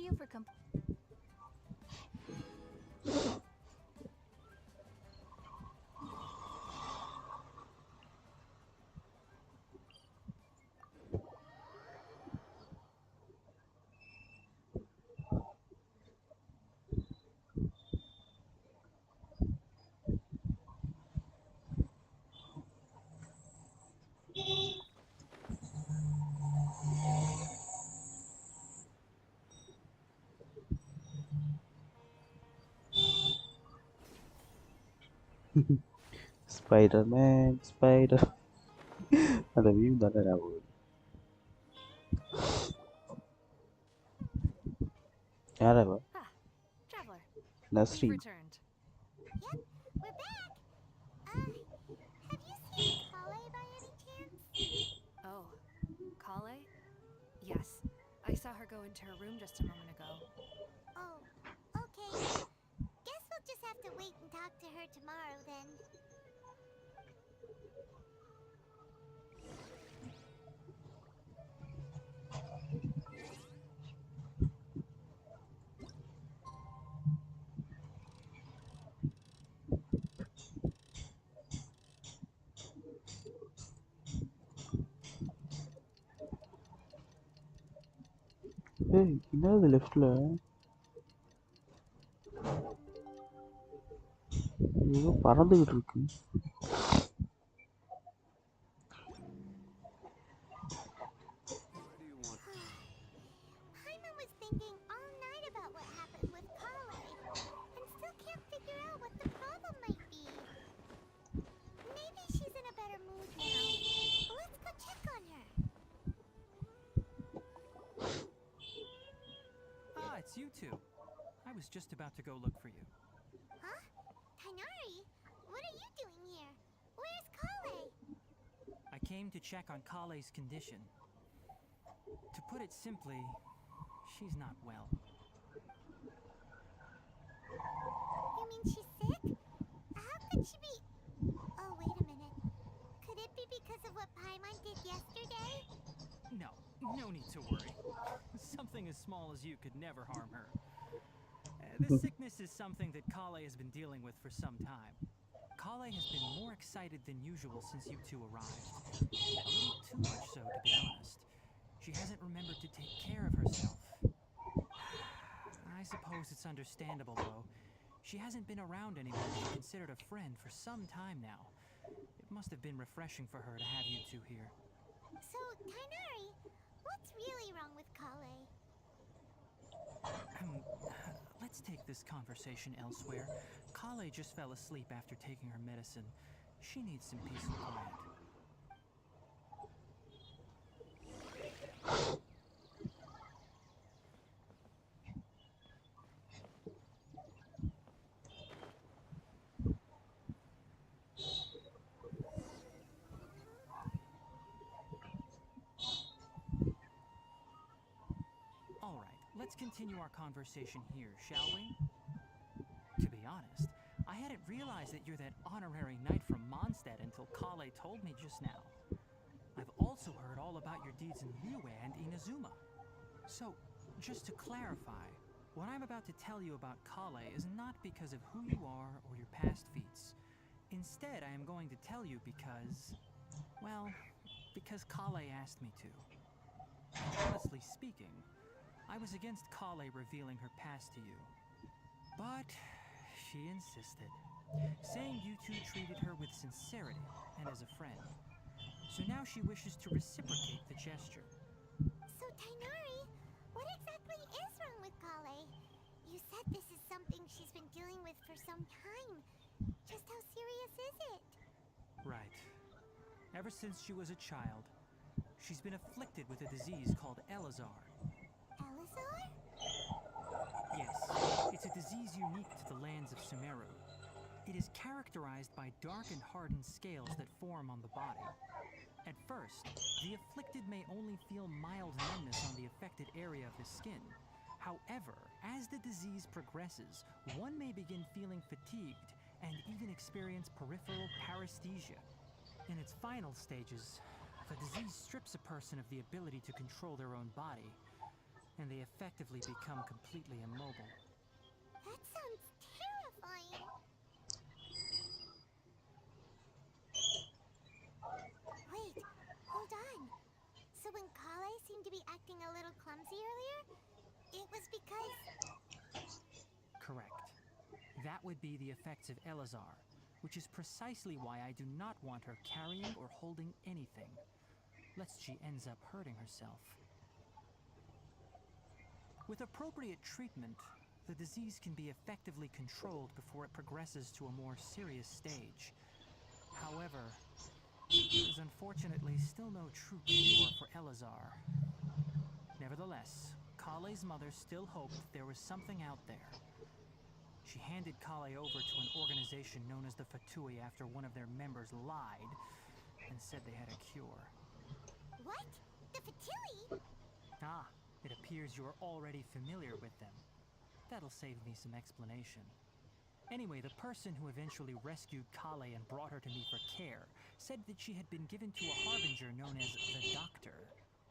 you for Spider-Man, Spider. அந்த Vim தானே ஞாபகம் வருது. யார் அவ? traveler. Nasreen. Returned. Yep, we're back. Have you seen Kale by any chance? Oh, Kale? Yes, I saw her go into her room just a moment ago. Oh, okay. Guess we'll just have to wait and talk to her tomorrow then. ஏய் என்னது லெஃப்ட்ல ஏதோ பறந்துகிட்டு இருக்கு. Paimon was thinking all night about what happened with Kale and still can't figure out what the problem might be. Maybe she's in a better mood now. Let's go check on her. Ah, it's you two. I was just about to go look for you. Huh? Tainari? What are you doing here? Where's Kale? I came to check on Kale's condition. To put it simply, she's not well. You mean she's sick? How could she be... Oh, wait a minute. Could it be because of what Paimon did yesterday? No need to worry. Something as small as you could never harm her. This sickness is something that Kale has been dealing with for some time. Kale has been more excited than usual since you two arrived. A little too much so, to be honest. She hasn't remembered to take care of herself. I suppose it's understandable, though. She hasn't been around anyone she considered a friend for some time now. It must have been refreshing for her to have you two here. So, Tainari, what's really wrong with Kale? Let's take this conversation elsewhere. Kale just fell asleep after taking her medicine. She needs some peace and quiet. All right, let's continue our conversation here, shall we? To be honest, I hadn't realized that you're that honorary knight from Mondstadt until Kale told me just now. I've also heard all about your deeds in Liyue and Inazuma. So, just to clarify, what I'm about to tell you about Kale is not because of who you are or your past feats. Instead, I am going to tell you because... well, because Kale asked me to. Honestly speaking, I was against Kale revealing her past to you. But she insisted, saying you two treated her with sincerity and as a friend. So now she wishes to reciprocate the gesture. So, Tainari, what exactly is wrong with Kale? You said this is something she's been dealing with for some time. Just how serious is it? Right. Ever since she was a child, she's been afflicted with a disease called Elazar. Elazar? Yes, it's a disease unique to the lands of Sumeru. It is characterized by dark and hardened scales that form on the body. At first, the afflicted may only feel mild numbness on the affected area of the skin. However, as the disease progresses, one may begin feeling fatigued and even experience peripheral paresthesia. In its final stages, the disease strips a person of the ability to control their own body. and they effectively become completely immobile. That sounds terrifying. Wait, hold on. So when Kale seemed to be acting a little clumsy earlier, it was because... Correct. That would be the effects of Elazar, which is precisely why I do not want her carrying or holding anything, lest she ends up hurting herself. With appropriate treatment, the disease can be effectively controlled before it progresses to a more serious stage. However, there is unfortunately still no true cure for Elazar. Nevertheless, Kale's mother still hoped there was something out there. She handed Kale over to an organization known as the Fatui after one of their members lied and said they had a cure. What? The Fatui? Ah, it appears you're already familiar with them. That'll save me some explanation. Anyway, the person who eventually rescued Kale and brought her to me for care said that she had been given to a harbinger known as the Doctor.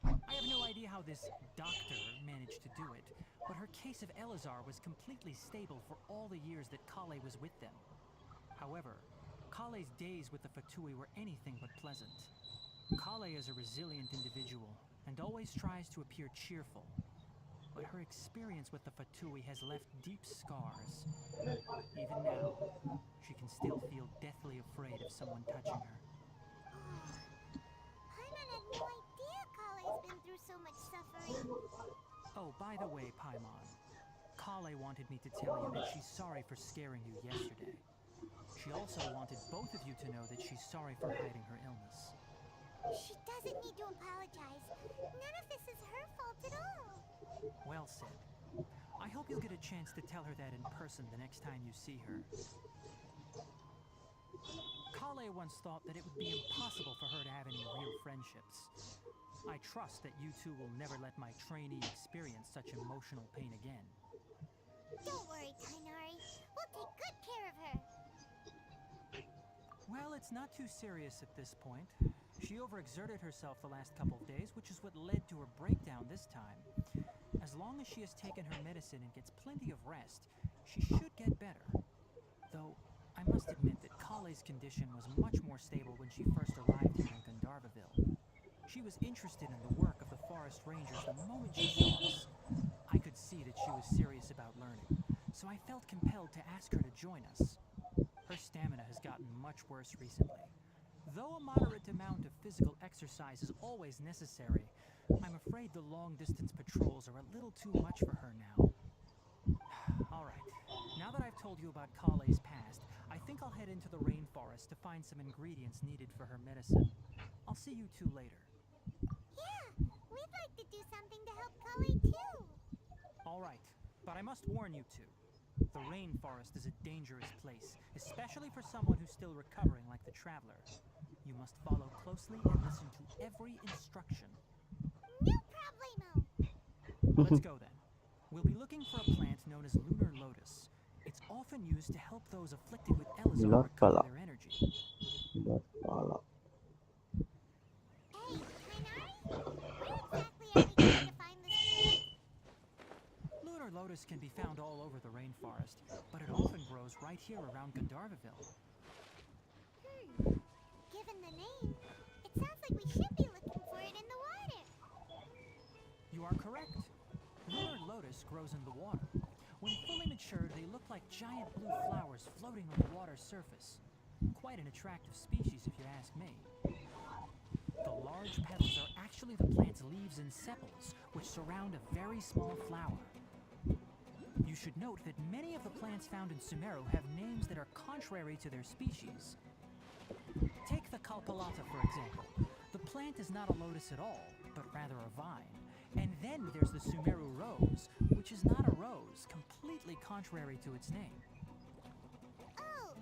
I have no idea how this doctor managed to do it, but her case of Elazar was completely stable for all the years that Kale was with them. However, Kale's days with the Fatui were anything but pleasant. Kale is a resilient individual and always tries to appear cheerful, but her experience with the Fatui has left deep scars. Even now, she can still feel deathly afraid of someone touching her. Paimon had no idea Kale's been through so much suffering. Oh, by the way, Paimon, Kale wanted me to tell you that she's sorry for scaring you yesterday. She also wanted both of you to know that she's sorry for hiding her illness. She doesn't need to apologize. None of this is her fault at all. Well said. I hope you'll get a chance to tell her that in person the next time you see her. Kale once thought that it would be impossible for her to have any real friendships. I trust that you two will never let my trainee experience such emotional pain again. Don't worry, Kainari. We'll take good care of her. Well, it's not too serious at this point. She overexerted herself the last couple of days, which is what led to her breakdown this time. As long as she has taken her medicine and gets plenty of rest, she should get better. Though, I must admit that Kale's condition was much more stable when she first arrived here in Gandharvaville. She was interested in the work of the forest rangers the moment she saw us. I could see that she was serious about learning, so I felt compelled to ask her to join us. Her stamina has gotten much worse recently. Though a moderate amount of physical exercise is always necessary, I'm afraid the long-distance patrols are a little too much for her now. Alright, now that I've told you about Kale's past, I think I'll head into the rainforest to find some ingredients needed for her medicine. I'll see you two later. Yeah, we'd like to do something to help Kale too. Alright, but I must warn you two. The rainforest is a dangerous place, especially for someone who's still recovering like the Traveler. You must follow closely and listen to every instruction. No problemo. Let's go then. We'll be looking for a plant known as Lunar Lotus. It's often used to help those afflicted with Elazar Lot recover pala. their energy. Lot pala. Hey, Kainari? Where exactly are we going to find this plant? Lunar Lotus can be found all over the rainforest, but it often grows right here around Gandharvaville. Given the name, it sounds like we should be looking for it in the water. You are correct. Lunar Lotus grows in the water. When fully matured, they look like giant blue flowers floating on the water's surface. Quite an attractive species, if you ask me. The large petals are actually the plant's leaves and sepals, which surround a very small flower. You should note that many of the plants found in Sumeru have names that are contrary to their species. Take the Kalpalata, for example. The plant is not a lotus at all, but rather a vine. And then there's the Sumeru rose, which is not a rose, completely contrary to its name. Oh,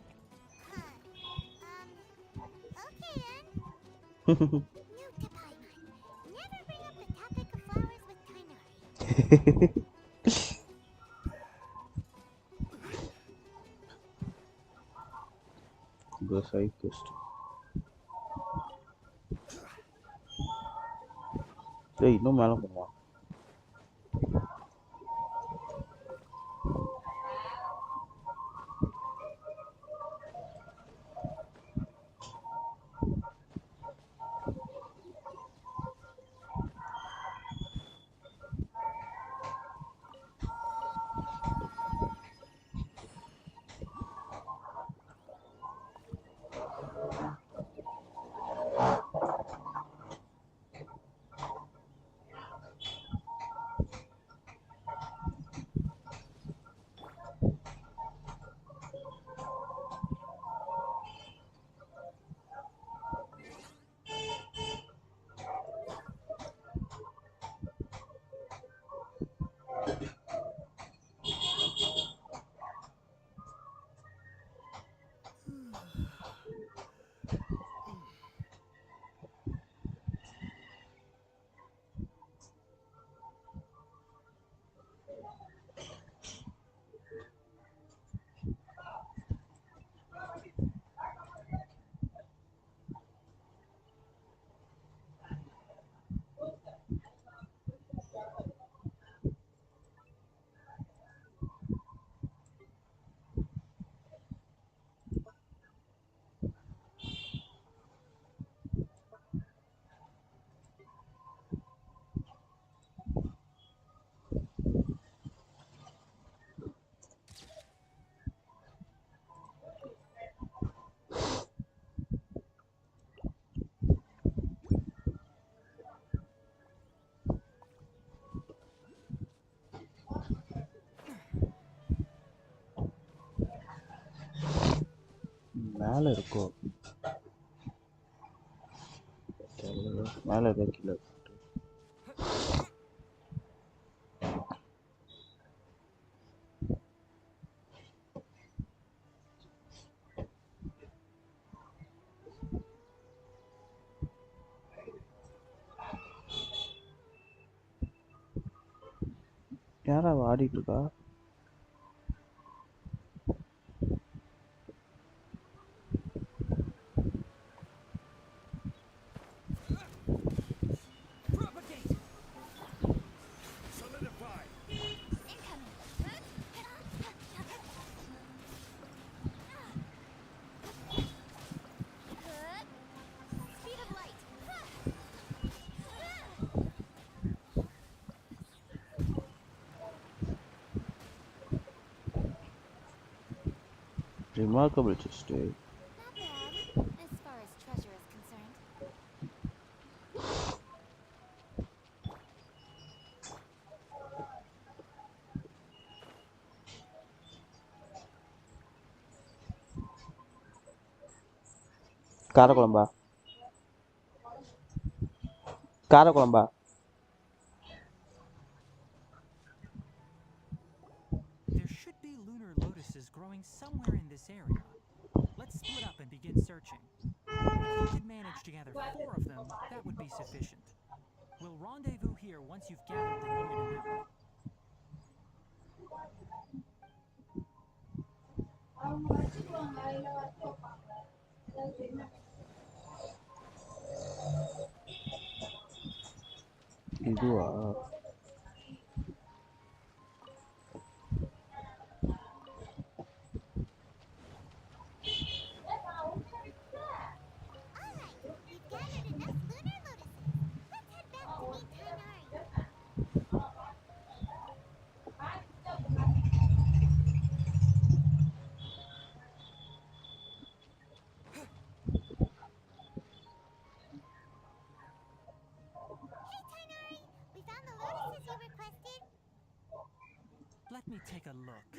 okay then. Note to Paimon. Never bring up the topic of flowers with Kainari. The side quest. Hey, no மேல போவா. மேலே இருக்கோ மேலே இருக்கோ கீழே யாரா ஆடிட்டு இருக்கா remarkable just Not bad, as far as treasure is concerned. காரக்குழம்பா காரக்குழம்பா There should be lunar lotuses growing somewhere in this area. Let's split up and begin searching. If you could manage to gather 4 of them, that would be sufficient. We'll rendezvous here once you've gathered the needed amount. இதுவா Alright, we've gathered enough lunar lotuses. Let's head back to meet Tainari. Hey Tainari, we found the lotuses you requested. Let me take a look.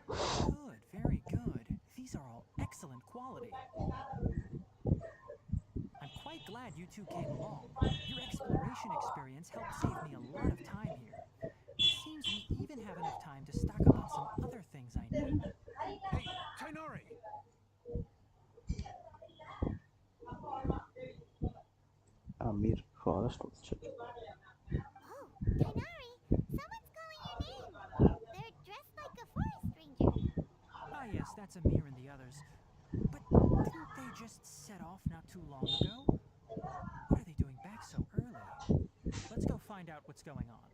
Good, very good. These are all excellent quality. I'm quite glad you two came along. Your exploration experience helped save me a lot of time here. It seems we even have enough time to stock up on some other things I need. Hey, Tainari! Amir forest వచ్చి Oh, Tainari, someone's calling your name. They're dressed like a forest ranger. Ah yes, that's Amir and the others. But didn't they just set off not too long ago? What are they doing back so early? Let's go find out what's going on.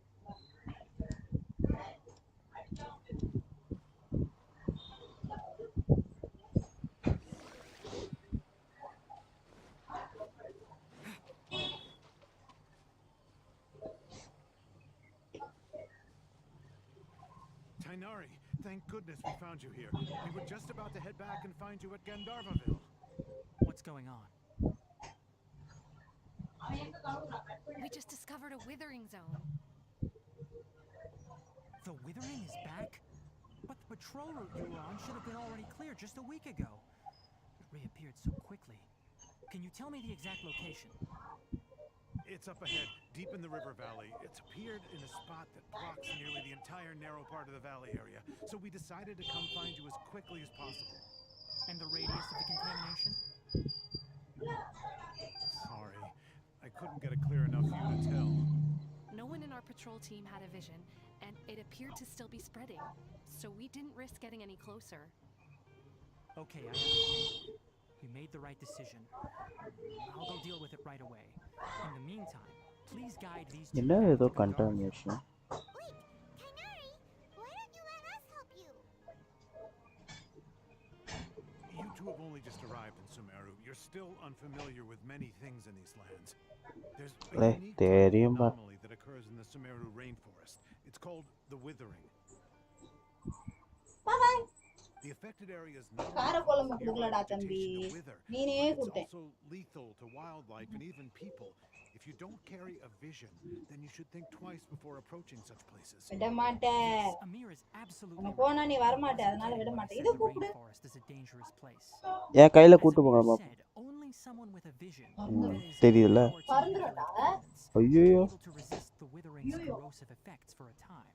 Tainari, thank goodness we found you here. We were just about to head back and find you at Gandharvaville. What's going on? We just discovered a withering zone. The withering is back? But the patrol route you were on should have been already clear just a week ago. It reappeared so quickly. Can you tell me the exact location? It's up ahead, deep in the river valley. It's appeared in a spot that blocks nearly the entire narrow part of the valley area. So we decided to come find you as quickly as possible. And the radius of the contamination? Sorry, I couldn't get a clear enough view to tell. No one in our patrol team had a vision, and it appeared to still be spreading. So we didn't risk getting any closer. Okay, I understand. You made the right decision. I'll go deal with it right away. In the meantime, please guide these two என்ன back ஏதோ to Gandharvaville. contamination Wait, Tainari, why don't you let us help you? You two have only just arrived in Sumeru. You're still unfamiliar with many things in these lands. There's a Hey, unique தெரியும் பா. anomaly that occurs in the Sumeru rainforest. It's called the withering. The affected areas not only kara kuzhambu cause nearby கொடுக்கலடா vegetation தம்பி to wither, நீனே but it's கொடுத்தேன் also lethal to wildlife and even people. If you don't carry a vision, then you should think twice before approaching such places. விட மாட்டேன் Yes, Amir is absolutely அங்க right. போனா நீ வர I மாட்டே wasn't அதனால kidding விட when I மாட்டேன் said இத the கூப்பிடு rainforest is a dangerous place. என் கையில As கூட்டு Amir போங்க பாப்போம். said, only someone with a vision, ம், that is, தெரியுதுல்ல? the power to manipulate elements, will be ஐயோ able to resist the withering's corrosive effects for a time.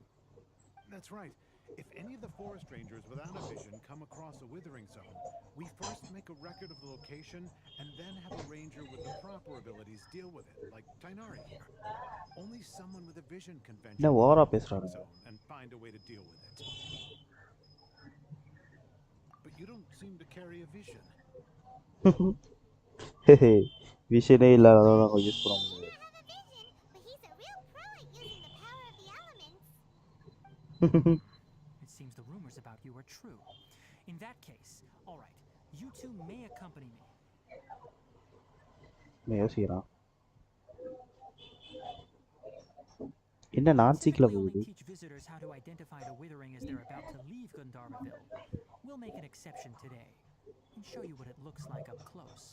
That's right. If any of the forest rangers without a vision come across a withering zone, we first make a record of the location and then have a ranger with the proper abilities deal with it, like Tainari here. Only someone with a vision can venture என்ன within ஓவரா the withering பேசுறானுங்க. zone and find a way to deal with it. But you don't seem to carry a vision. விஷயமே இல்லாததான் கொஞ்சம் use பண்ண He முடியாது. may not have a vision, but he's a real pro at using the power of the elements. It seems the rumors about you are true. In that case, all right, you two may accompany me. நான் யோசிக்கிறான். என்ன We நான்சிக்கில் typically only போகுது? teach visitors how to identify the withering as they're about to leave Gandharvaville. We'll make an exception today and show you what it looks like up close.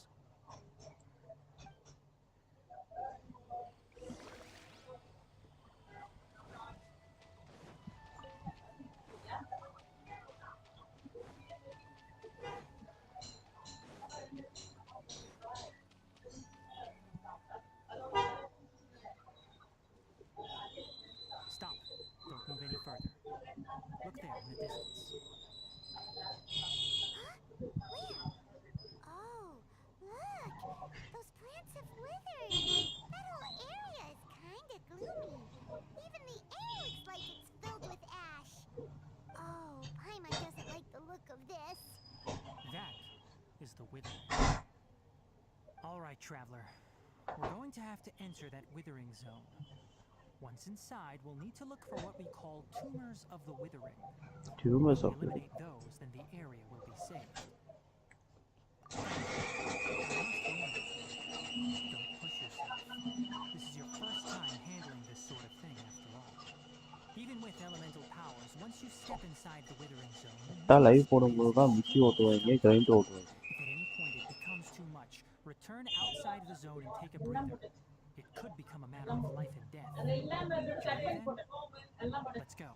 Stop. Don't move any further. Look there in the distance. Huh? Where? Oh, look! Those plants have withered! That whole area is kinda gloomy. Even the air looks like it's filled with ash. Oh, Paimon doesn't like the look of this. That is the withering. All right, traveler. We're going to have to enter that withering zone. Once inside, we'll need to look for what we call tumors of the withering. Tumors If of we the eliminate those, then the area will be saved. I must warn you, don't push yourself. This is your first time handling this sort of thing, after all. Even with elemental powers, once you step inside the withering zone, you கரெக்டாக may live experience போடும்போது தான் mixie shock ஓட்டுவாங்க, discomfort. Grinder ஓட்டுவாங்க. If at any point it becomes too much, return outside the zone and take a breather. It could become a matter of life and death. Ready then? Let's go.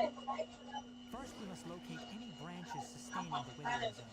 First, we must locate any branches sustaining the withering zone.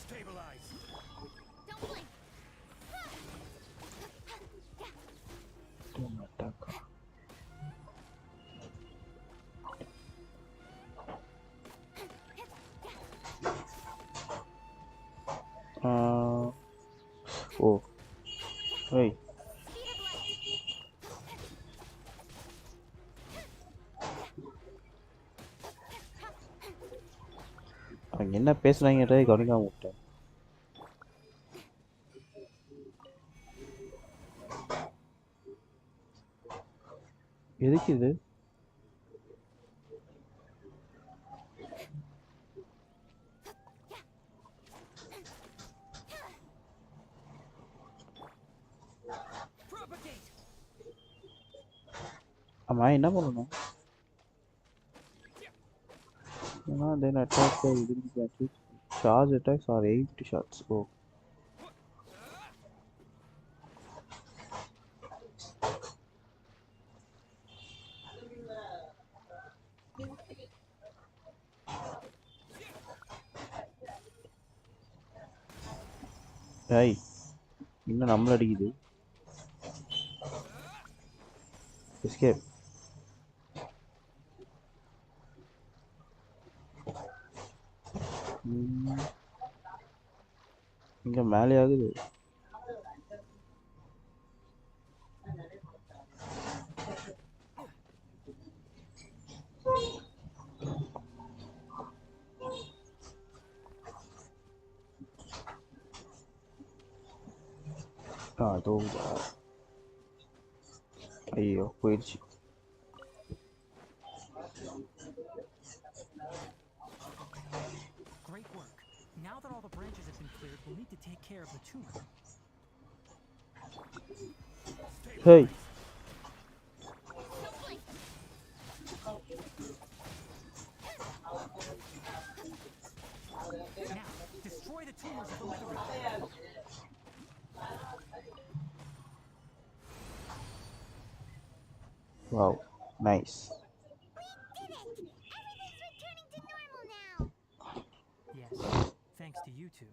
Stabilize. Don't blink. ஓ ஏய் Speed of light. அவங்க என்ன பேசுனாங்கன்றதை கவனிக்காம விட்டேன். எதுக்கு இது? Propagate! ஆமா என்ன பண்ணணும்? then attack the within branches. Charge attacks are 8 shots. Oh. Hey, இன்னும் நம்மள அடிக்குது. Escape. இங்க மேலே ஆகுது. அதோ ஐயோ போயிடுச்சு. Great work. Now that all the branches have been cleared, we'll need to take care of the tumor. Hey. Now, destroy the tumors of the withering. Wow, nice. We did it! Everything's returning to normal now! Yes, thanks to you two.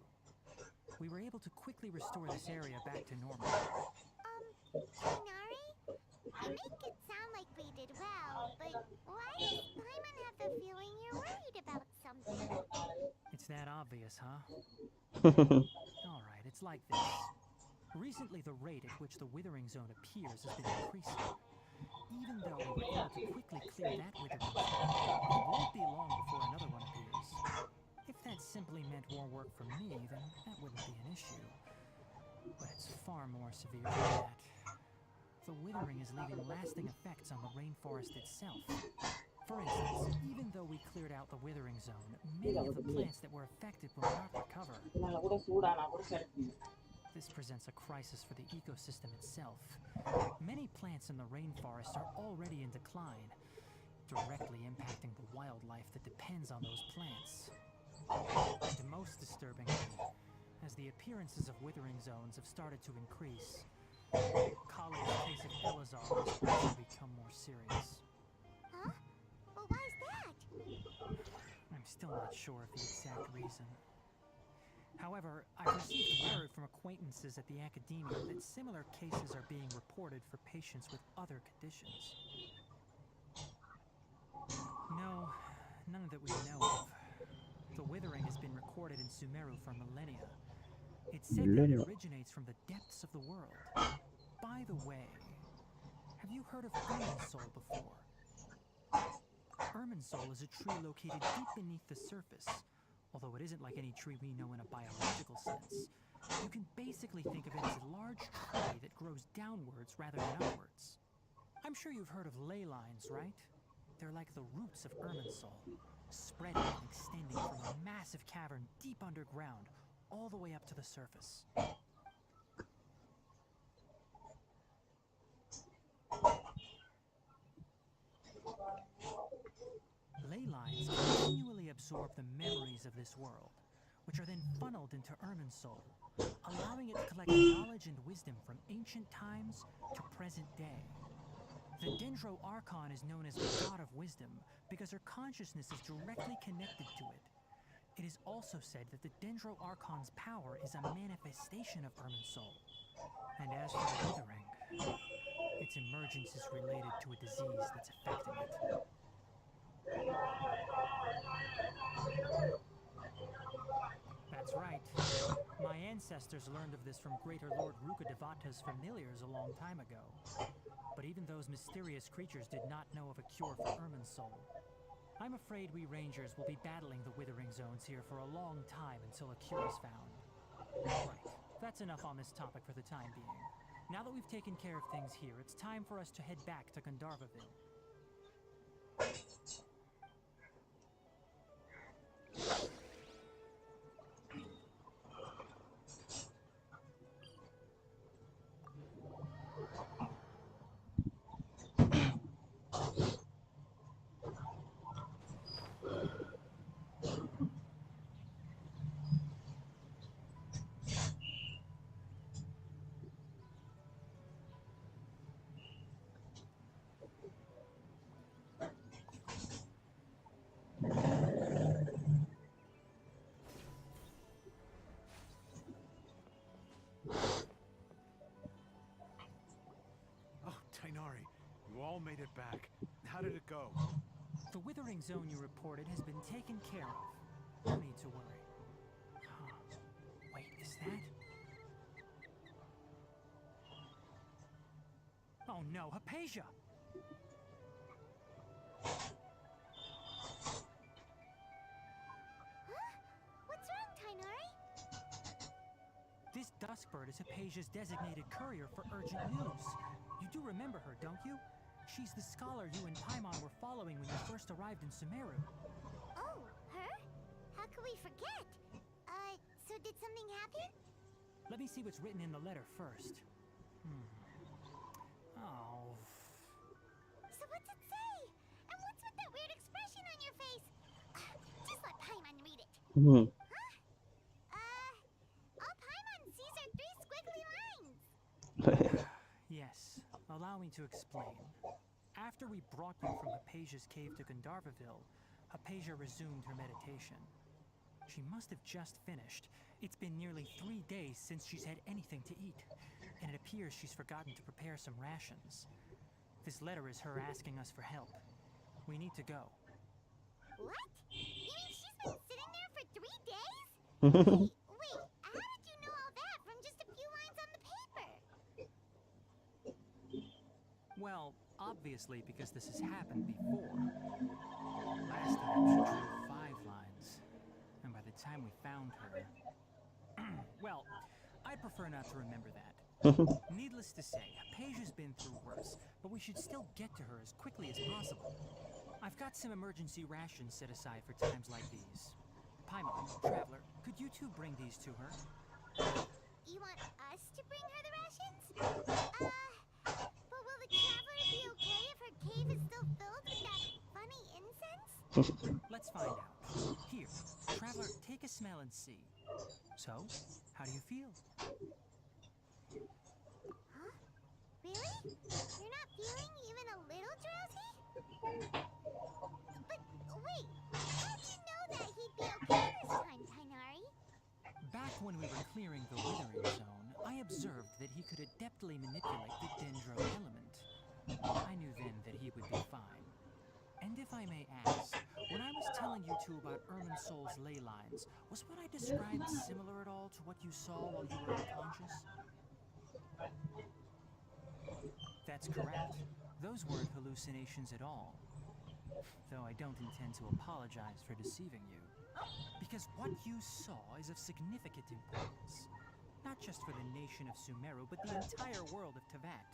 We were able to quickly restore this area back to normal. Tighnari? You make it sound like we did well, but why does Paimon have the feeling you're worried about something? It's that obvious, huh? Alright, it's like this. Recently, the rate at which the withering zone appears has been increasing. Even though we were able to quickly clear that withering zone, it won't be long before another one appears. If that simply meant more work for me, then that wouldn't be an issue. But it's far more severe than that. The withering is leaving lasting effects on the rainforest itself. For instance, even though we cleared out the withering zone, many of the plants that were affected will not recover. This presents a crisis for the ecosystem itself. Many plants in the rainforest are already in decline, directly impacting the wildlife that depends on those plants. And most disturbingly, as the appearances of withering zones have started to increase, Kale's case of Elazar has also become more serious. Huh? Well, why's that? I'm still not sure of the exact reason. However, I've received word from acquaintances at the academia that similar cases are being reported for patients with other conditions. No, none that we know of. The withering has been recorded in Sumeru for millennia. It's said that it originates from the depths of the world. By the way, have you heard of Irminsul before? Irminsul is a tree located deep beneath the surface. Although it isn't like any tree we know in a biological sense, you can basically think of it as a large tree that grows downwards rather than upwards. I'm sure you've heard of ley lines, right? They're like the roots of Irminsul, spreading and extending from a massive cavern deep underground, all the way up to the surface. Ley lines continually absorb the memories of this world, which are then funneled into Irminsul, allowing it to collect knowledge and wisdom from ancient times to present day. The Dendro Archon is known as the God of Wisdom because her consciousness is directly connected to it. It is also said that the Dendro Archon's power is a manifestation of Irminsul. And as for the withering, its emergence is related to a disease that's affecting it. That's right. My ancestors learned of this from Greater Lord Rukkhadevata's familiars a long time ago. But even those mysterious creatures did not know of a cure for Irminsul. I'm afraid we Rangers will be battling the withering zones here for a long time until a cure is found. Right, that's enough on this topic for the time being. Now that we've taken care of things here, it's time for us to head back to Gandharvaville. Tighnari, you all made it back. How did it go? The withering zone you reported has been taken care of. No need to worry. Huh. Wait, is that? Oh no, Hypatia! Huh? What's wrong, Tighnari? This This Duskbird is Hypatia's designated courier for urgent news. You do remember her, don't you? She's the scholar you and Paimon were following when you first arrived in Sumeru. Oh, her? How could we forget? So did something happen? Let me see what's written in the letter first. Oh. So what's it say? And what's with that weird expression on your face? Just let Paimon read it. Hmm. All Paimon sees are 3 squiggly lines. Yes, allow me to explain. After we brought you from Hypatia's cave to Gandharvaville, Hypatia resumed her meditation. She must have just finished. It's been nearly 3 days since she's had anything to eat, and it appears she's forgotten to prepare some rations. This letter is her asking us for help. We need to go. What? You mean she's been sitting there for 3 days? Wait, how did you know all that from just a few lines on the paper? Well, obviously because this has happened before. Last time she drew 5 lines, and by the time we found her... well, I prefer not to remember that. Needless to say, Hypatia's been through worse, but we should still get to her as quickly as possible. I've got some emergency rations set aside for times like these. Paimon, Traveler, could you two bring these to her? You want us to bring her the rations? But will the Traveler be okay if her cave is still filled with that funny incense? Let's find out. Here, Traveler, take a smell and see. So, how do you feel? Huh? Really? You're not feeling even a little drowsy? But wait, how'd you know that he'd be okay this time, Tainari? Back when we were clearing the withering zone, I observed that he could adeptly manipulate the dendro element. I knew then that he would be fine. And if I may ask, when I was telling you two about Irminsol's ley lines, was what I described similar at all to what you saw while you were unconscious? That's correct. Those weren't hallucinations at all. Though I don't intend to apologize for deceiving you. Because what you saw is of significant importance. Not just for the nation of Sumeru, but the entire world of Tevat.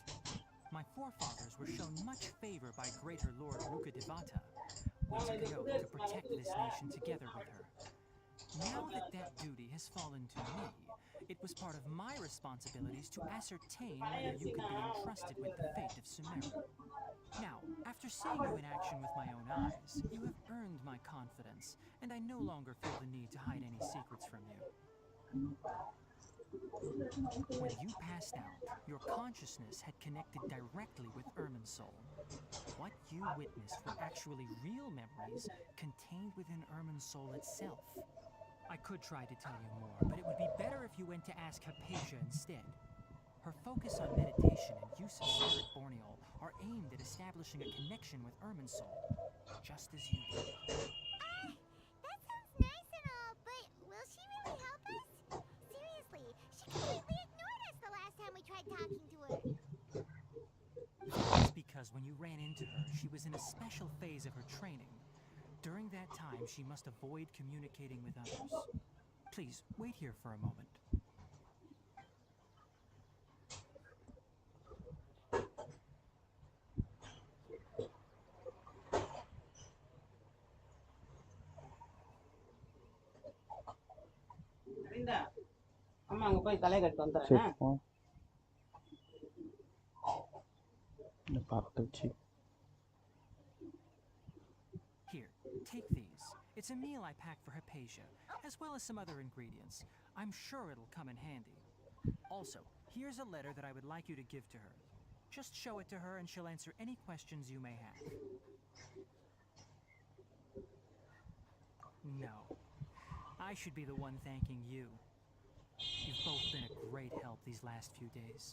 My forefathers were shown much favor by Greater Lord Rukkhadevata. We took an oath to protect this nation together with her. Now that that duty has fallen to me, it was part of my responsibilities to ascertain whether you could be entrusted with the fate of Sumeru. Now, after seeing you in action with my own eyes, you have earned my confidence, and I no longer feel the need to hide any secrets from you. When you passed out, your consciousness had connected directly with Irminsol. What you witnessed were actually real memories contained within Irminsol itself. I could try to tell you more, but it would be better if you went to ask Hypatia instead. Her focus on meditation and use of Spirit Borneol are aimed at establishing a connection with Irminsol, just as you did. That sounds nice and all, but will she really help us? Seriously, she completely ignored us the last time we tried talking to her. That's because when you ran into her, she was in a special phase of her training. During that time, she must avoid communicating with others. Please, wait here for a moment. அம்மா அங்க போய் தலையை கட்டு வந்துடுறேன் சரி போ. இந்த பார்த்துச்சு. Here, take these. It's a meal I packed for Hypatia, as well as some other ingredients. I'm sure it'll come in handy. Also, here's a letter that I would like you to give to her. Just show it to her and she'll answer any questions you may have. No. I should be the one thanking you. You've both been a great help these last few days.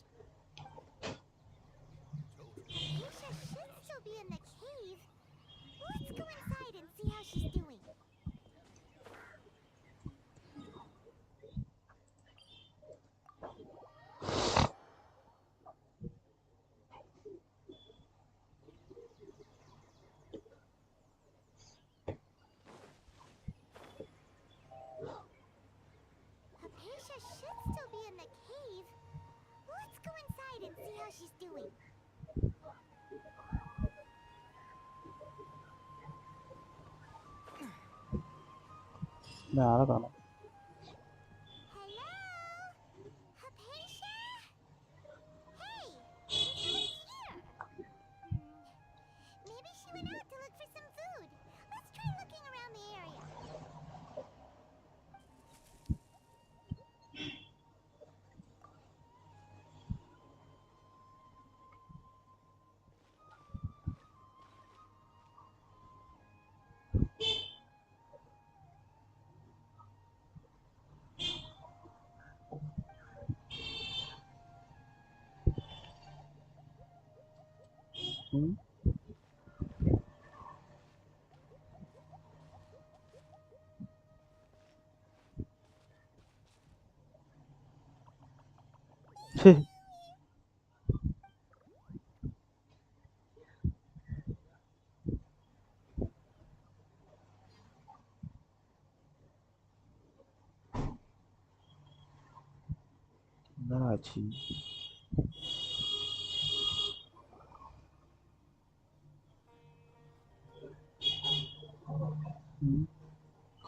Aisha should still be in the cave. Let's go inside and see how she's doing. Aisha should still be in the நான் ஆளை காணோம். Hello? Hypatia? Hey, there's no one here. Maybe she went out to look for some food. Let's try looking around the area. ம் சே என்ன ஆச்சு? ம்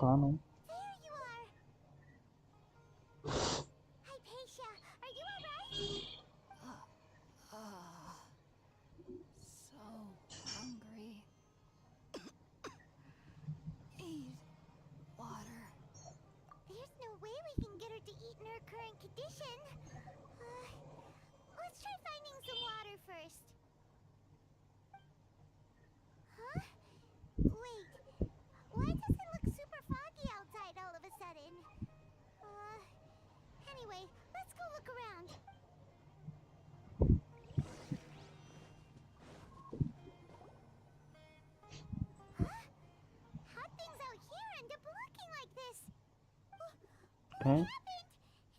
காணோம். There you are. Hypatia, are you alright? So hungry. Eat water. There's no way we can get her to eat in her current condition. Let's try finding some water first. Huh? Wait. Why does it look super foggy outside all of a sudden? Anyway, let's go look around. Huh? How'd things out here end up looking like this? What Huh? happened?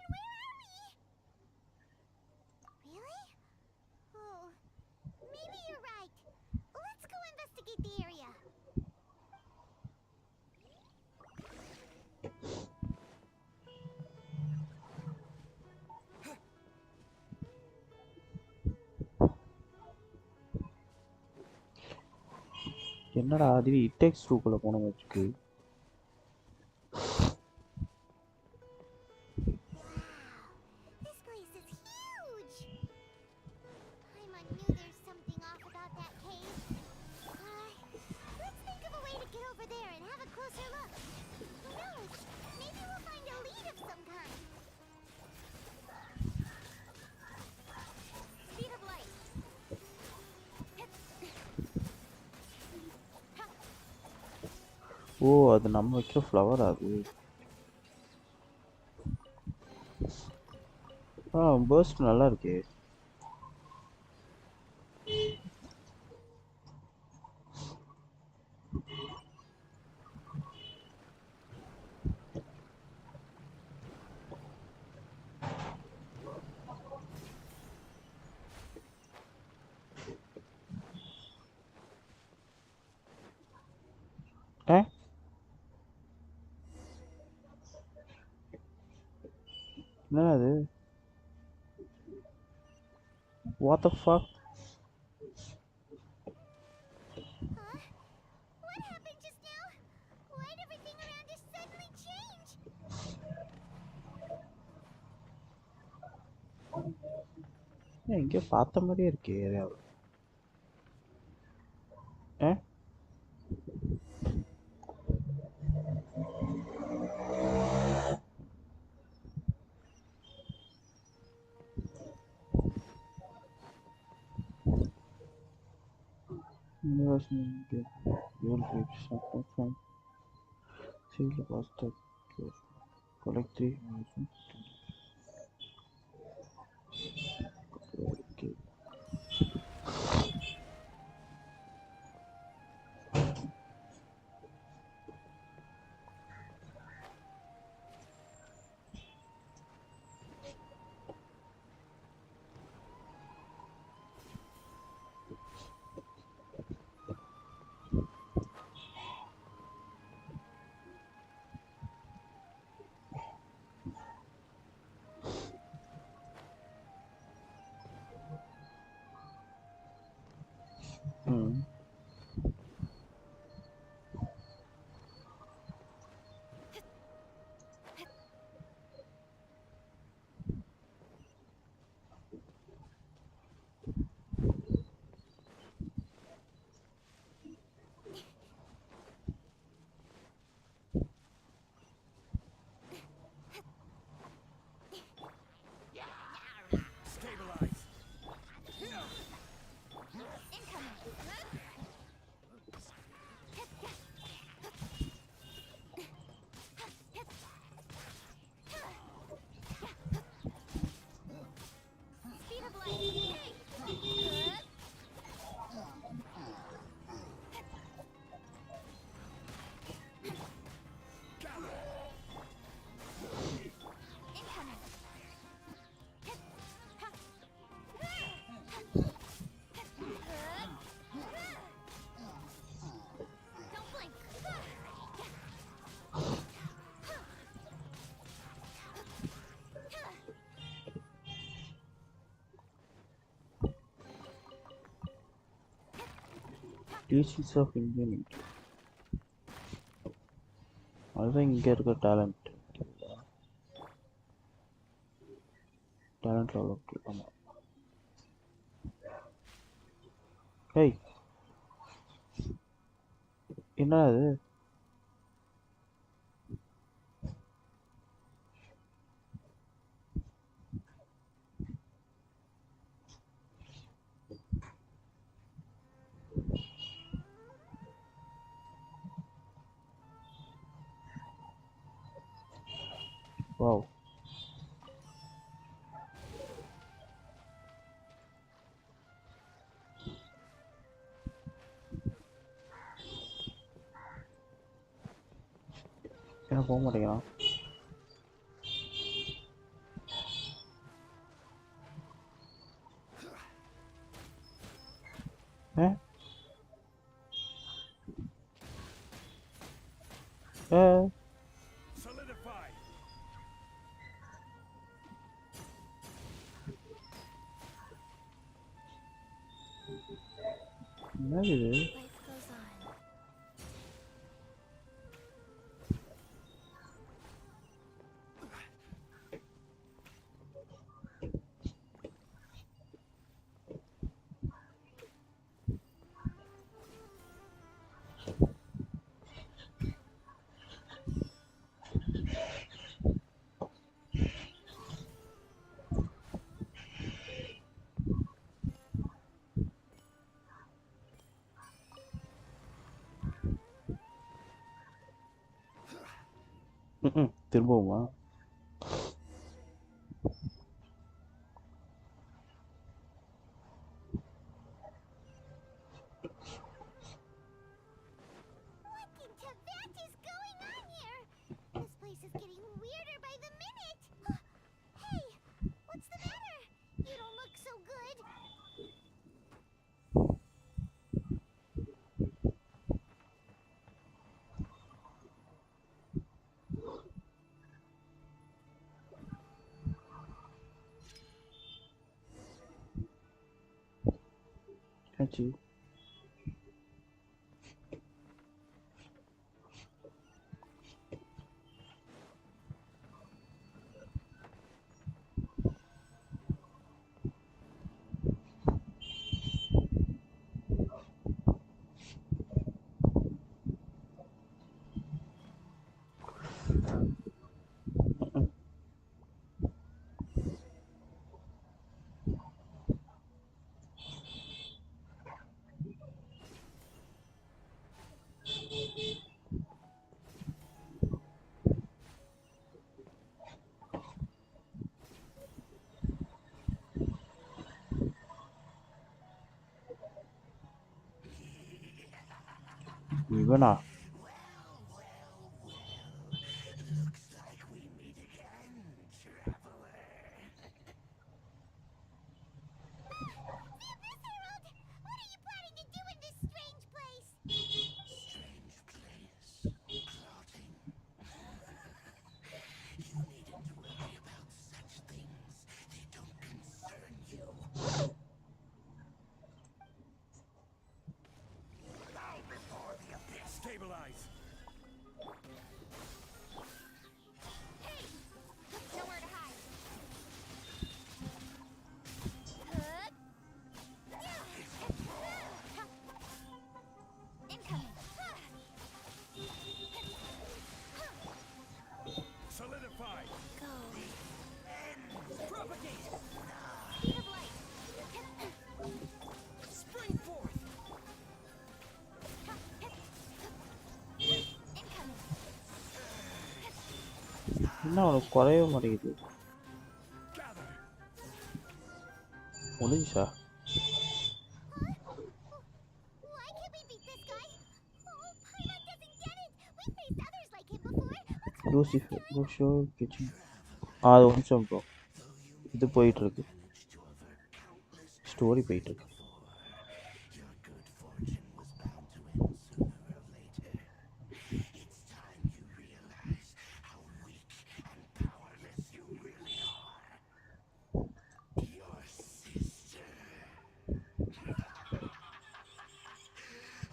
And where are we? Really? Oh, maybe you're right. Let's go investigate the area. என்னடா அது இட்டெக்ஸ் ரூக்குள்ள போன மாதிரி இருக்கு. This place is huge! Paimon knew there's something off about that cave. Let's think of a way to get over there and have a closer look. Who knows? Maybe we'll find a lead of some kind. Speed of light. ஓ அது நம்ம வைக்கிற flower அது. First நல்லா இருக்கே. என்னடா அது? What the fuck? Huh? What happened just now? Why'd everything around us suddenly change? எங்கேயோ பார்த்த மாதிரியே இருக்கே ஏரியாவில். Collect 3 okay. Hmm. 'Cause I think we found the way. Let's go. Huh? What happened just now? Why'd everything around us suddenly change? Hmm. 嗯 Huh? species of immunity. அதுதான் இங்கே இருக்க talent. Talent level ஆமாம். ஏய் என்ன அது? Wow. என்ன போக மாட்டேங்கிறான்? Solidify. என்னது இது? Life goes on. திரும்பவுமா? What in Tibet is going on here? This place is getting weirder by the minute. Hey, what's the matter? You don't look so good. ஆச்சு. இவனா? What are you planning to do in this strange place? Strange place. Plotting. You needn't worry about such things. They don't concern you. Bow before the abyss. Stabilize. Hey, nowhere to hide. Incoming. Solidify. Go. Propagate! Speed of light. Spring forth! Incoming. என்ன அவனுக்கு குறையவே மாட்டேங்குது. Gather. முடிஞ்சுச்சா? Why can't we beat this guy? Oh, Paimon doesn't get it. We faced others like him before. What's Lucifer லூஷோ kitchen. அது ஒரு நிமிஷம் bro. இது போயிட்டுருக்கு. ஸ்டோரி போயிட்டுருக்கு. Your good fortune was bound to end sooner or later. It's time you realize how weak and powerless you really are. Your sister.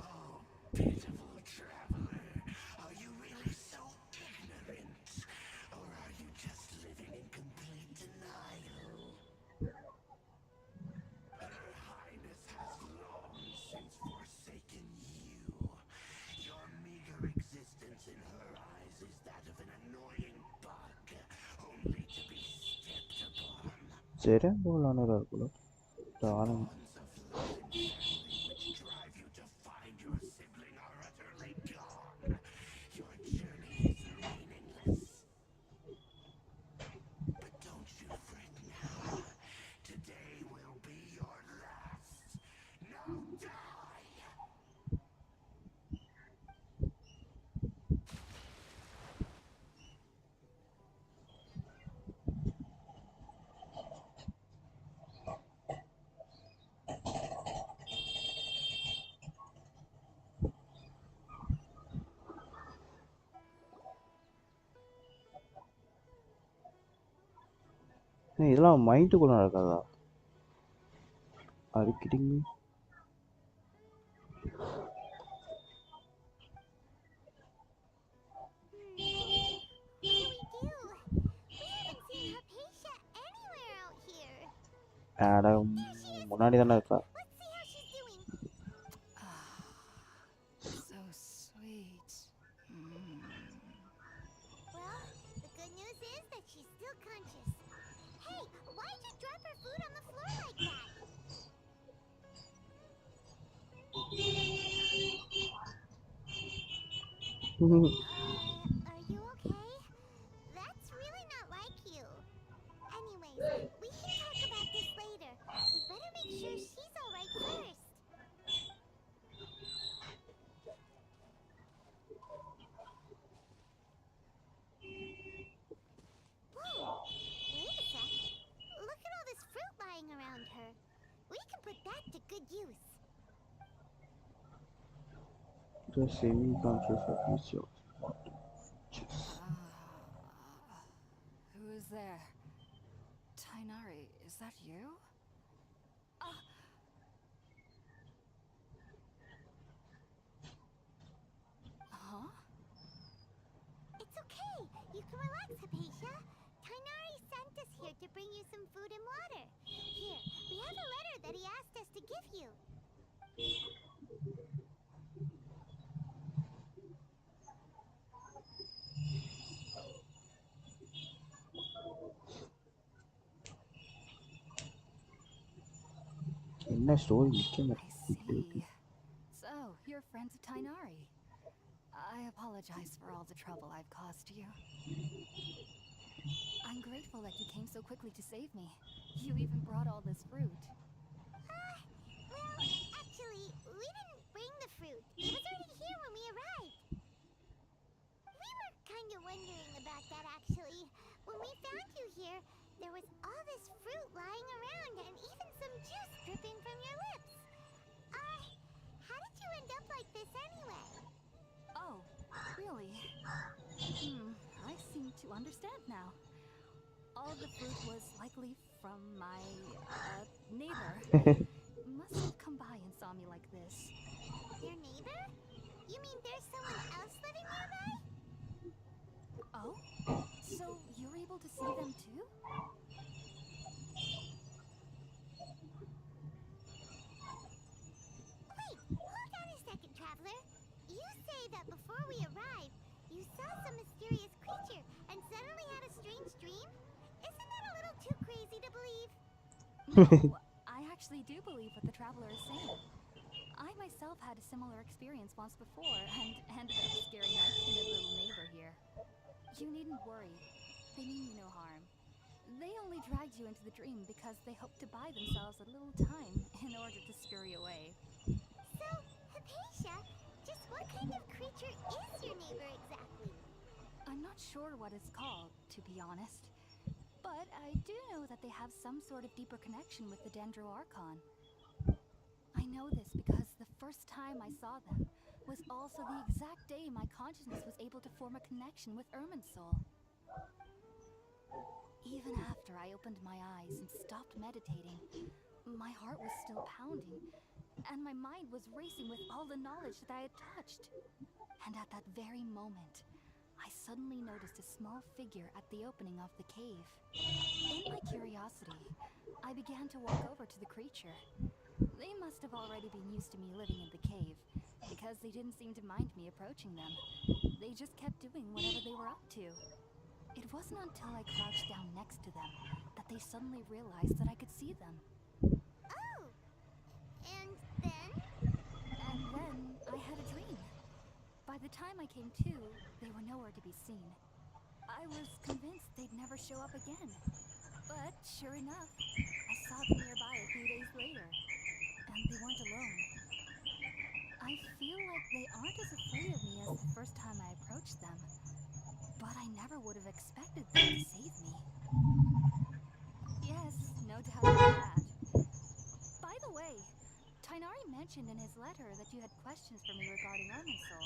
All சரியா போகலான்னு இருக்குல்ல தானம் Bonds of love and family which drive you to find your sibling are utterly gone. Your journey is meaningless. But don't you fret now. Today will be your last. Now die! இதெல்லாம் மைண்டுக்குள்ள நடக்காதா? Are you kidding me? What do? We haven't seen Hypatia anywhere out here. அட There she is. முன்னாடி தானே இருக்கா? Let's see how she's doing. So sweet. Well, the good news is that she's still conscious. Hey, why'd you drop her food on the floor like that? Are you okay? That's really not like you. Anyways, we can talk about this later. We better make sure she's alright first. Whoa! Wait a sec. Look at all this fruit lying around her. We can put that to good use. The semi-conscious official. Who is there? Tainari, is that you? Huh? It's okay. You can relax, Hypatia. Tainari sent us here to bring you some food and water. Here, we have a letter that he asked us to give you. என்ன story முக்கியம் I see. So, you're friends of Tainari. I apologize for all the trouble I've caused you. I'm grateful that you came so quickly to save me. You even brought all this fruit. Well, actually, we didn't bring the fruit. It was already here when we arrived. We were kind of wondering about that, actually. When we found you here, there was all this fruit lying around and even some juice dripping from your lips. How did you end up like this anyway? Oh, really? I seem to understand now. All the fruit was likely from my, neighbor. Must have come by and saw me like this. Your neighbor? You mean there's someone else living nearby? Oh? So you're able to see them too? Wait, hold on a second, traveler. You say that before we arrived, you saw some mysterious creature and suddenly had a strange dream? Isn't that a little too crazy to believe? No, I actually do believe what the traveler is saying. I myself had a similar experience once before and ended up scaring my timid little neighbor here. You needn't worry. They mean you no harm. They only dragged you into the dream because they hoped to buy themselves a little time in order to scurry away. So, Hypatia, just what kind of creature is your neighbor exactly? I'm not sure what it's called, to be honest. But I do know that they have some sort of deeper connection with the Dendroarchon. I know this because the first time I saw them was also the exact day my consciousness was able to form a connection with Irminsul. Even after I opened my eyes and stopped meditating, my heart was still pounding, and my mind was racing with all the knowledge that I had touched. And at that very moment, I suddenly noticed a small figure at the opening of the cave. In my curiosity, I began to walk over to the creature. They must have already been used to me living in the cave, because they didn't seem to mind me approaching them. They just kept doing whatever they were up to. It wasn't until I crouched down next to them that they suddenly realized that I could see them. Oh, and then? And then I had a dream. By the time I came to, they were nowhere to be seen. I was convinced they'd never show up again. But sure enough, I saw them nearby a few days later. And they weren't alone. I feel like they aren't as afraid of me as the first time I approached them. But I never would have expected them to save me. Yes, no doubt about that. By the way, Tainari mentioned in his letter that you had questions for me regarding Irminsul.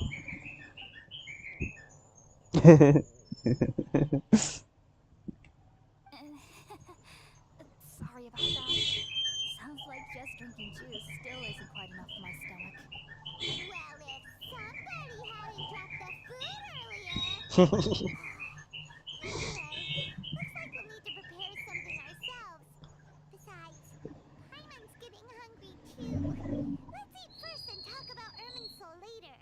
Sorry about that. Sounds like just drinking juice still isn't quite enough for my stomach. Well, if somebody hadn't dropped the food earlier. Anyway, looks like we'll need to prepare something ourselves. Besides, Paimon's getting hungry too. Let's eat first and talk about Irminsul later.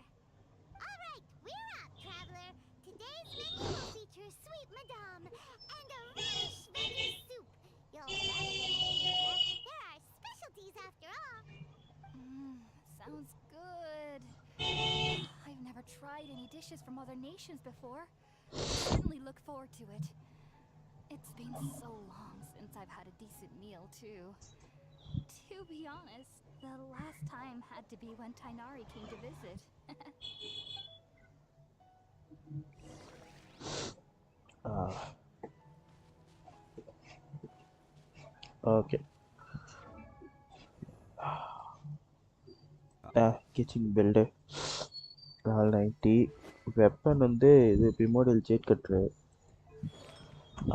Alright, we're up, traveler. Today's menu will feature sweet madame and a radish veggie soup. You'll love them, Anastasia. They're our specialties after all. Sounds good. I've never tried any dishes from other nations before. I certainly look forward to it. It's been so long since I've had a decent meal, too. To be honest, the last time had to be when Tainari came to visit. Okay. Kitchen builder. 90. Weapon வந்து இது primordial jade cutter.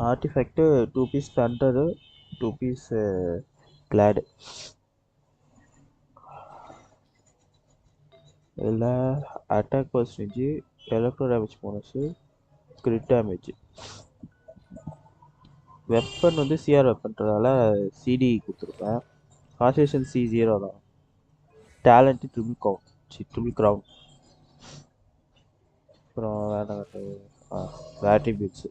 Artifact 2 piece thunder, 2 piece glad. இல்ல attack percentage, electro damage bonus, crit damage. Weapon வந்து CR weaponன்றதால CD கொடுத்துருப்பேன். Concentration C0 தான். Talent triple crown. அப்புறம் வேற attributes.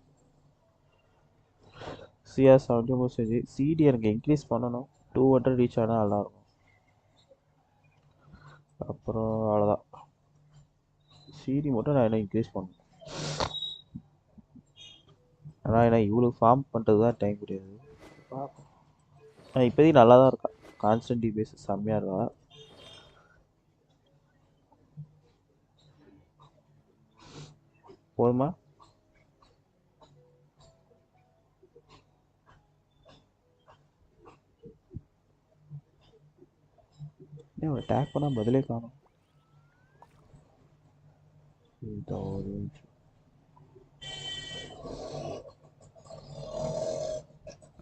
CR 70%. CD எனக்கு increase பண்ணணும். 200 ரீச் ஆனால் நல்லாயிருக்கும். அப்புறம் அவ்வளோதான். CD மட்டும் நான் என்ன இன்க்ரீஸ் பண்ணணும். ஆனால் என்ன இவ்வளோ ஃபார்ம் பண்ணுறது தான் டைம் கிடையாது. இப்போதைக்கு நல்லா தான் இருக்கா. கான்ஸ்டன்ட் டிபிஎஸ் செம்மையாக இருக்கா. போதுமா? ஏன் அட்டாக் பண்ணால் பதிலே காணும்.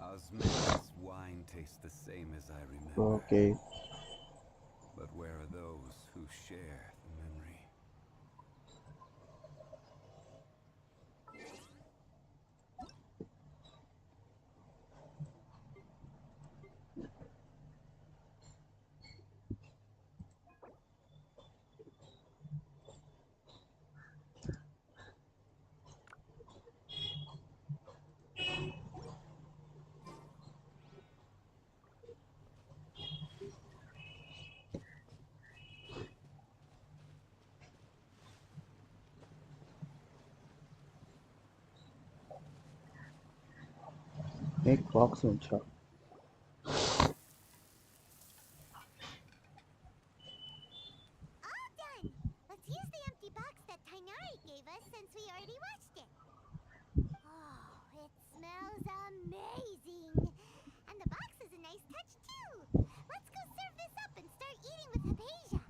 Osmanthus wine tastes the same as I remember. Okay. But where are those who share the memory? Make box and shop. All done! Let's use the empty box that Tainari gave us since we already watched it. Oh, it smells amazing! And the box is a nice touch too! Let's go serve this up and start eating with Hypatia!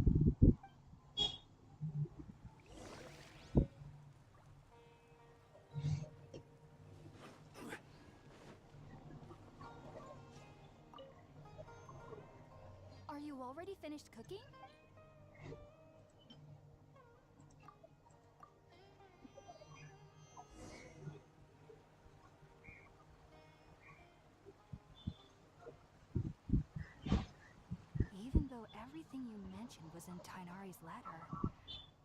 Are you already finished cooking? Even though everything you mentioned was in Tainari's letter,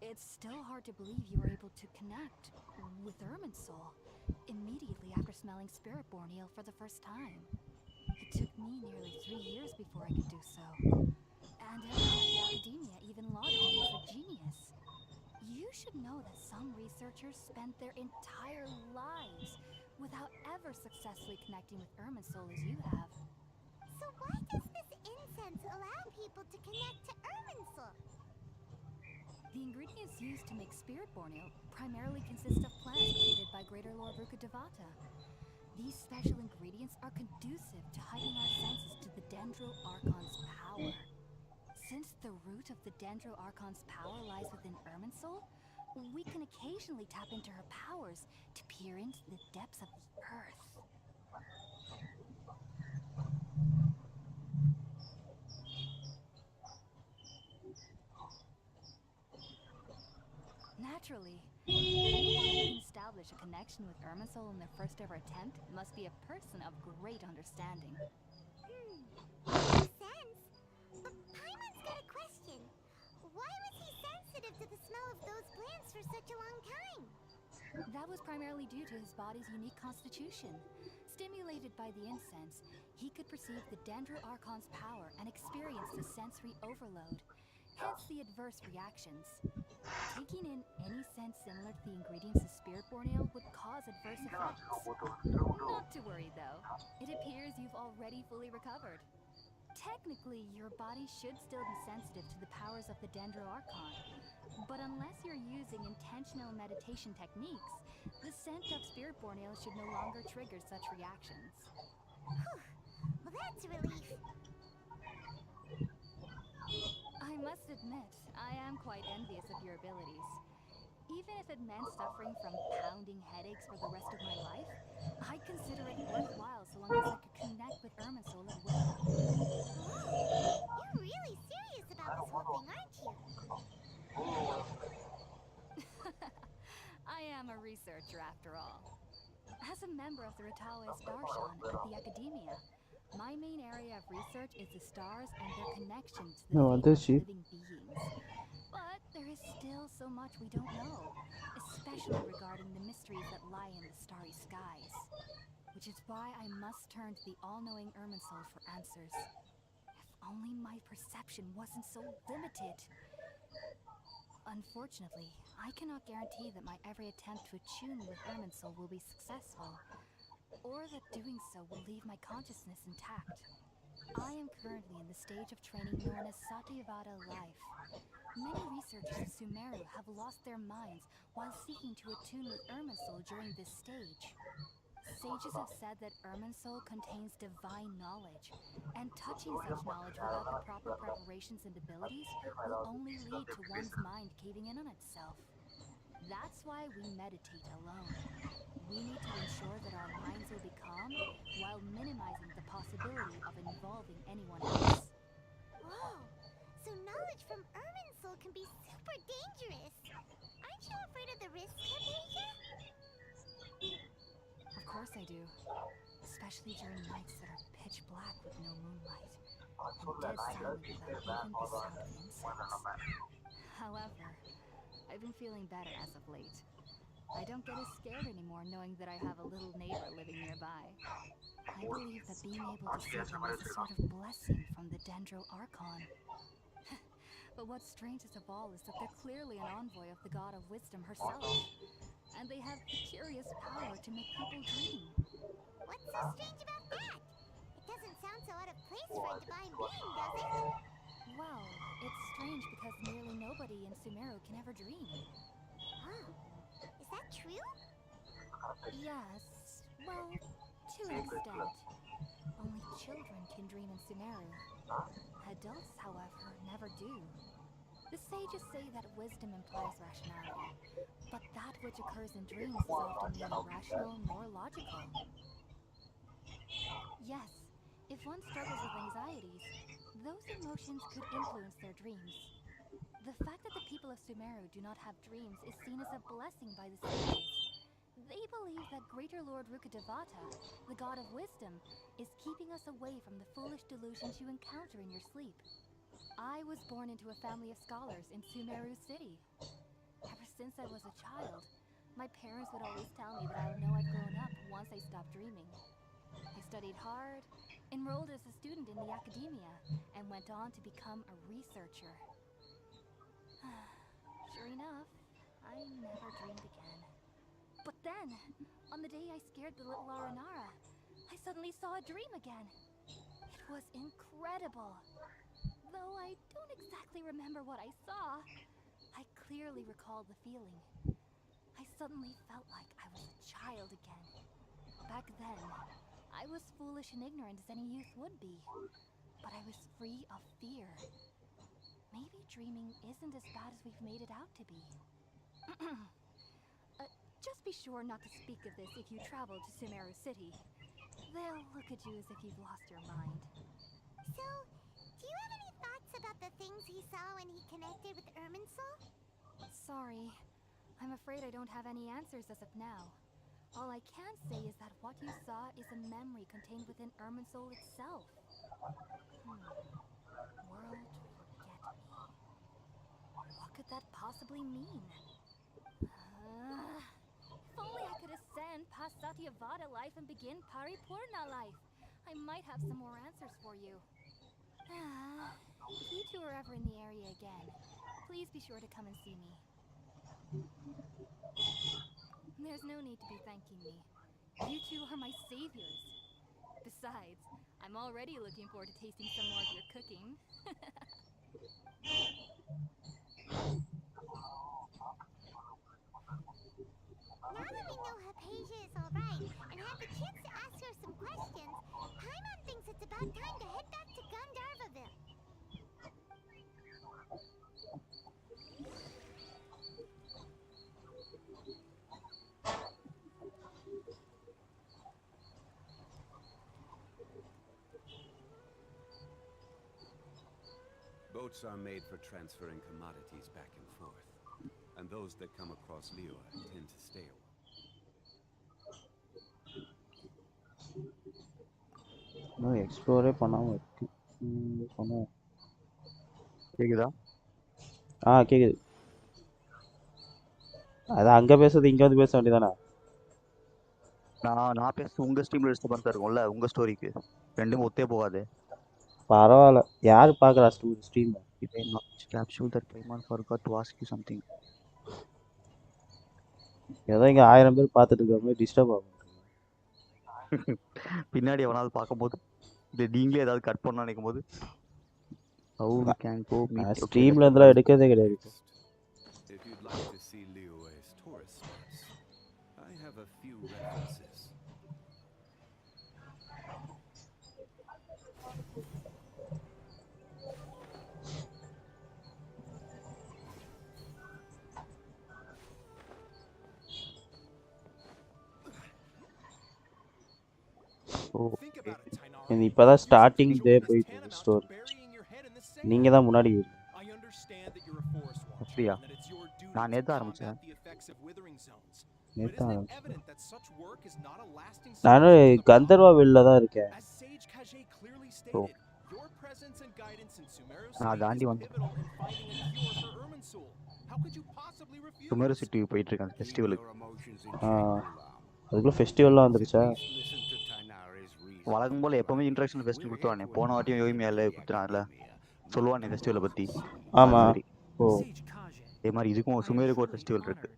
it's still hard to believe you were able to connect with Irminsul. immediately after smelling spirit-born eel for the first time. It took me nearly 3 years before I could do so. And everyone at the academia even lauded me as a genius. You should know that some researchers spend their entire lives without ever successfully connecting with Irminsul as you have. So why does this incense allow people to connect to Irminsul? The ingredients used to make spirit-born ale primarily consist of plants created by Greater Lord Rukkhadevata. These special ingredients are conducive to heightening our senses to the Dendro Archon's power. Since the root of the Dendro Archon's power lies within Irminsul, we can occasionally tap into her powers to peer into the depths of the earth. Naturally, anyone who can establish a connection with Irminsul in their first ever attempt must be a person of great understanding. Makes sense. But Paimon's got a question. Why was he sensitive to the smell of those plants for such a long time? That was primarily due to his body's unique constitution. Stimulated by the incense, he could perceive the Dendro Archon's power and experience the sensory overload, hence the adverse reactions. Taking in any scent similar to the ingredients of spirit-born ale would cause adverse effects. Not to worry though, it appears you've already fully recovered. Technically, your body should still be sensitive to the powers of the Dendro Archon, but unless you're using intentional meditation techniques, the scent of spirit-born ale should no longer trigger such reactions. Whew. Well, that's a relief. I must admit, I am quite envious of your abilities. Even if it meant suffering from pounding headaches for the rest of my life, I'd consider it worthwhile so long as I could connect with Irminsul at will. Whoa, you're really serious about this whole thing, aren't you? I am a researcher after all. As a member of the Ratawe Starshan at the Academia, my main area of research is the stars and their connection to the No, fate this of she. living beings. But there is still so much we don't know, especially regarding the mysteries that lie in the starry skies. Which is why I must turn to the all-knowing Irminsul for answers. If only my perception wasn't so limited. Unfortunately, I cannot guarantee that my every attempt to attune with Irminsul will be successful, or that doing so will leave my consciousness intact. I am currently in the stage of training known as Satyavada life. Many researchers of Sumeru have lost their minds while seeking to attune with Irminsul during this stage. Sages have said that Irminsul contains divine knowledge, and touching such knowledge without the proper preparations and abilities will only lead to one's mind caving in on itself. That's why we meditate alone. We need to ensure that our minds will be calm while minimizing the possibility of involving anyone else. Whoa, so knowledge from Irminsul can be super dangerous. Aren't you afraid of the risks, Hypatia? Of course I do. Especially during nights that are pitch black with no moonlight, and dead silent without even the sound of insects. However, I've been feeling better as of late. I don't get as scared anymore knowing that I have a little neighbor living nearby. I believe that being able to see them is a sort of blessing from the Dendro Archon. But what's strangest of all is that they're clearly an envoy of the God of Wisdom herself. And they have the curious power to make people dream. What's so strange about that? It doesn't sound so out of place for a divine being, does it? Well, it's strange because nearly nobody in Sumeru can ever dream. Huh. Is that true? Yes, well, to an extent. Only children can dream in Sumeru. Adults, however, never do. The sages say that wisdom implies rationality, but that which occurs in dreams is often neither rational nor logical. Yes, if one struggles with anxieties, those emotions could influence their dreams. The fact that the people of Sumeru do not have dreams is seen as a blessing by the sages. They believe that Greater Lord Rukkhadevata, the God of Wisdom, is keeping us away from the foolish delusions you encounter in your sleep. I was born into a family of scholars in Sumeru City. Ever since I was a child, My parents would always tell me that I'll know I've grown up once I stop dreaming. I studied hard, enrolled as a student in the academia, and went on to become a researcher. Sure enough, I never dreamed again. But then, on the day I scared the little Aranara, I suddenly saw a dream again. It was incredible. Though I don't exactly remember what I saw, I clearly recall the feeling. I suddenly felt like I was a child again. Back then, I was foolish and ignorant as any youth would be, but I was free of fear. Maybe dreaming isn't as bad as we've made it out to be. Just be sure not to speak of this if you travel to Sumeru City. They'll look at you as if you've lost your mind. So, do you have any thoughts about the things he saw when he connected with Irminsul? Sorry. I'm afraid I don't have any answers as of now. All I can say is that what you saw is a memory contained within Irminsul itself. World forget me. What could that possibly mean? If only I could ascend past Satyavada life and begin Paripurna life. I might have some more answers for you. If you two are ever in the area again, please be sure to come and see me. There's no need to be thanking me. You two are my saviors. Besides, I'm already looking forward to tasting some more of your cooking. Now that we know Hypatia is alright and have the chance to ask her some questions, Paimon thinks it's about time to head back to Gandharvaville. Boats are made for transferring commodities back and forth, and those that come across Liyue tend to stay a while. இன்னும் எக்ஸ்ப்ளோரே பண்ணாமல் இருக்கு. பண்ணுவோம். கேக்குதா? கேக்குது. அதான் அங்கே பேசுறது இங்கே வந்து பேச வேண்டியதானே? நான் பேசுறது உங்கள் ஸ்ட்ரீமில் டிஸ்டர்பன்ஸாக இருக்கும்ல, உங்கள் ஸ்டோரிக்கு ரெண்டும் ஒத்தே போகாது. பரவாயில்ல. யார் பார்க்குறா stream? Capsule that Paimon forgot to ask you something. ஏதோ இங்கே 1000 பேர் பார்த்துட்டு இருக்க மாதிரி டிஸ்டர்ப் ஆகும். பின்னாடி எவனாவது பார்க்கும்போது நீங்களே ஏதாவது கட் பண்ண நினைக்கும் போது ஸ்ட்ரீம்ல இருந்தெல்லாம் எடுக்கிறதே கிடையாது. If you'd like to see Liyue's tourist spots, I have a few references. இப்பதான் ஸ்டார்டிங் டே போயிட்டு இருக்கு ஸ்டோரி. நீங்க தான் முன்னாடி. அப்படியா? நான் நேத்து ஆரம்பிச்சேன். நானும் கந்தர்வா வெளில தான் இருக்கேன். நான் தாண்டி வந்து சுமேரு சிட்டி போயிட்டு இருக்கேன் ஃபெஸ்டிவலுக்கு. அதுக்குள்ள ஃபெஸ்டிவல்லாம் வந்துருச்சா? வழக்கம் போல எப்பவுமே இன்ட்ராக்ஷன் ஃபெஸ்டிவல் கொடுத்துருவானே. போன வாட்டியும் யோகிமியால கொடுத்துறான்ல, சொல்லுவானே ஃபெஸ்டிவலை பத்தி. ஆமா. ஓ, அதே மாதிரி இதுக்கும் சுமேருக்கு ஒரு ஃபெஸ்டிவல் இருக்கு.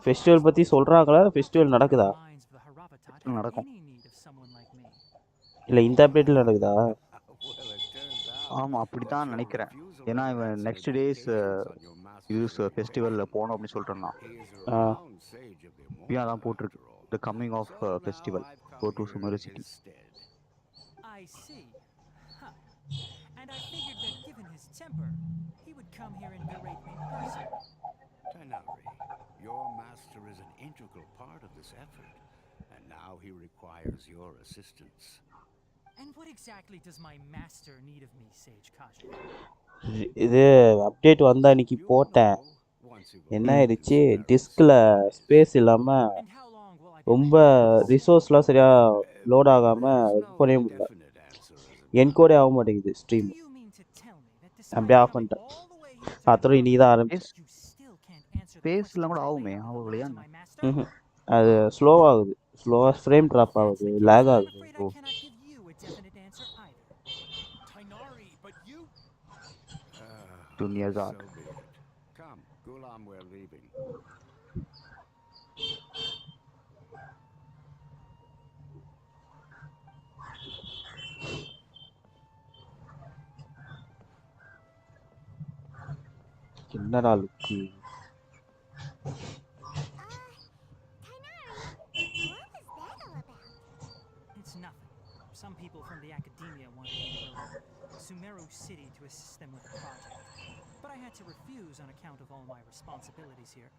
ஃபெஸ்டிவல் பத்தி சொல்றாங்களா? ஃபெஸ்டிவல் நடக்குதா? நடக்கும். இல்ல இந்த அப்டேட்ல நடக்குதா? ஆமா, அப்படித்தான் நினைக்கிறேன். ஏன்னா இவன் நெக்ஸ்ட் டேஸ் இது ஃபெஸ்டிவல்ல போனோம் அப்படின்னு சொல்லிட்டோம்னா தான் போட்டிருக்கு. The coming of festival go to Sumeru city. I see. Huh. And I figured that given his temper, he would come here and berate me personally. Tanari, your master is an integral part of this effort, and now he requires your assistance. And what exactly does my master need of me, Sage Kaji? இது update வந்த அன்னைக்கு போட்டேன். என்ன ஆயிடுச்சு, டிஸ்கில் space இல்லாமல் ரொம்ப ரிசோர்ஸ்லாம் சரியாக லோட் ஆகாமல் இது பண்ணவே முடியல. என்கோடே ஆக மாட்டேங்குது ஸ்ட்ரீம். அப்படியே ஆஃப் பண்ணிட்டேன். அப்புறம் நீ தான் ஆரம்பிச்ச. ஸ்பேஸ்லாம் கூட ஆகுமே ஆகலையா? அது ஸ்லோவாகுது, ஸ்லோவாக ஃப்ரேம் ட்ராப் ஆகுது, லேக் ஆகுது. ஓ Dunya's art. So be it. Come, Gulam, we're leaving. என்னடா லுக்கு. It's nothing. Some people from the academia wanted me to build Sumeru City to assist them with the project. But I had to refuse on account of all my responsibilities here.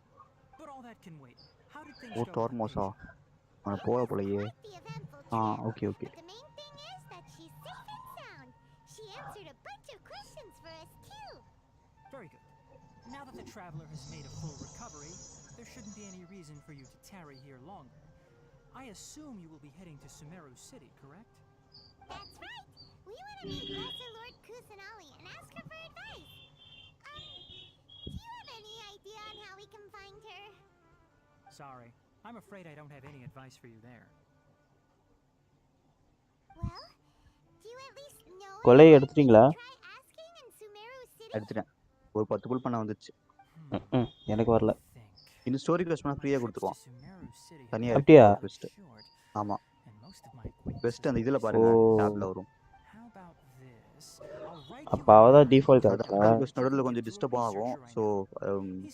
But all that can wait. How did things O go? டார்மோஸா அவனை போக போலையே. Okay okay. The main thing is that she's safe and sound. She answered a bunch of questions for us too. Very good. Now that the traveler has made a full recovery, there shouldn't be any reason for you to tarry here longer. I assume you will be heading to Sumeru City, correct? That's right. We want to meet Lesser Lord Kusanali and ask her for advice. Do you have any idea on how we can find her? Sorry. I'm afraid I don't have any advice for you there. Well, do you at least know கொலை எடுத்துட்டீங்களா? try asking in Sumeru City? எடுத்துட்டேன். ஒரு 10 புல் பண்ண வந்துச்சு. எனக்கு வரல. இன்னும் story quest பண்ணா ஃப்ரீயா கொடுத்துருவான். தனியா அப்படியா? குவெஸ்ட். ஆமா. குவெஸ்ட் அந்த இதுல பாருங்க டாப்ல வரும். அப்ப அவதான் டிஃபால்ட் ஆகுதா? குவெஸ்ட் நடுவுல கொஞ்சம் டிஸ்டர்ப் ஆகும். சோ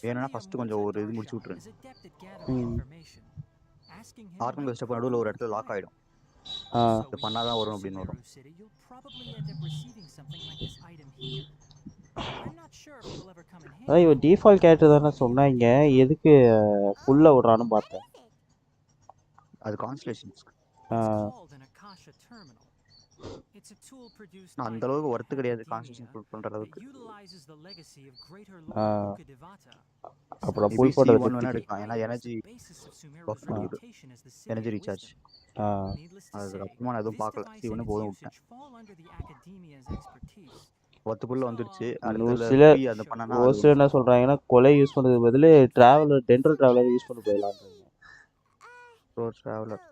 வேணும்னா ஃபர்ஸ்ட் கொஞ்சம் ஒரு இது முடிச்சு விட்டுருங்க. ஆர்கன் குவெஸ்ட் அப்ப நடுவுல ஒரு இடத்துல லாக் ஆயிடும். இது பண்ணாதான் வரும் அப்படின்னு வரும். அதான் இவன் டிஃபால்ட் கேரக்டர் தானே சொன்னாங்க, எதுக்கு ஃபுல்லா விடுறான்னு பார்த்தேன். அது கான்ஸ்டலேஷன்ஸ். அந்த அளவுக்கு ஒர்த்து கிடையாது கான்ஸ்டலேஷன் ஃபுல் பண்ற அளவுக்கு. அப்புறம் ஃபுல் போட்டது வேணா எடுக்கலாம். ஏன்னா எனர்ஜி பஃப் பண்ணுது. Energy recharge. அது அப்புறமா நான் எதுவும் பார்க்கல. இவனே போதும் விட்டேன். 10 புல்ல வந்துருச்சு. சில என்ன சொல்றாங்கன்னா கொலை யூஸ் பண்றதுக்கு பதிலு டிராவலர் டென்டல் டிராவலர் யூஸ் பண்ணி போயிடலாம். டிராவலர்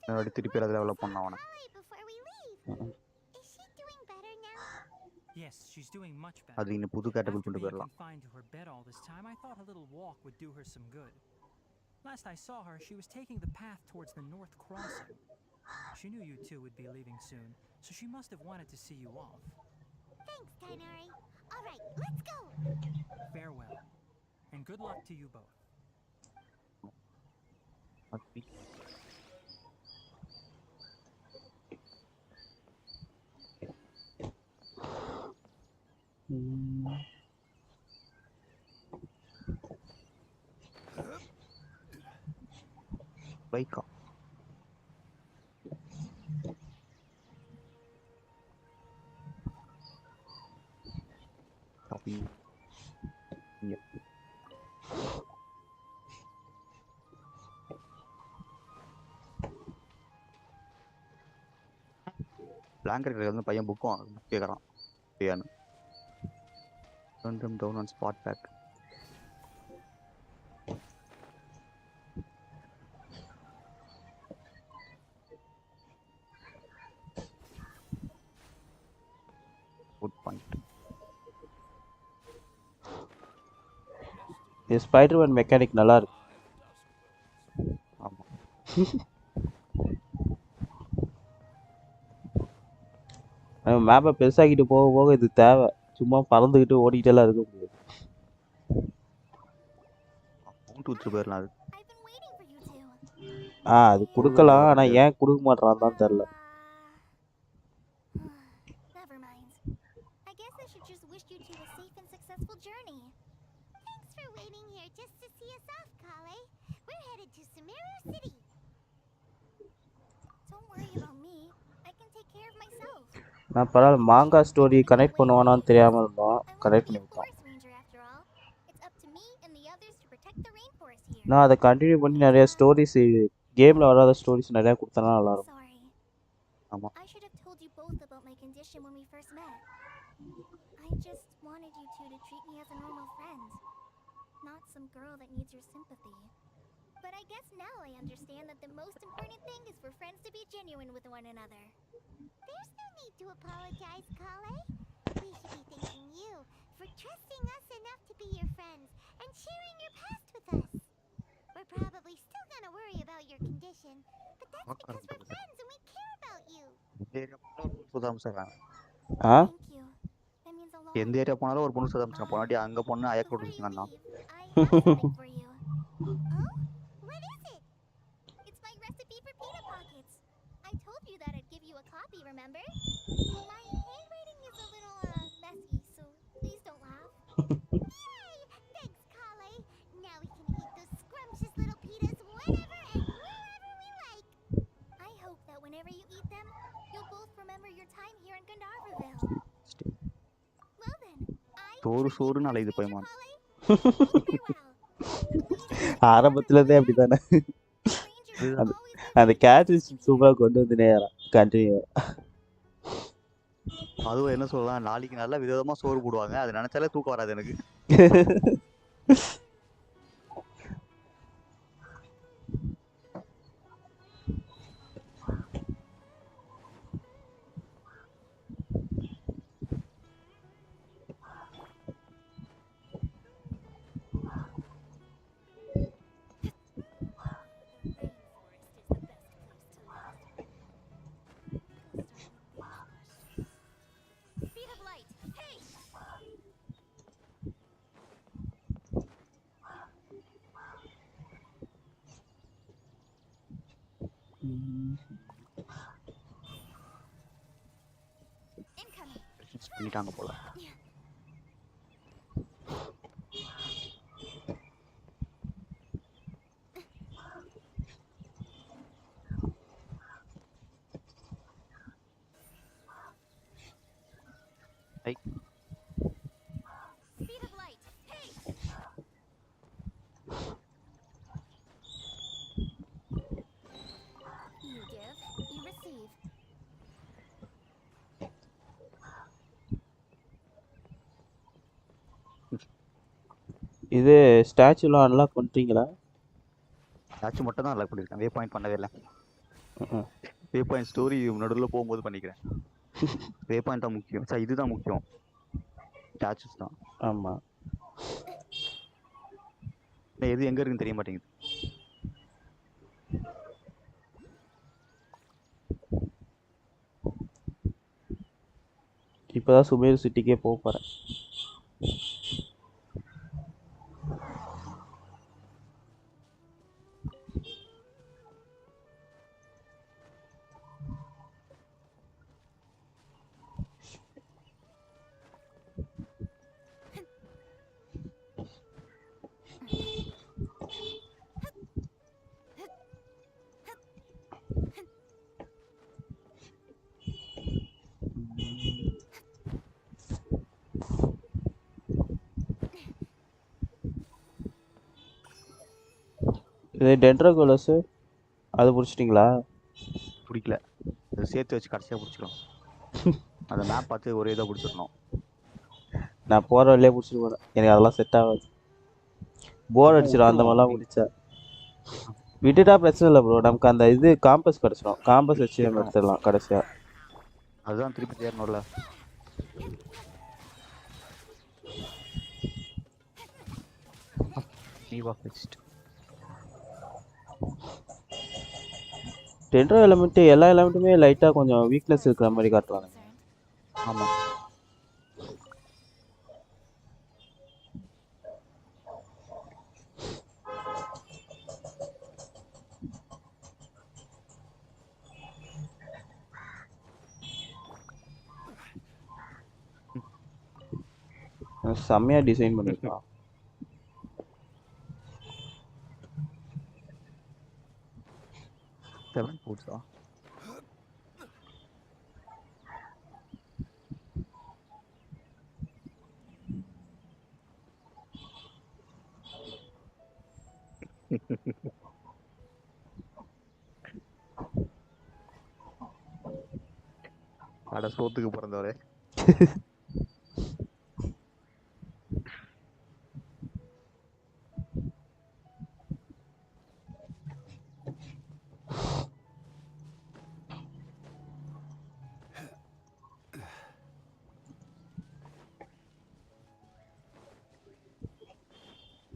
நான் திருப்பி அதை டெவலப் பண்ண அவனை. Yes, she's doing much better. அது இன்னும் புது கேட்டபிள் கொண்டு போயிடலாம். Confined to her bed all this time, I thought a little walk would do her some good. Last I saw her, she was taking the path towards the north crossing. She knew you two would be leaving soon, so she must have wanted to see you off. Thanks, Tainari. All right, let's go. Farewell, and good luck to you both. பைக்கா blanket வந்து பையன் புக்கும் கேட்குறான் ஃப்ரீயானு. Turn them down on spot pack. Good point. இந்த Spiderman mechanic நல்லா இருக்கு. ஆமா. மேப்பை பெருசாக்கிட்டு போக போக இது தேவை. சும்மா பறந்துக்கிட்டு ஓடிக்கிட்டெல்லாம் இருக்க முடியாது. போயிடலாம் அது. அது கொடுக்கலாம், ஆனா ஏன் கொடுக்க மாட்டான்னு தான் தெரியல. Never mind. I guess I should just wish you two a safe and successful journey. Thanks for waiting here just to see us off, Kale. We're headed to Sumeru City. Don't worry about me. I can take care of myself. நான் பரவாயில்ல, மாங்கா story connect பண்ணுவானான்னு தெரியாமல் இருந்தோம், connect பண்ணிவிட்டோம். நான் அதை continue பண்ணி நிறைய ஸ்டோரிஸ், கேமில் வராத ஸ்டோரிஸ் நிறையா கொடுத்தனா நல்லாயிருக்கும். ஆமாம். I should have told you both about my condition when we first a normal friend. Not some girl that needs your sympathy. But I guess now I understand that the most important thing is for friends to be genuine with one another. There's no need to apologize, Kale. We should be thanking you for trusting us enough to be your friends and sharing your past with us. We're probably still gonna worry about your condition, but that's because we're friends and we care about you. Ah Thank you. That means a lot. எந்த area போனாலும் ஒரு பொண்ணு சதாமிச்சான் போனாட்டி அங்க பொண்ணு அயக்க Before you விட்டுருச்சுங்கன்னா leave, I have something for you. Oh? What is it? It's my recipe for pita pockets. I told you that I'd give you a copy, remember? My handwriting is a little, messy, so please don't laugh. Yay! Thanks, Kale. Now we can eat those scrumptious little pitas whenever and wherever we like. I hope that whenever you eat them, you'll both remember your time here in Gandharville. Well then, சோறு சோறுன்னு அலையுது stranger போய்மான். Kale, both farewell. ஆரம்பத்துலேருந்தே அப்படி தானே. அந்த அந்த characteristic சூப்பராக கொண்டு வந்துனே continue. அதுவும் என்ன சொல்லலாம், நாளைக்கு நல்லா விதவிதமா சோறு போடுவாங்க, அது நினைச்சாலே தூக்கம் வராது எனக்கு. Speed of light. Hey! Incoming. பண்ணிட்டாங்க போல. Speed of light. Hey! You give, you receive. இது ஸ்டாச்சுலாம் அன்லாக் பண்ணிட்டீங்களா? ஸ்டாச்சு மட்டும் தான் அன்லாக் பண்ணியிருக்கேன், வே பாயிண்ட் பண்ணவே இல்லை. வே பாயிண்ட் ஸ்டோரி நடுவில் போகும்போது பண்ணிக்கிறேன். வே பாயிண்ட் தான் முக்கியம். சார் இதுதான் முக்கியம், ஸ்டாச்சுஸ் தான். ஆமாம். எது எங்கே இருக்குன்னு தெரிய மாட்டேங்குது. இப்போதான் சுமேரு சிட்டிக்கே போக போகிறேன். இது டென்ட்ராகோலஸு அது பிடிச்சிட்டிங்களா? பிடிக்கல, அது சேர்த்து வச்சு கடைசியாக பிடிச்சிக்கலாம். அந்த மேப் பார்த்து ஒரே இதாக பிடிச்சிடணும். நான் போகிற வழியே பிடிச்சிட்டு போகிறேன், எனக்கு அதெல்லாம் செட் ஆகாது, போர் அடிச்சிடும் அந்த மாதிரிலாம் பிடிச்சா. விட்டுட்டா பிரச்சனை இல்லை ப்ரோ, நமக்கு அந்த இது காம்பஸ் கிடச்சிடும், காம்பஸ் வச்சு நம்ம எடுத்துடலாம் கடைசியாக. அதுதான் திருப்பி தேரணும்ல. டென்ட்ரோ எலமெண்ட்டு எல்லா எலமெண்ட்டுமே லைட்டாக கொஞ்சம் வீக்னஸ் இருக்கிற மாதிரி காட்டுறாங்க. ஆமாம். செம்மையாக டிசைன் பண்ணியிருக்கான். செவன் ஃபுட்ஸா? அட சோத்துக்கு பிறந்தவரே.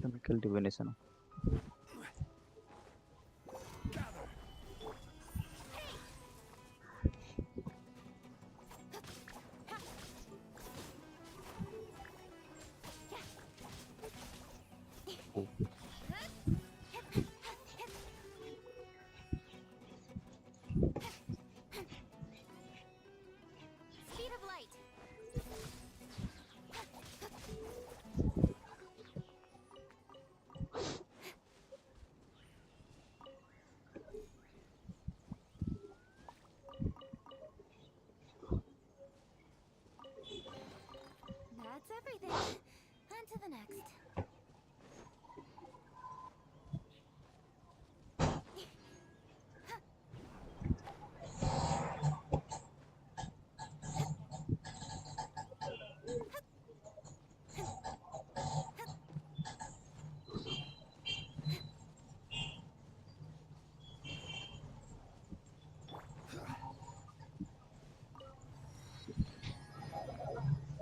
Chemical divination. Oh. Speed of light. That's everything. On to the next.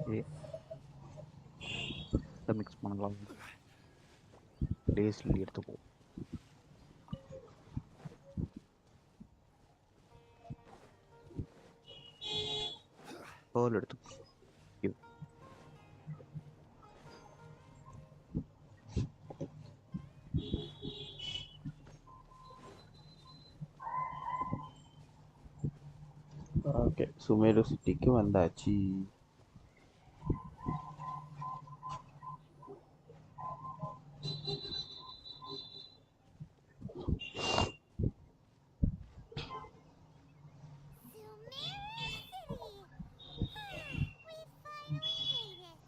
Okay. The mix பண்ணலாம். டேஸ்ல எடுத்துப்போம். Pearl எடுத்துப்போம். Okay. ஓகே சுமேரு சிட்டிக்கு வந்தாச்சு. Sumeru City! We finally made it!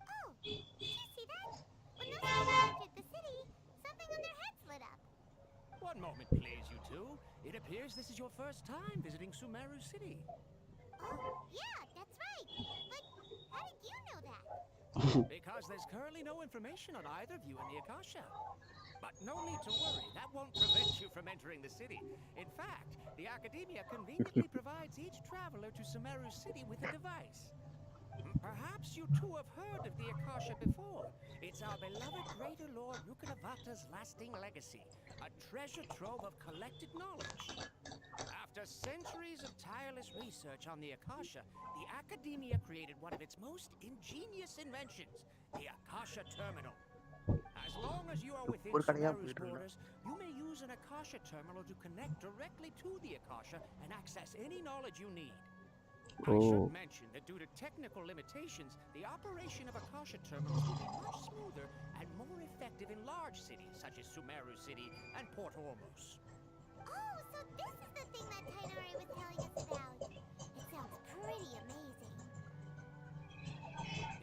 Oh, did you see that? When those people entered the city, something on their heads lit up. One moment, please, you two. It appears this is your first time visiting Sumeru City. Oh, yeah, that's right. But how did you know that? Because there's currently no information on either of you in the Akasha. But no need to worry, that won't prevent you from entering the city. In fact, the Academia conveniently provides each traveler to Sumeru City with a device. Perhaps you two have heard of the Akasha before. It's our beloved Greater Lord Rukkhadevata's lasting legacy, a treasure trove of collected knowledge. After centuries of tireless research on the Akasha, the Academia created one of its most ingenious inventions, the Akasha Terminal. As long as you are within ஒரு கடையா Sumeru's போயிட்டு இருந்தேன். borders, you may use an Akasha Terminal to connect directly to the Akasha and access any knowledge you need. I Oh. should mention that due to technical limitations, the operation of Akasha terminals will be much smoother and more effective in large cities such as Sumeru City and Port Ormuz. Oh, so this is the thing that Tainari was telling us about. It sounds pretty amazing.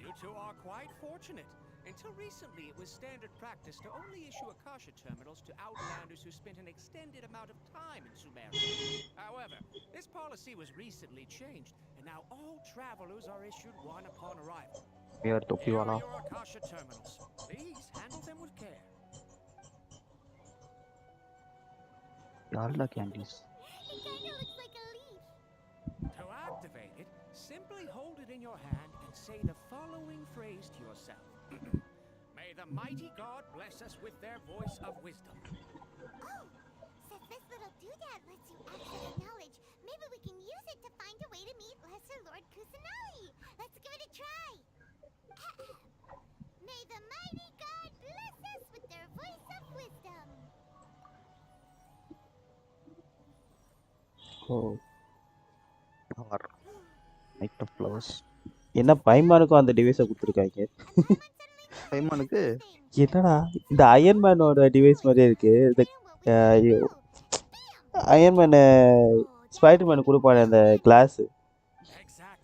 You two are quite fortunate. Until recently, it was standard practice to only issue Akasha terminals to outlanders who spent an extended amount of time in Sumeru. However, this policy was recently changed, and now all travelers are issued one upon arrival. Here தொப்பி Here வாலா. are your Akasha terminals. Please handle them with care. யாருடா candies? It kinda looks like a leaf. To activate it, simply hold it in your hand and say the following phrase to yourself. May the mighty God bless us with their voice of wisdom. Oh, since this little doodad lets you access knowledge, maybe we can use it to find a way to meet Lesser Lord Kusanali. Let's give it a try. May the mighty God bless us with their voice of wisdom. Oh Or night of flowers. என்ன பைமானுக்கும் அந்த டிவைஸை கொடுத்துருக்காங்க. பைமானுக்கு என்னடா இந்த அயன்மேனோட device மாதிரியே இருக்கு. இந்த Iron Man Spiderman கொடுப்பானே அந்த class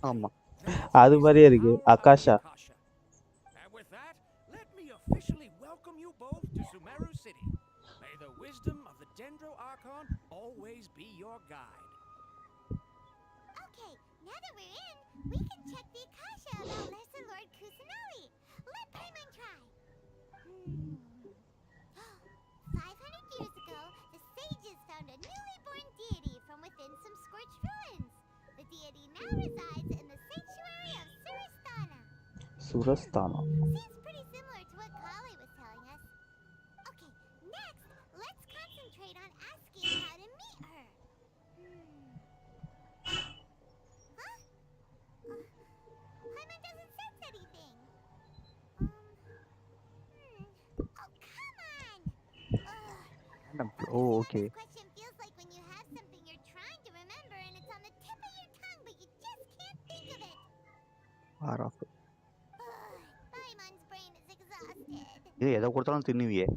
ஆமா. அது மாதிரியே இருக்கு. அகாஷா And with that, let me officially welcome you both to Sumeru City. May the wisdom of the Dendro Archon always be your guide. Okay, now that we're in, we can check the Akasha about Lesser Lord Kusanali. Let Paimon try. 500 years ago, the sages found a newly born deity from within some scorched ruins. The deity now resides in the sanctuary of Surasthana. சுரஸ்தானம். Seems pretty similar to what Kale was telling Random. You Oh, see how okay. this question feels like when you have something you're trying to remember and it's on the tip of your tongue, but you just can't think of it. Arav. Paimon's brain is exhausted. இது எதை கொடுத்தாலும் தின்னுவியே.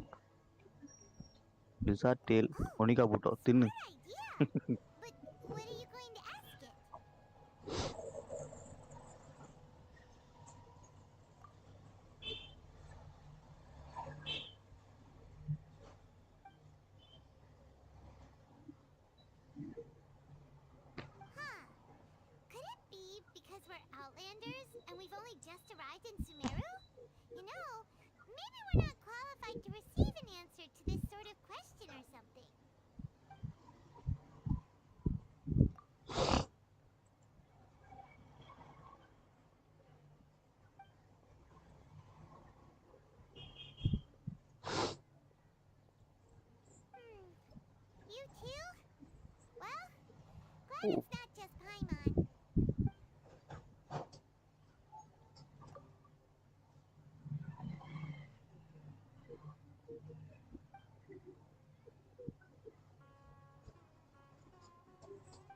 Lizard tail. Oh, Onika buto. தின்னு. smart idea. But what are you going to ask it? Huh. Could it be because we're Outlanders and we've only just arrived in Sumeru? You know, maybe we're not qualified to receive an answer to this sort of question or something. You too? Well, glad it's not just Paimon.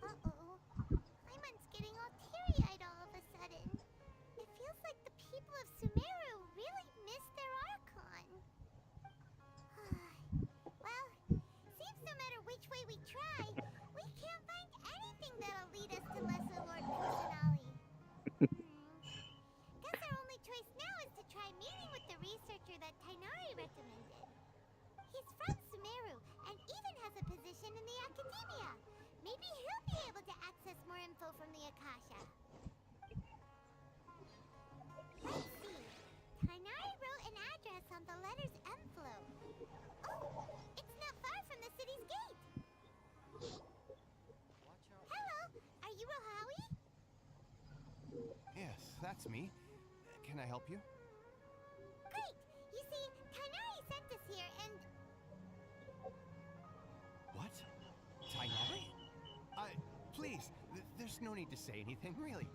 Uh-oh. Paimon's getting all teary-eyed all of a sudden. It feels like the people of Sumeru really miss their Archon. Well, seems no matter which way we try, we can't find anything that'll lead us to Lesser Lord Kusanali. Guess our only choice now is to try meeting with the researcher that Tainari recommended. He's from Sumeru and even has a position in the Academia. Maybe he'll be able to access more info from the Akasha. Let's see. Tainari wrote an address on the letter's envelope. Oh, it's not far from the city's gate. Hello, are you Rohawi? Yes, that's me. Can I help you? Great! You see, Tainari sent us here and... What? Tainari? Please, there's no need to say anything, really.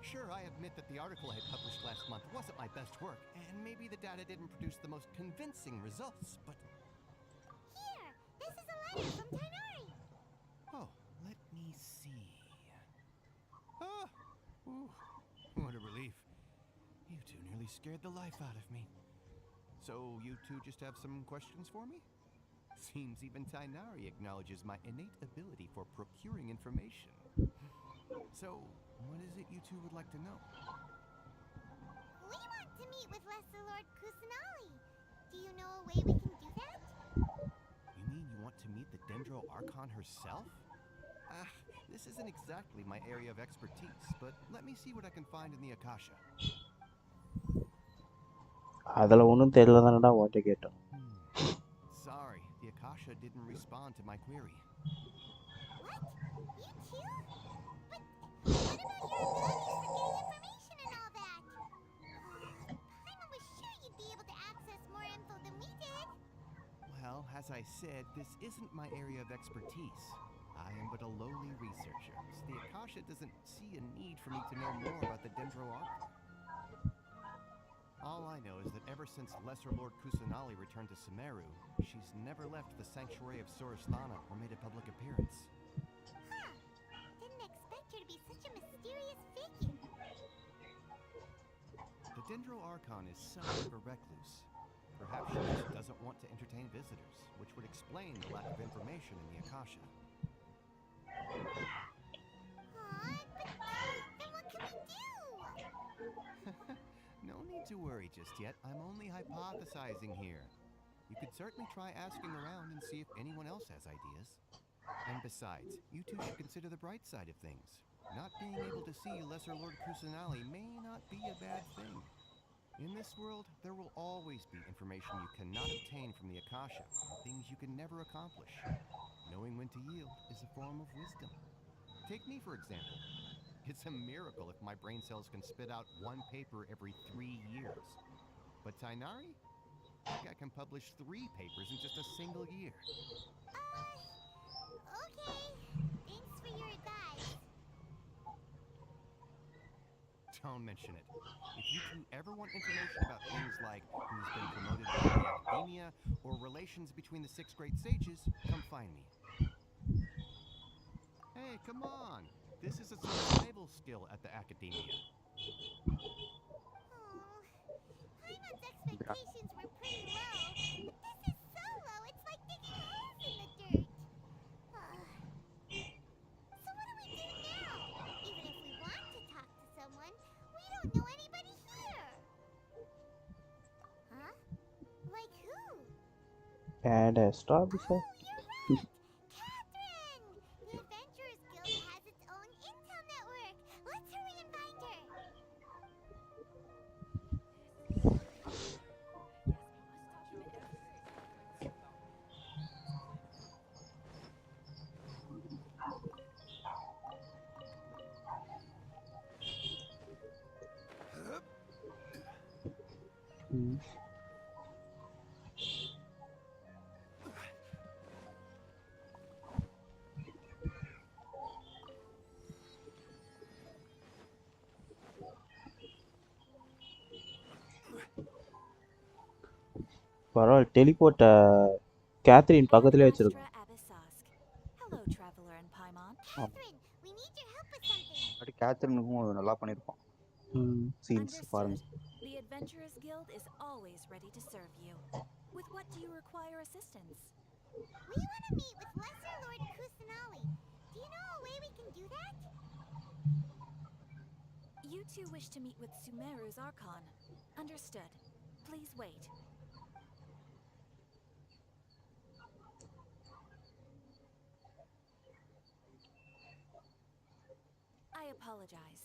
Sure, I admit that the article I published last month wasn't my best work, and maybe the data didn't produce the most convincing results, but... Here! This is a letter from Tainari! Oh, let me see... Ah! Ooh, what a relief. You two nearly scared the life out of me. So, you two just have some questions for me? Seems even Tainari acknowledges my innate ability for procuring information. So, what is it you two would like to know? We want to meet with Lesser Lord Kusanali. Do you know a way we can do that? You mean you want to meet the Dendro Archon herself? This isn't exactly my area of expertise, but let me see what I can find in the Akasha. அதில் ஒன்றும் தெரியல தானடா வாட்டை கேட்டோம். Sorry, the Akasha didn't respond to my query. What? You too? But what about your abilities for getting information and all that? Paimon was sure you'd be able to access more info than we did. Well, as I said, this isn't my area of expertise. I am but a lowly researcher, so the Akasha doesn't see a need for me to know more about the Dendro Archon. All I know is that ever since Lesser Lord Kusanali returned to Sumeru, she's never left the Sanctuary of Sorasthana or made a public appearance. Huh. Didn't expect her to be such a mysterious figure. The Dendro Archon is somewhat of a recluse. Perhaps she just doesn't want to entertain visitors, which would explain the lack of information in the Akasha. Then what can we do? No need to worry just yet. I'm only hypothesizing here. You could certainly try asking around and see if anyone else has ideas. And besides, you two should consider the bright side of things. Not being able to see Lesser Lord Kusanali may not be a bad thing. In this world, there will always be information you cannot obtain from the Akasha, things you can never accomplish. Knowing when to yield is a form of wisdom. Take me, for example. It's a miracle if my brain cells can spit out one paper every 3 years. But Tainari? That guy can publish 3 papers in just a single year. Okay. Thanks for your advice. Don't mention it. If you two ever want information about things like who's been promoted by the academia or relations between the 6 great sages, come find me. Hey, come on. This is a survival skill at the academia. Oh, Paimon's expectations were pretty low, but this is so low, it's like digging holes in the dirt. So what do we do now? Even if we want to talk to someone, we don't know anybody here. Huh? Like who? And stop this. Oh, you're right! Catherine! The Adventurers Guild has its own intel network. Let's hurry and find her. பரவாயில்ல teleport Catherine பக்கத்துலேயே வச்சிருக்கோம். Hello, traveler in Paimon. Catherine, we need your help with something. But கேத்ரினுக்கும் நல்லா பண்ணியிருப்பான் scenes பாருங்க. The Adventurers Guild is always ready to serve you. With what do you require assistance? We want to meet with Lesser Lord Kusanali. Do you know a way we can do that? You two wish to meet with Sumeru's Archon. Understood. Please wait. I apologize,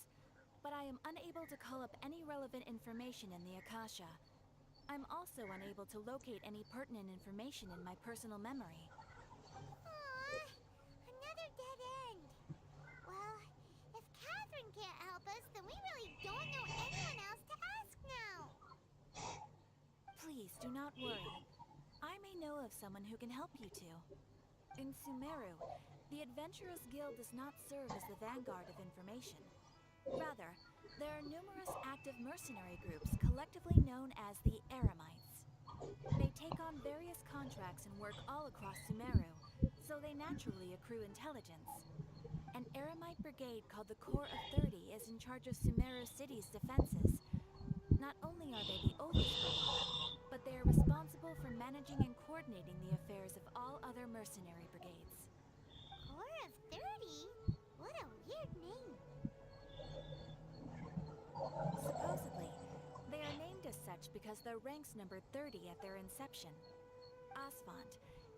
but I am unable to call up any relevant information in the Akasha. I'm also unable to locate any pertinent information in my personal memory. Aww, another dead end. Well, if Catherine can't help us, then we really don't know anyone else to ask now. Please do not worry. I may know of someone who can help you two. In Sumeru, the Adventurers Guild does not serve as the vanguard of information. Rather, there are numerous active mercenary groups collectively known as the Eremites. They take on various contracts and work all across Sumeru, so they naturally accrue intelligence. An Eremite brigade called the Corps of 30 is in charge of Sumeru City's defenses. Not only are they the oldest brigade, but they are responsible for managing and coordinating the affairs of all other mercenary brigades. Corps of 30? What a weird name. Supposedly, they are named as such because their ranks numbered 30 at their inception. Asphalt,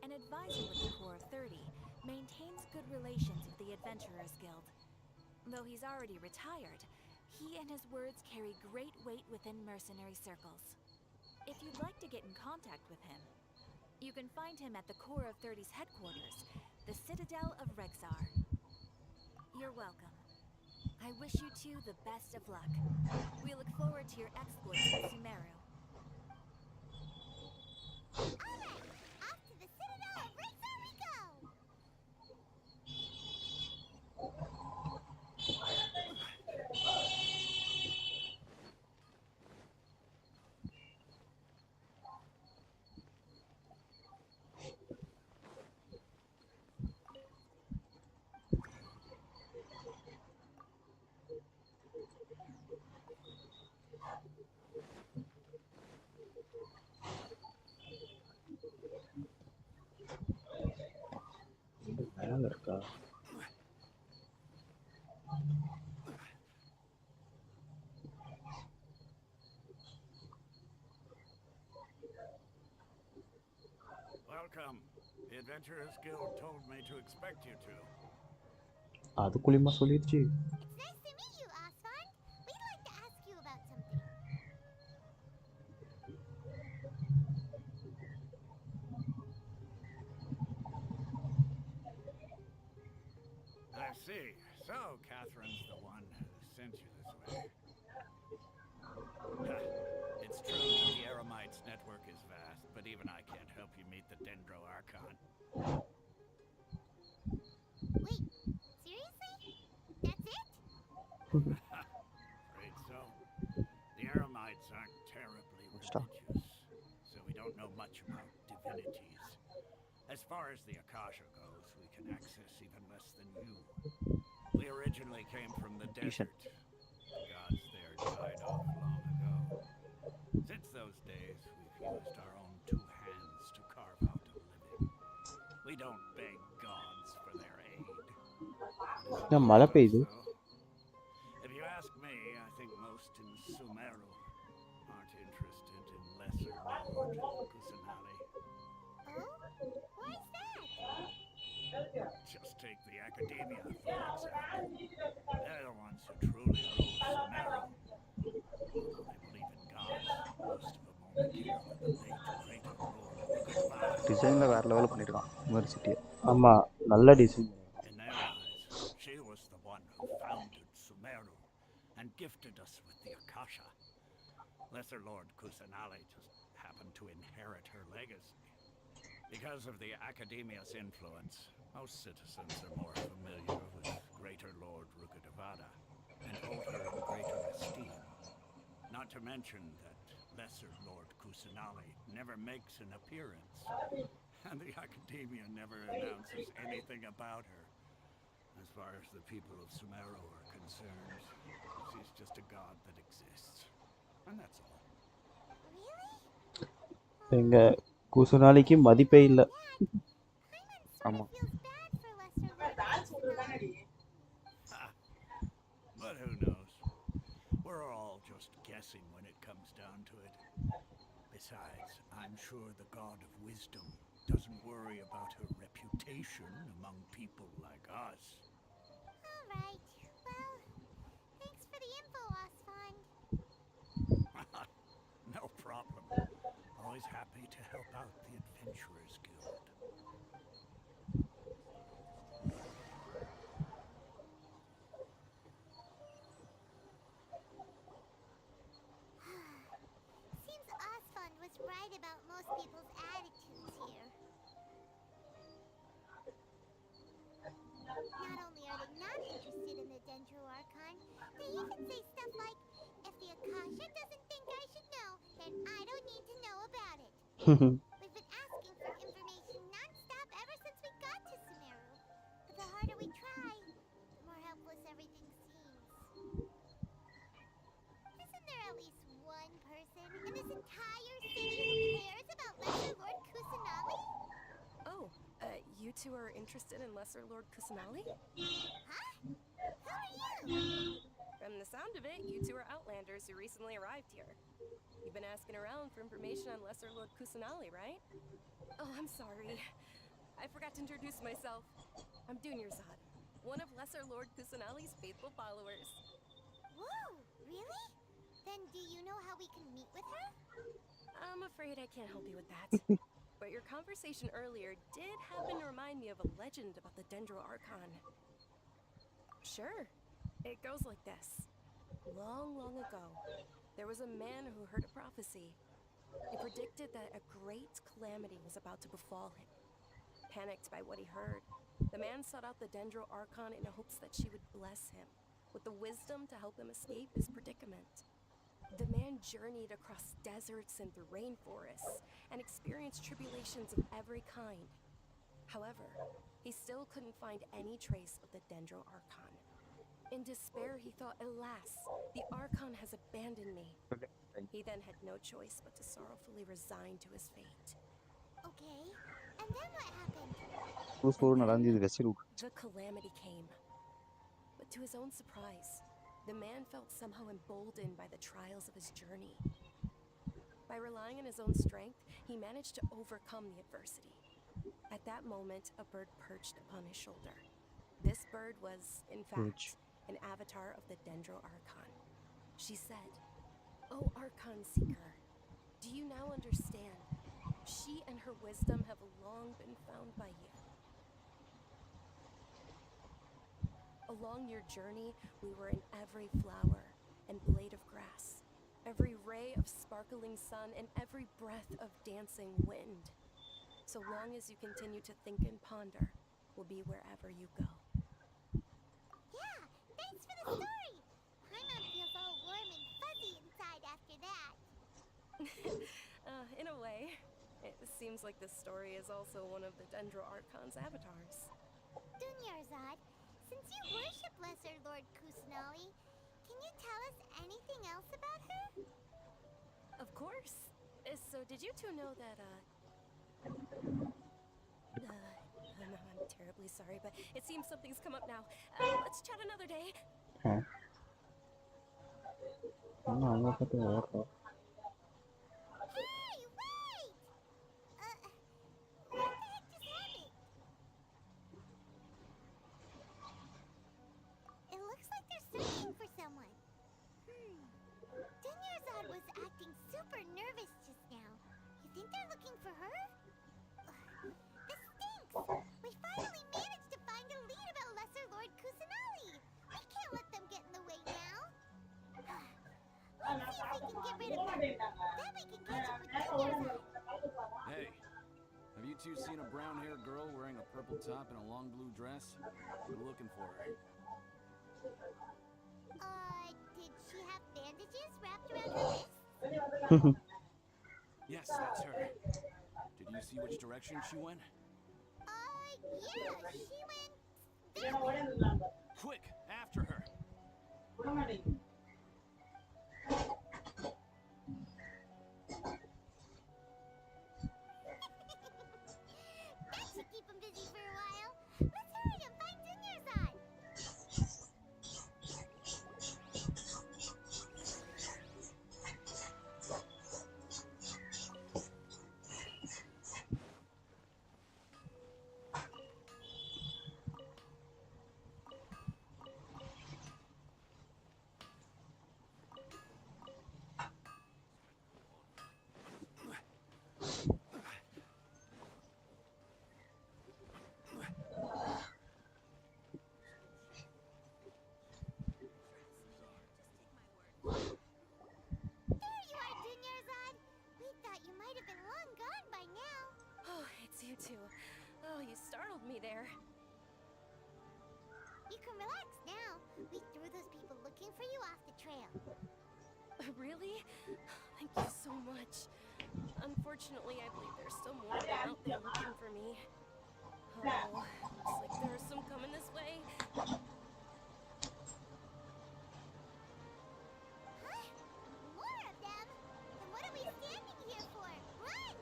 an advisor with the Corps of 30, maintains good relations with the Adventurers Guild. Though he's already retired, he and his words carry great weight within mercenary circles. If you'd like to get in contact with him, you can find him at the Corps of 30's headquarters, the Citadel of Rexar. You're welcome. I wish you two the best of luck. We look forward to your exploits in Sumeru. Alright, off to the Citadel of Rexar we go! மேலே இருக்கா? Welcome. The Adventurers Guild told me to expect you two. அதுக்குள்ளேயுமா சொல்லிடுச்சு? It's nice to meet you, Asfand. We'd like to ask you about something. I see. So, Catherine's the one who sent you this way. It's true that the Eremites' network is vast, but even I can't help you meet the Dendro Archon. Wait, seriously? That's it? Afraid so. amenities. As far as the Akasha goes, we can access even less than you. We originally came from the Decent. desert. The gods there died off long ago. Since those days, we've used our own two hands to carve out a living. We don't beg gods for their aid. It isn't ஏன் மழை just us, பெய்யுது? though. If you ask me, I think most in Sumeru aren't interested in lesser Lord Kusanali. Oh? Why's that? Just take the Academia, for example. They're the ones who truly rule Sumeru. Although they believe in gods, most of them only care for the late greater Lord Rugadavada. டிசைனில் வேறு லெவலில் பண்ணியிருக்கான் யூனிவர்சிட்டியை. ஆமா, நல்ல design. In their eyes, she was the one who founded Sumeru and gifted us with the Akasha. Lesser Lord Kusanali just happened to inherit her legacy. Because of the Academia's influence, most citizens are more familiar with Greater Lord Rugadavada and hold her in greater esteem. Not to mention that Lesser Lord Kusanali never makes an appearance, and the Academia never announces anything about her. As far as the people of Sumeru are concerned, she's just a god that exists. And that's all. Really? எங்க குசுனாலிக்கு மதிப்பே இல்லை. Paimon sort ஆமாம். of feels bad for Lesser Lord Kusanali. But who knows? We're all just guessing when it comes down to it. Besides, I'm sure the god of wisdom doesn't worry about her reputation among people like us. Alright, well, thanks for the info, Osfond. No problem. Always happy to help out the Adventurers Guild. Seems Osfond was right about most people's attitudes here. Not only are they not interested in the Dendro Archon, they even say stuff like, if the Akasha doesn't think I should know, then I don't need to know about it. We've been asking for information non-stop ever since we got to Sumeru. But the harder we try, the more helpless everything seems. Isn't there at least one person in this entire city who cares about Lesser Lord Kusanali? Oh, you two are interested in Lesser Lord Kusanali? Huh? Who are you? From the sound of it, you two are Outlanders who recently arrived here. You've been asking around for information on Lesser Lord Kusanali, right? Oh, I'm sorry. I forgot to introduce myself. I'm Dunyarzad, one of Lesser Lord Kusanali's faithful followers. Whoa, really? Then do you know how we can meet with her? I'm afraid I can't help you with that. But your conversation earlier did happen to remind me of a legend about the Dendro Archon. Sure. It goes like this. Long, long ago, there was a man who heard a prophecy. It predicted that a great calamity was about to befall him. Panicked by what he heard, the man sought out the Dendro Archon in hopes that she would bless him with the wisdom to help him escape his predicament. The man journeyed across deserts and through rainforests and experienced tribulations of every kind. However, he still couldn't find any trace of the Dendro Archon. In despair, he thought, alas, the Archon has abandoned me. He then had no choice but to sorrowfully resign to his fate. Okay, and then what happened? The calamity came. But to his own surprise, the man felt somehow emboldened by the trials of his journey. By relying on his own strength, he managed to overcome the adversity. At that moment, a bird perched upon his shoulder. This bird was, in fact, an avatar of the Dendro Archon. She said, "O Archon Seeker, do you now understand? She and her wisdom have long been found by you. Along your journey, we were in every flower and blade of grass, every ray of sparkling sun, and every breath of dancing wind. So long as you continue to think and ponder, we'll be wherever you go." Yeah, thanks for the story! Paimon feels all warm and fuzzy inside after that. In a way. It seems like this story is also one of the Dendro Archon's avatars. Dunyarzad, since you worship Lesser Lord Kusanali, can you tell us anything else about her? Of course. So did you two know that, I'm terribly sorry, but it seems something's come up now. Let's chat another day. இன்னும் அவங்க பத்தி ஓடுறோம். Hey, wait! What the heck just happened? It looks like they're searching for someone. Dunyarzad was acting super nervous just now. You think they're looking for her? This stinks! We finally managed to find a lead about Lesser Lord Kusanali. We can't let them get in the way now. Let's see if we can get rid of them. Then we can catch up with Dunyarzad. Hey, have you two seen a brown-haired girl wearing a purple top and a long blue dress? We're looking for her. Did she have bandages wrapped around her wrists? Yes, that's her. Did you see which direction she went? Yeah, she went that way. Quick, after her. That should keep him busy for a while. Let's hurry and find Dunyarzad. There you are, Dunyarzad. We thought you might have been long gone by now. Oh, it's you two. Oh, you startled me there. You can relax now. We threw those people looking for you off the trail. Really? Thank you so much. Unfortunately, I believe there's still more of them out there looking for me. Oh, looks like there's some coming this way. Huh? More of them? Then what are we standing here for? Run!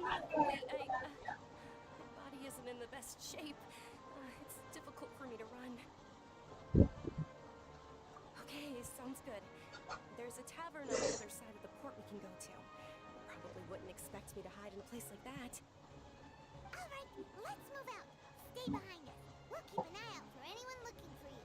No, wait, my body isn't in the best shape. It's difficult for me to run. Okay, sounds good. There's a tavern on the other side of the port we can go to. You probably wouldn't expect me to hide in a place like that. All right, let's move out. Stay behind us. We'll keep an eye out for anyone looking for you.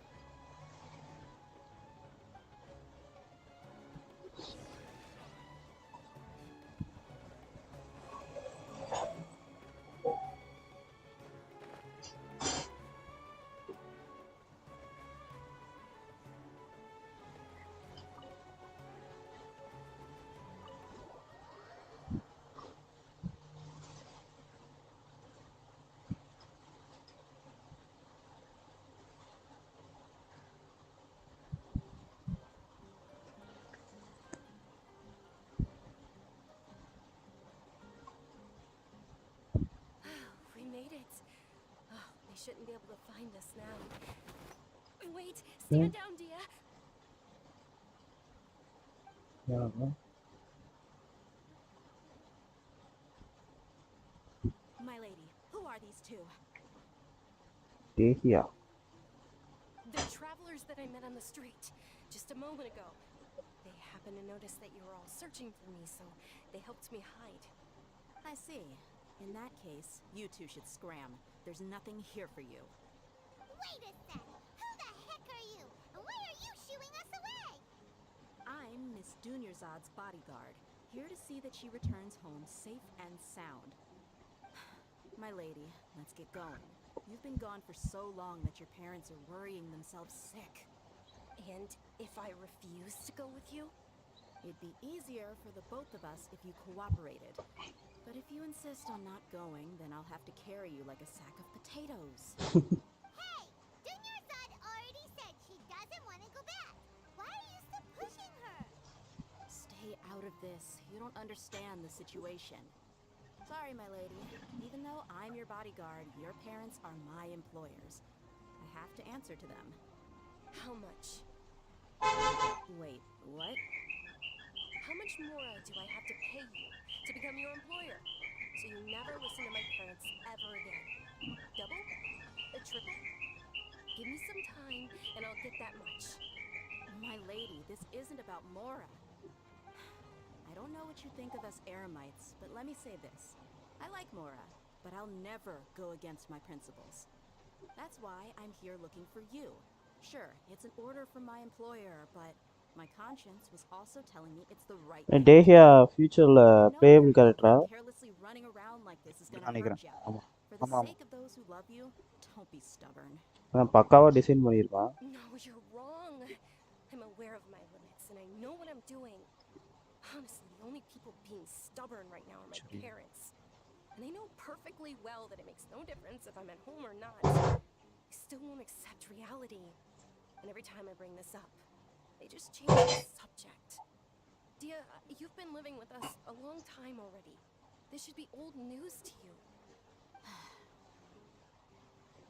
We made it. Oh, they shouldn't be able to find us now. Wait, stand down, Dia. My lady, who are these two? Tehia. They're travelers that I met on the street just a moment ago. They happened to notice that you were all searching for me, so they helped me hide. I see. In that case, you two should scram. There's nothing here for you. Wait a sec. Who the heck are you? And why are you shooing us away? I'm Miss Dunyarzad's bodyguard, here to see that she returns home safe and sound. My lady, let's get going. You've been gone for so long that your parents are worrying themselves sick. And if I refuse to go with you? It'd be easier for the both of us if you cooperated. But if you insist on not going, then I'll have to carry you like a sack of potatoes. Hey! Dunyarzad already said she doesn't want to go back. Why are you still pushing her? Stay out of this. You don't understand the situation. Sorry, my lady. Even though I'm your bodyguard, your parents are my employers. I have to answer to them. How much? Wait, what? How much more do I have to pay you to become your employer? So you never listen to my parents ever again. Double? A triple? Give me some time and I'll get that much. My lady, this isn't about Mora. I don't know what you think of us Eremites, but let me say this. I like Mora, but I'll never go against my principles. That's why I'm here looking for you. Sure, it's an order from my employer, but my conscience was also telling me it's the right thing. டேஹியா ஃபியூச்சரில் playable கேரக்டரா? Carelessly running around like this is gonna நினைக்கிறேன். hurt you. ஆமா For the ஆமா ஆமா sake of those who love you, don't be stubborn. அவன் பக்காவாக design பண்ணியிருப்பான். No, you're wrong. I'm aware of my limits and I know what I'm doing. Honestly, the only people being stubborn right now are my parents. And they know perfectly well that it makes no difference if I'm at home or not. They still won't accept reality. And every time I bring this up, they just change the subject. Dia, you've been living with us a long time already. This should be old news to you.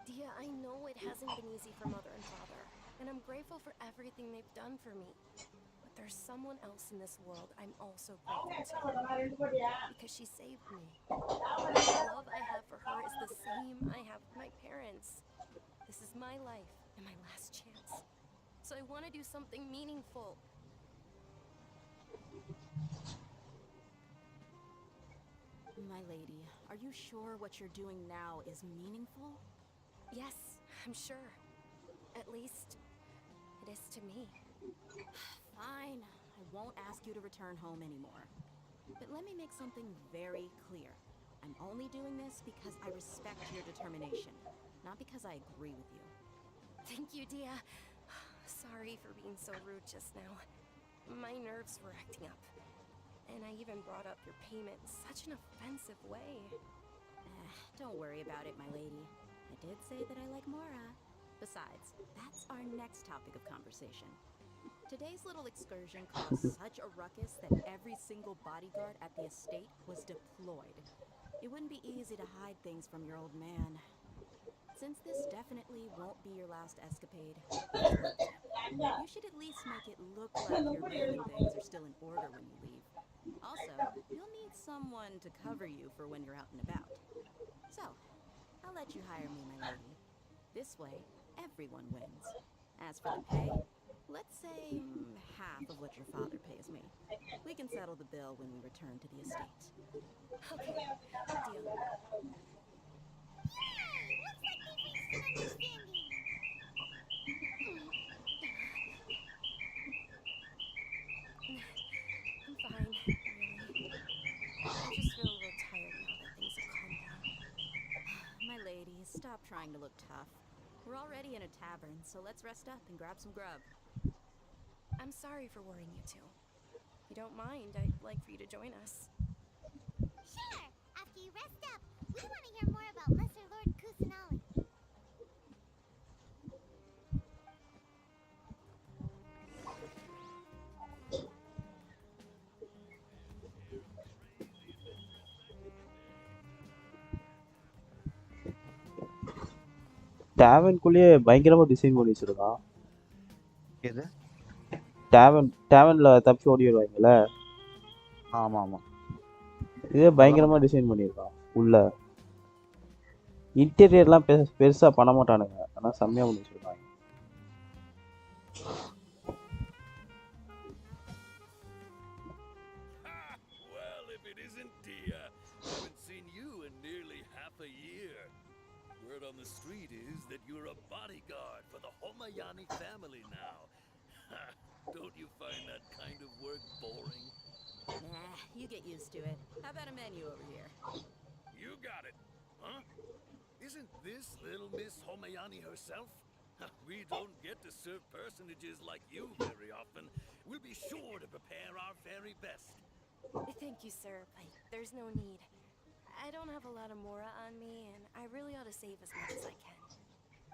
Dia, I know it hasn't been easy for Mother and Father, and I'm grateful for everything they've done for me. But there's someone else in this world I'm also grateful to, because she saved me. The love I have for her is the same I have with my parents. This is my life and my last chance. So I want to do something meaningful. My lady, are you sure what you're doing now is meaningful? Yes, I'm sure. At least, it is to me. Fine. I won't ask you to return home anymore. But let me make something very clear. I'm only doing this because I respect your determination, not because I agree with you. Thank you, Dia. Sorry for being so rude just now. My nerves were acting up. And I even brought up your payment in such an offensive way. Don't worry about it, my lady. I did say that I like Mora. Besides, that's our next topic of conversation. Today's little excursion caused such a ruckus that every single bodyguard at the estate was deployed. It wouldn't be easy to hide things from your old man. Since this definitely won't be your last escapade, you should at least make it look like your room and things are still in order when you leave. Also, you'll need someone to cover you for when you're out and about. So, I'll let you hire me, my lady. This way, everyone wins. As for the pay, let's say half of what your father pays me. We can settle the bill when we return to the estate. Okay, deal. Yay! Looks like they've reached an understanding. I'm fine, really. I just feel a little tired now that things have calmed down. My lady, stop trying to look tough. We're already in a tavern, so let's rest up and grab some grub. I'm sorry for worrying you two. If you don't mind, I'd like for you to join us. Sure! After you rest up, we want to hear more about Lesser Lord Kusanali. டேவன்குள்ளேயே பயங்கரமாக design பண்ணி வச்சுருக்கான். எது? டேவனில் தப்பி ஓடி வருவாங்கல்ல, ஆமாம் ஆமாம். இதே பயங்கரமாக டிசைன் பண்ணியிருக்கான். உள்ள இன்டீரியர்லாம் பெருசாக பண்ண மாட்டானுங்க, ஆனால் செம்மையாக பண்ணி வச்சுருக்காங்க. Well, if it isn't Dia, haven't seen you in nearly half a year. Word on the street is that you're a bodyguard for the Homayani family now. Don't you find that kind of work boring? Nah, you get used to it. How about a menu over here? You got it, huh? Isn't this little Miss Homayani herself? We don't get to serve personages like you very often. We'll be sure to prepare our very best. Thank you, sir, but there's no need. I don't have a lot of Mora on me, and I really ought to save as much as I can.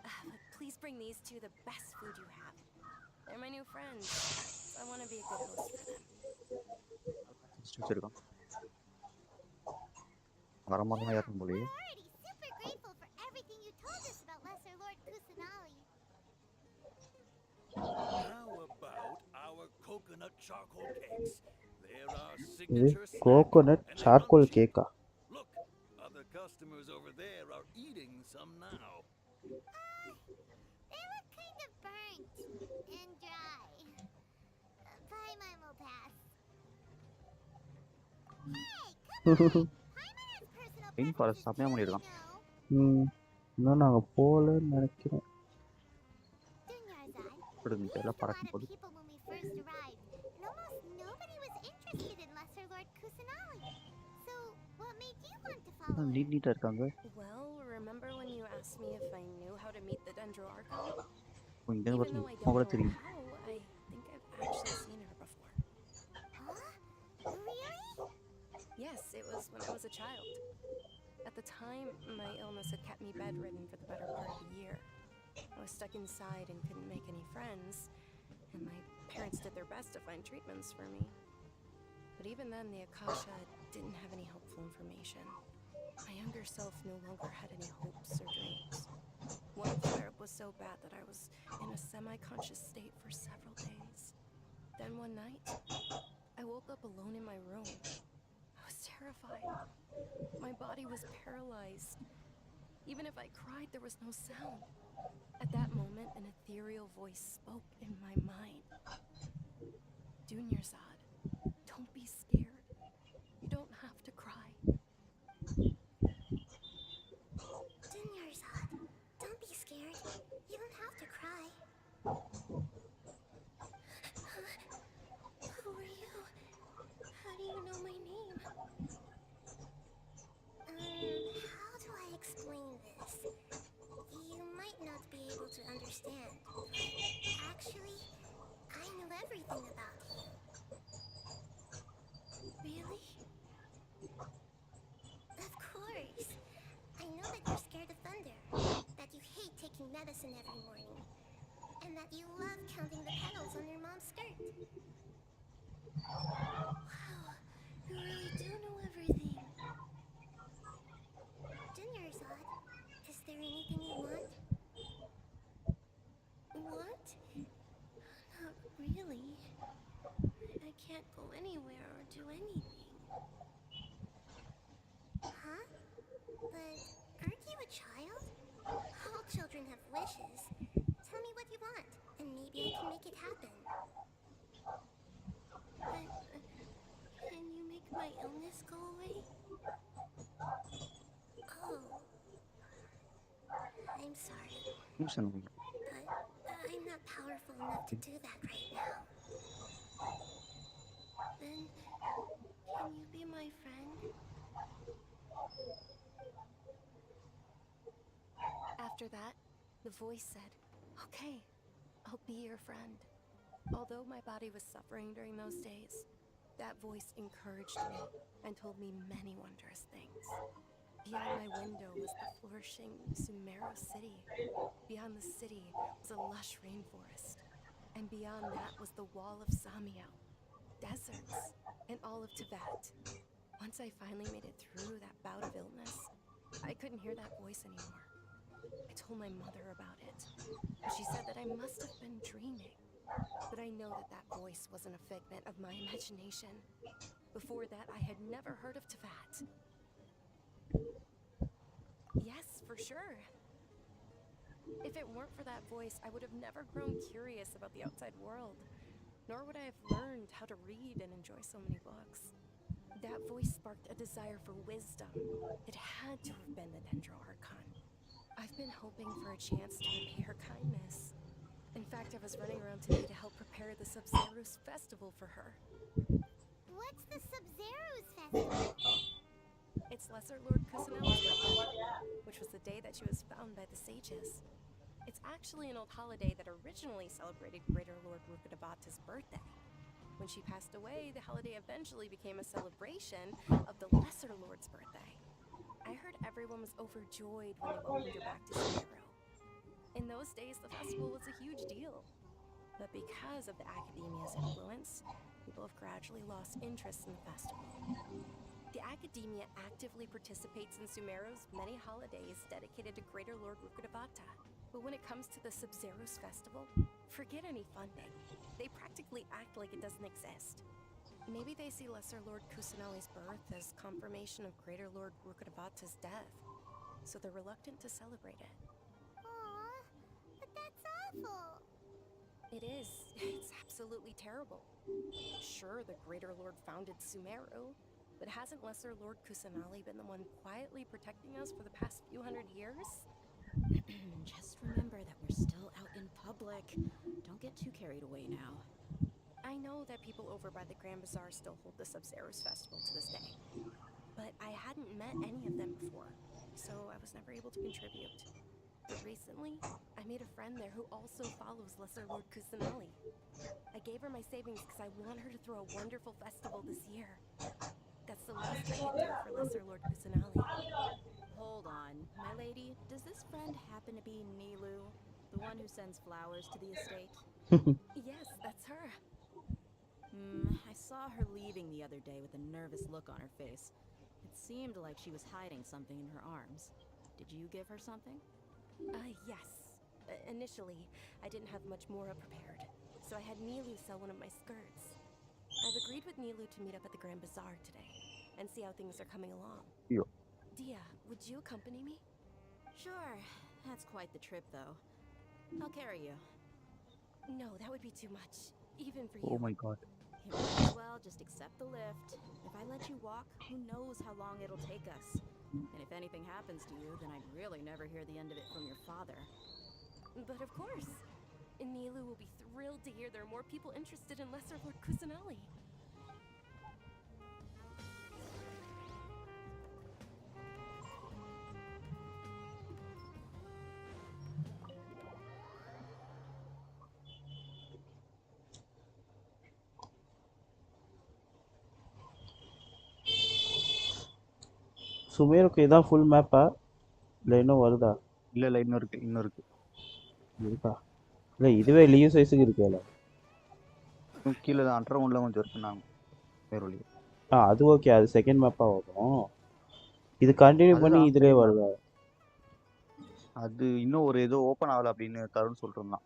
But please bring these two the best food you have. They're my new friends, so I want to be a good host for them. வச்சிருக்கான். வரமாதிரிலாம் ஏறணும் போலயே. We're already super grateful for everything you told us about Lesser Lord Kusanali. How about our coconut charcoal cakes? They're our இது signature snack, coconut and they run charcoal cheap. கேக்கா? Look, other customers over there are eating some now. They look kind of burnt and dry. Bye, Mimo Pass. Hey, come on! Paimon has personal rain forest செம்மையா you பண்ணியிருக்கான். know. இன்னும் நாங்கள் போகலன்னு நினைக்கிறேன். Dunyarzad, இப்படி we இருந்துச்சு used எல்லாம் a lot பறக்கும் of போது. people when we first arrived, and almost nobody was interested in Lesser Lord Kusanali. So, what made you want to follow him? நீட்டாக இருக்காங்க. Well, remember when you asked me if I knew how to meet the Dendro Archon? இங்கே Even பார்த்து though I கூட don't know தெரியும். how, I think I've actually seen her before. Huh? Really? Yes, it was when I was a child. At the time, my illness had kept me bedridden for the better part of a year. I was stuck inside and couldn't make any friends, and my parents did their best to find treatments for me. But even then, the Akasha didn't have any helpful information. My younger self no longer had any hopes or dreams. One flare-up was so bad that I was in a semi-conscious state for several days. Then one night, I woke up alone in my room. I was terrified. My body was paralyzed. Even if I cried, there was no sound. At that moment, an ethereal voice spoke in my mind. Dunyarzad, don't be scared. You don't have to cry. Dunyarzad, don't be scared. You don't have to cry. Who are you? How do you know my name? How do I explain this? You might not be able to understand, but actually, I know everything about you. Really? Of course. I know that you're scared of thunder, that you hate taking medicine every morning, and that you love counting the petals on your mom's skirt. Wow, you really do know everything. Dunyarzad, is there anything you want? Want? Not really. I can't go anywhere or do anything. Huh? But aren't you a child? All children have wishes. Tell me what you want, and maybe I can make it happen. Can you make my illness go away? Oh. I'm sorry, but I'm not powerful enough to do that right now. Then, can you be my friend? After that, the voice said, "Okay, I'll be your friend." Although my body was suffering during those days, that voice encouraged me and told me many wondrous things. Beyond my window was the flourishing Sumeru city. Beyond the city was a lush rainforest. And beyond that was the wall of Samio, deserts, and all of Tibet. Once I finally made it through that bout of illness, I couldn't hear that voice anymore. I told my mother about it, and she said that I must have been dreaming. But I know that that voice wasn't a figment of my imagination. Before that, I had never heard of Tibet. Yes, for sure. If it weren't for that voice, I would have never grown curious about the outside world, nor would I have learned how to read and enjoy so many books. That voice sparked a desire for wisdom. It had to have been the Dendro Archon. I've been hoping for a chance to repay her kindness. In fact, I was running around today to help prepare the Sub-Zero's festival for her. What's the Sub-Zero's festival? It's Lesser Lord Kusanali's birthday, which was the day that she was found by the sages. It's actually an old holiday that originally celebrated Greater Lord Rukkhadevata's birthday. When she passed away, the holiday eventually became a celebration of the Lesser Lord's birthday. I heard everyone was overjoyed when they welcomed her back to Sumeru. In those days, the festival was a huge deal. But because of the Academia's influence, people have gradually lost interest in the festival. The Academia actively participates in Sumeru's many holidays dedicated to Greater Lord Rukkhadevata. But when it comes to the Sub-Zero's festival, forget any funding. They practically act like it doesn't exist. Maybe they see Lesser Lord Kusanali's birth as confirmation of Greater Lord Rukkhadevata's death, so they're reluctant to celebrate it. Aw, but that's awful. It is. It's absolutely terrible. Sure, the Greater Lord founded Sumeru, but hasn't Lesser Lord Kusanali been the one quietly protecting us for the past few hundred years? Just remember that we're still out in public. Don't get too carried away now. I know that people over by the Grand Bazaar still hold the Sub-Zero's festival to this day, but I hadn't met any of them before, so I was never able to contribute. But recently, I made a friend there who also follows Lesser Lord Kusanali. I gave her my savings because I want her to throw a wonderful festival this year. That's the least I could do for Lesser Lord Kusanali. Hold on, my lady. Does this friend happen to be Nilu, the one who sends flowers to the estate? Yes, that's her. I saw her leaving the other day with a nervous look on her face. It seemed like she was hiding something in her arms. Did you give her something? Yes. Initially, I didn't have much Mora prepared, so I had Nilu sell one of my skirts. I've agreed with Nilu to meet up at the Grand Bazaar today, and see how things are coming along. Yo. Dia, would you accompany me? Sure. That's quite the trip, though. I'll carry you. No, that would be too much, even for Oh you. my god. You might as well just accept the lift. If I let you walk, who knows how long it'll take us. And if anything happens to you, then I'd really never hear the end of it from your father. But of course. Nilu will be thrilled to hear there are more people interested in Lesser Lord Kusanali. சுமேருக்கு இதான் full மேப்பா இல்லை இன்னும் வருதா? இல்லை இன்னும் இருக்கு இருக்கா? இல்லை இதுவே லீவ் சைஸுக்கு இருக்குல்ல. கீழே தான் அண்டர் கிரவுண்டில் கொஞ்சம் இருக்குன்னாங்க வேறு வழி. அது ஓகே, அது செகண்ட் மேப்பாக வரும். இது கண்டினியூ பண்ணி இதுலேயே வருதா? அது இன்னும் ஒரு ஏதோ ஓப்பன் ஆகலை அப்படின்னு தருண் சொல்லிட்டு இருந்தான்.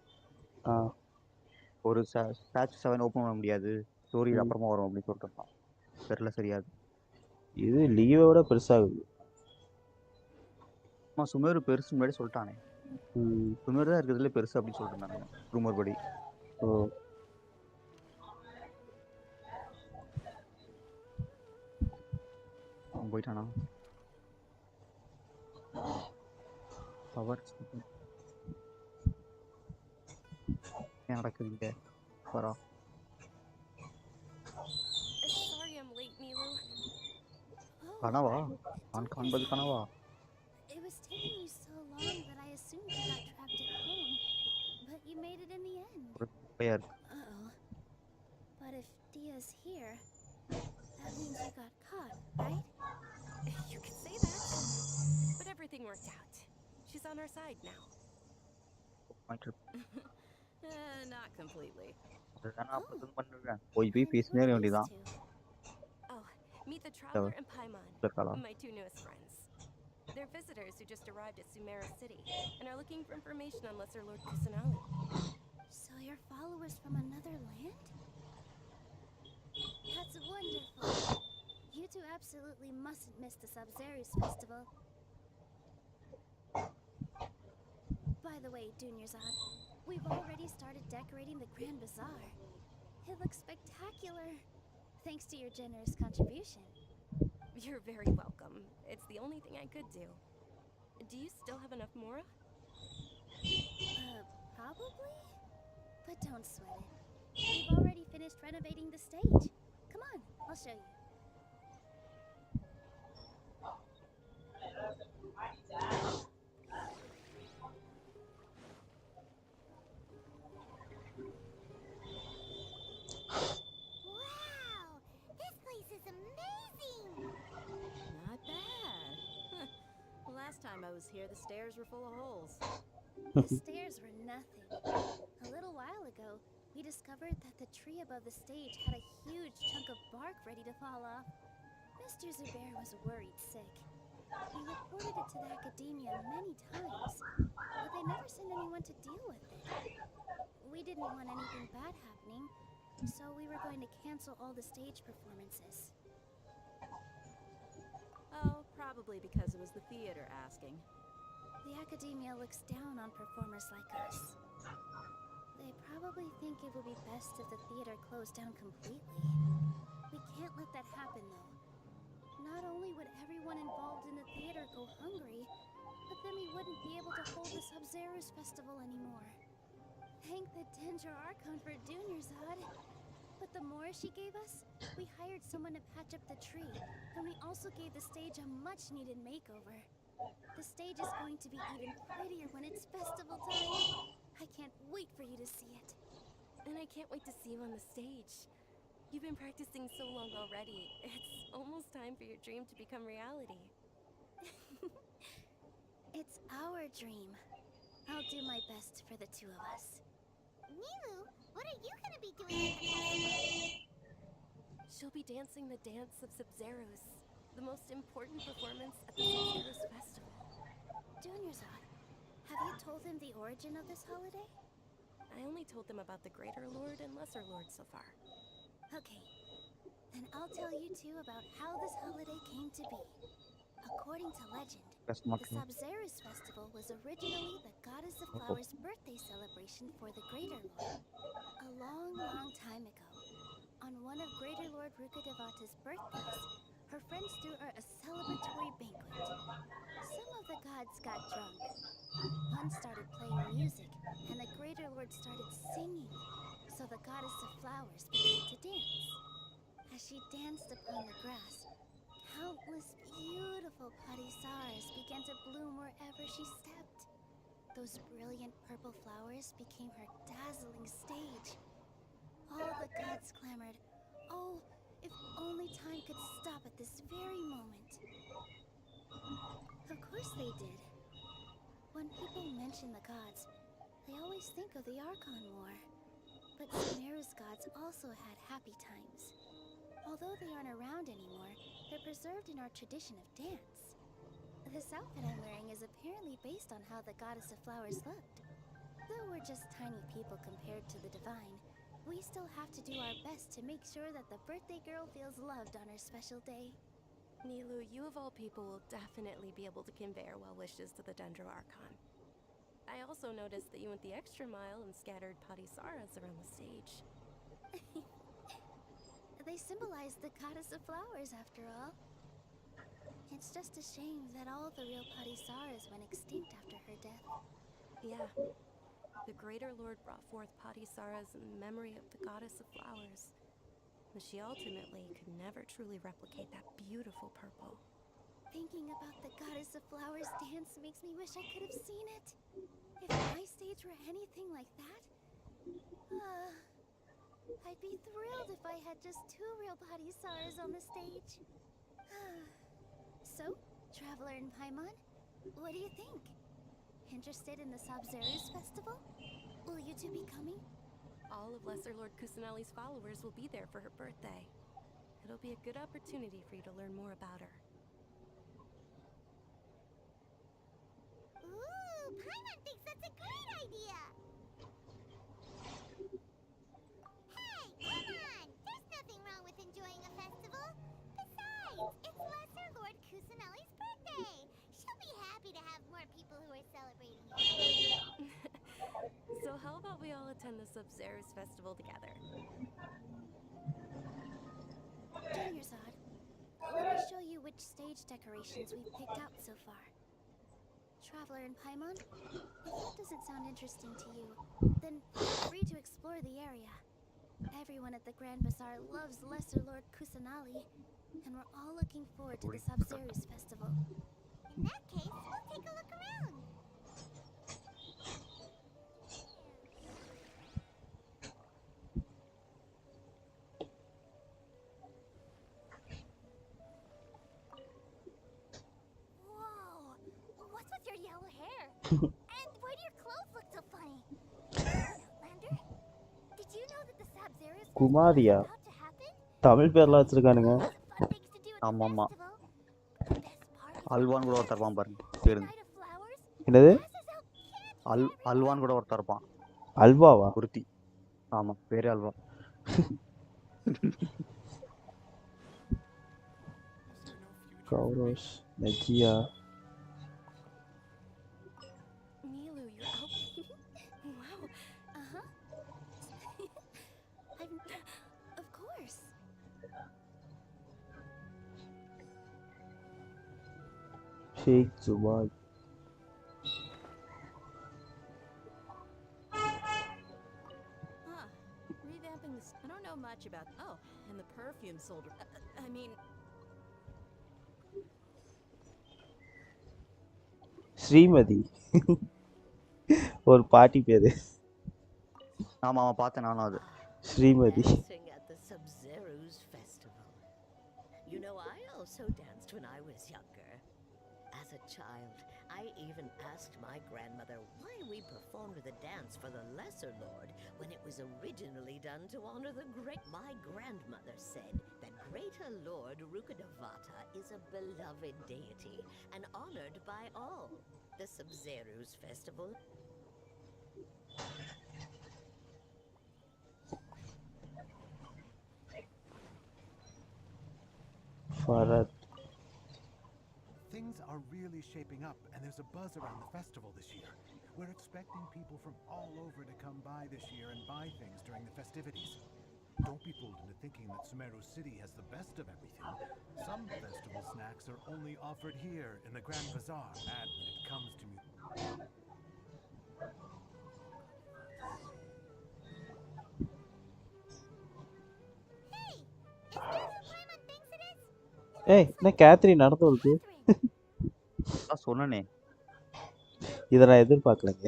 ஒரு ஸ்டாச்சு 7 ஓப்பன் பண்ண முடியாது, ஸ்டோரி அப்புறமா வரும் அப்படின்னு சொல்லிட்டு இருந்தான். தெரியல சரியாது. இது லீவை விட பெருசாகுது. சுமேரு பெருசு முன்னாடி சொல்லிட்டானே. சுமேரு தான் இருக்கிறதுல பெருசு அப்படின்னு சொல்லிட்டு இருந்தாங்க ரூமர் படி. அவன் போயிட்டானா? பவர் ஏன் நடக்குது இங்க? வரா. Sorry I'm late, Nilu. கனவா? நான் காண்பது கனவா? It was taking you so long that I assumed you got trapped at home, but you made it in the end. Uh-oh. But if Dia's here, that means you got caught, right? You could say that. But everything worked out. She's on our side now. Not completely. போய் பேசினே வேண்டியதான். Oh, meet the Traveler and Paimon, my two newest friends. They're visitors who just arrived at Sumeru City and are looking for information on Lesser Lord Kusanali. So you're followers from another land? That's wonderful. You two absolutely mustn't miss the Sub-Zero's festival. By the way, Dunyarzad, we've already started decorating the Grand Bazaar. It looks spectacular, thanks to your generous contribution. You're very welcome. It's the only thing I could do. Do you still have enough Mora? Probably? But don't sweat it. We've already finished renovating the stage. Come on, I'll show you. Wow! This place is amazing! Not bad. Last time I was here, the stairs were full of holes. The stairs were nothing. A little while ago, we discovered that the tree above the stage had a huge chunk of bark ready to fall off. Mr. Zubair was worried sick. We reported it to the academia many times, but they never sent anyone to deal with it. We didn't want anything bad happening, so we were going to cancel all the stage performances. Oh, probably because it was the theater asking. The academia looks down on performers like us. They probably think it would be best if the theater closed down completely. We can't let that happen, though. Not only would everyone involved in the theater go hungry, but then we wouldn't be able to hold the Sub-Zero's festival anymore. Thank the Dendro Archon for Dunyarzad. But the more she gave us, we hired someone to patch up the tree, and we also gave the stage a much-needed makeover. The stage is going to be even prettier when it's festival time. I can't wait for you to see it. And I can't wait to see you on the stage. You've been practicing so long already. It's almost time for your dream to become reality. It's our dream. I'll do my best for the two of us. Nilu, what are you gonna be doing at the festival? She'll be dancing the dance of Sub-Zeros, the most important performance at the Sub-Zeros festival. Dunyarzad, have you told him the origin of this holiday? I only told them about the Greater Lord and Lesser Lord so far. Okay, then I'll tell you two about how this holiday came to be. According to legend, the Sub-Zeros festival was originally the Goddess of Flowers' birthday celebration for the Greater Lord. A long, long time ago, on one of Greater Lord Rukkhadevata's birthdays, her friends threw her a celebratory banquet. Some of the gods got drunk. One started playing music, and the Greater Lord started singing, so the Goddess of Flowers began to dance. As she danced upon the grass, countless beautiful parisaras began to bloom wherever she stepped. Those brilliant purple flowers became her dazzling stage. All the gods clamored, "Oh, if only time could stop at this very moment." Of course they did. When people mention the gods, they always think of the Archon War. But Sumeru's gods also had happy times. Although they aren't around anymore, they're preserved in our tradition of dance. This outfit I'm wearing is apparently based on how the Goddess of Flowers looked. Though we're just tiny people compared to the Divine, we still have to do our best to make sure that the birthday girl feels loved on her special day. Nilu, you of all people will definitely be able to convey our well wishes to the Dendro Archon. I also noticed that you went the extra mile and scattered parisaras around the stage. They symbolize the Goddess of Flowers, after all. It's just a shame that all the real parisaras went extinct after her death. Yeah. The Greater Lord brought forth parisaras in memory of the Goddess of Flowers. But she ultimately could never truly replicate that beautiful purple. Thinking about the Goddess of Flowers dance makes me wish I could have seen it. If my stage were anything like that, I'd be thrilled if I had just 2 real parisaras on the stage. So, Traveler and Paimon, what do you think? Interested in the Sub-Zeros festival? Will you two be coming? All of Lesser Lord Kusanali's followers will be there for her birthday. It'll be a good opportunity for you to learn more about her. Ooh, Paimon thinks that's a great idea! Hey, come on! There's nothing wrong with enjoying a festival. Besides, it's Lesser Lord Kusanali's birthday. She'll be happy to have more people who are celebrating it. So how about we all attend the Sub-Zeros festival together? Dunyarzad, let me show you which stage decorations we've picked out so far. Traveler and Paimon, if that doesn't sound interesting to you, then feel free to explore the area. Everyone at the Grand Bazaar loves Lesser Lord Kusanali, and we're all looking forward to the Sub-Zeros festival. In that case, we'll take a look around. Whoa! What's with your yellow hair? And why do your clothes look so funny? Outlander? Did you know that the Sub-Zeros குமாரியா about to happen? Tamil பேர்லாம் வச்சிருக்கானுங்க. ஆமாம். அல்வான் கூட ஒருத்தர் இருப்பான் பாருங்க. பேருந்து என்னது? அல்வான் கூட ஒருத்தர் இருப்பான். அல்வாவா? குருத்தி. ஆமாம், பேரே halwa. கௌரோஷ், நஜியா. Milu, you're out. Wow. Uh-huh. Of course. Sheikh Zubal. Huh. Revamping this. I don't know much about. Oh, and the perfume sold. I mean. Srimathi. ஒரு பாட்டி பேரு. ஆமா ஆமா பார்த்தேன் நானும் அது. Srimathi. Dancing at the Sub-Zero's festival. You know, I also danced when I was younger. As a child, I even asked my grandmother why we performed the dance for the Lesser Lord when it was originally done to honor the great. My grandmother said that Greater Lord Rukkhadevata is a beloved deity and honored by all. The Sub-Zero's festival. Farad. Things are really shaping up, and there's a buzz around the festival this year. We're expecting people from all over to come by this year and buy things during the festivities. Don't be fooled into thinking that Sumeru City has the best of everything. Some festival snacks are only offered here in the Grand Bazaar, and when it comes to ஏய், என்ன Catherine நடந்து வருது? சொன்னனே. இதை நான் எதிர்பார்க்கலங்க.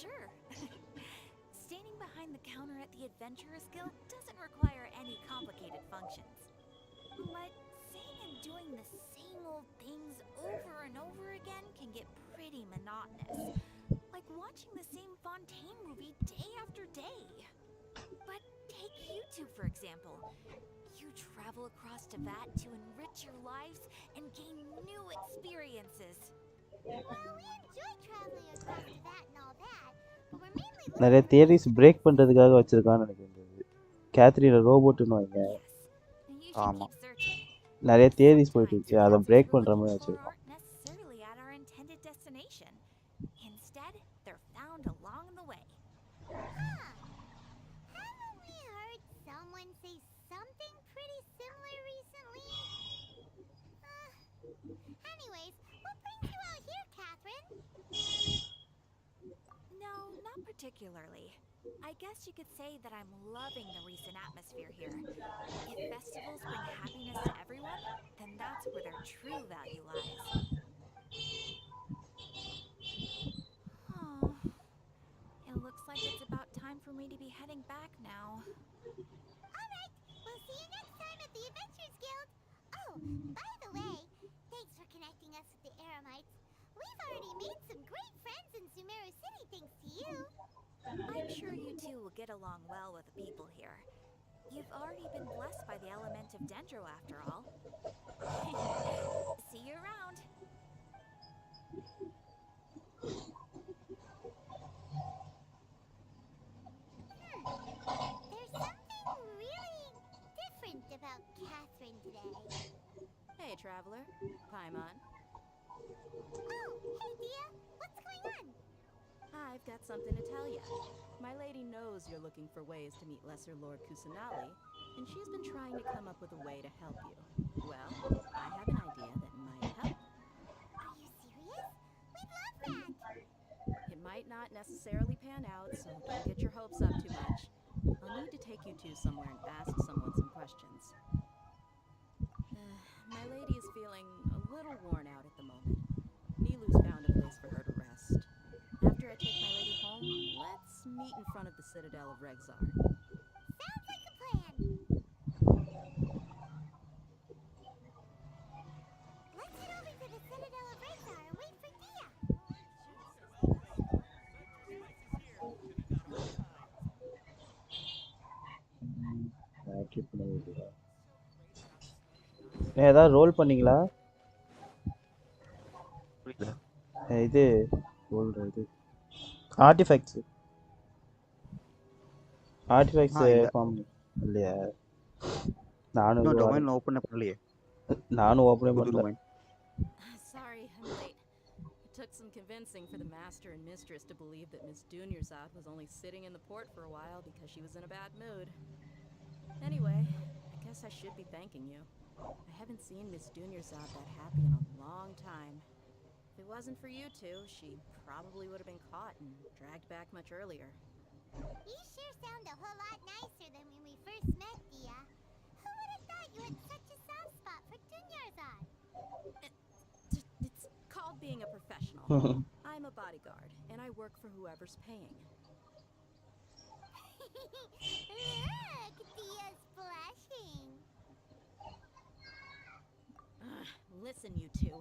Sure. Standing behind the counter at the Adventurers Guild doesn't require any complicated functions. But saying and doing the same old things over and over again can get pretty monotonous. Like watching the same Fontaine movie day after day. But take you two, for example. You travel across Tibet to enrich your lives and gain new experiences. Well, we enjoy traveling across Tibet and all that, but we're mainly நிறைய theories break பண்றதுக்காக வச்சிருக்கான்னு நினைக்கிறேன். Catherine ரோபோட்னு வைங்க. ஆமா. நிறைய theories போயிட்டு இருக்கு. அதை break பண்ற மாதிரி வச்சிருக்கோம். Necessarily at our intended destination. Instead, they're found along the way. Haven't we heard someone say something pretty similar recently? Anyways, what brings you out here, Catherine? No, not particularly. I guess you could say that I'm loving the recent atmosphere here. If festivals bring happiness to everyone, then that's where their true value lies. Oh, it looks like it's about time for me to be heading back now. Alright, we'll see you next time at the Adventurers Guild. Oh, by the way, thanks for connecting us with the Aramites. We've already made some great friends in Sumeru City thanks to you. I'm sure you two will get along well with the people here. You've already been blessed by the element of Dendro after all. See you around. There's something really different about Catherine today. Hey, traveler. Paimon. Oh, hey Dia, what's going on? I've got something to tell you. My lady knows you're looking for ways to meet Lesser Lord Kusanali, and she's been trying to come up with a way to help you. Well, I have an idea that might help. Are you serious? might not necessarily pan out, so don't get your hopes up too much. I'll need to take you two somewhere and ask someone some questions. My lady is feeling a little worn out at the moment. Nilu's found a place for her to rest. After I take my lady home, let's meet in front of the Citadel of Rexar. Sounds like a plan. Let's head over to the Citadel of Rexar and wait for Dia. ஏதாவது role பண்ணீங்களா? புரியல. இது role artefacts இல்ல. Form இல்லையா? நானும் இன்னும் domain open பண்ணலையே. நானும் ஓப்பனே புது பண்ணல. Domain. Sorry, I'm late. It took some convincing for the master and mistress to believe that Miss Dunyarzad was only sitting in the port for a while because she was in a bad mood. Anyway, I guess I should be thanking you. I haven't seen Miss Dunyarzad that happy in a long time. If it wasn't for you two, she probably would have been caught and dragged back much earlier. You sure sound a whole lot nicer than when we first met, Dia. Who would have thought you had such a soft spot for Dunyarzad? It's called being a professional. I'm a bodyguard, and I work for whoever's paying. Look, Dia's blushing. Listen, you two.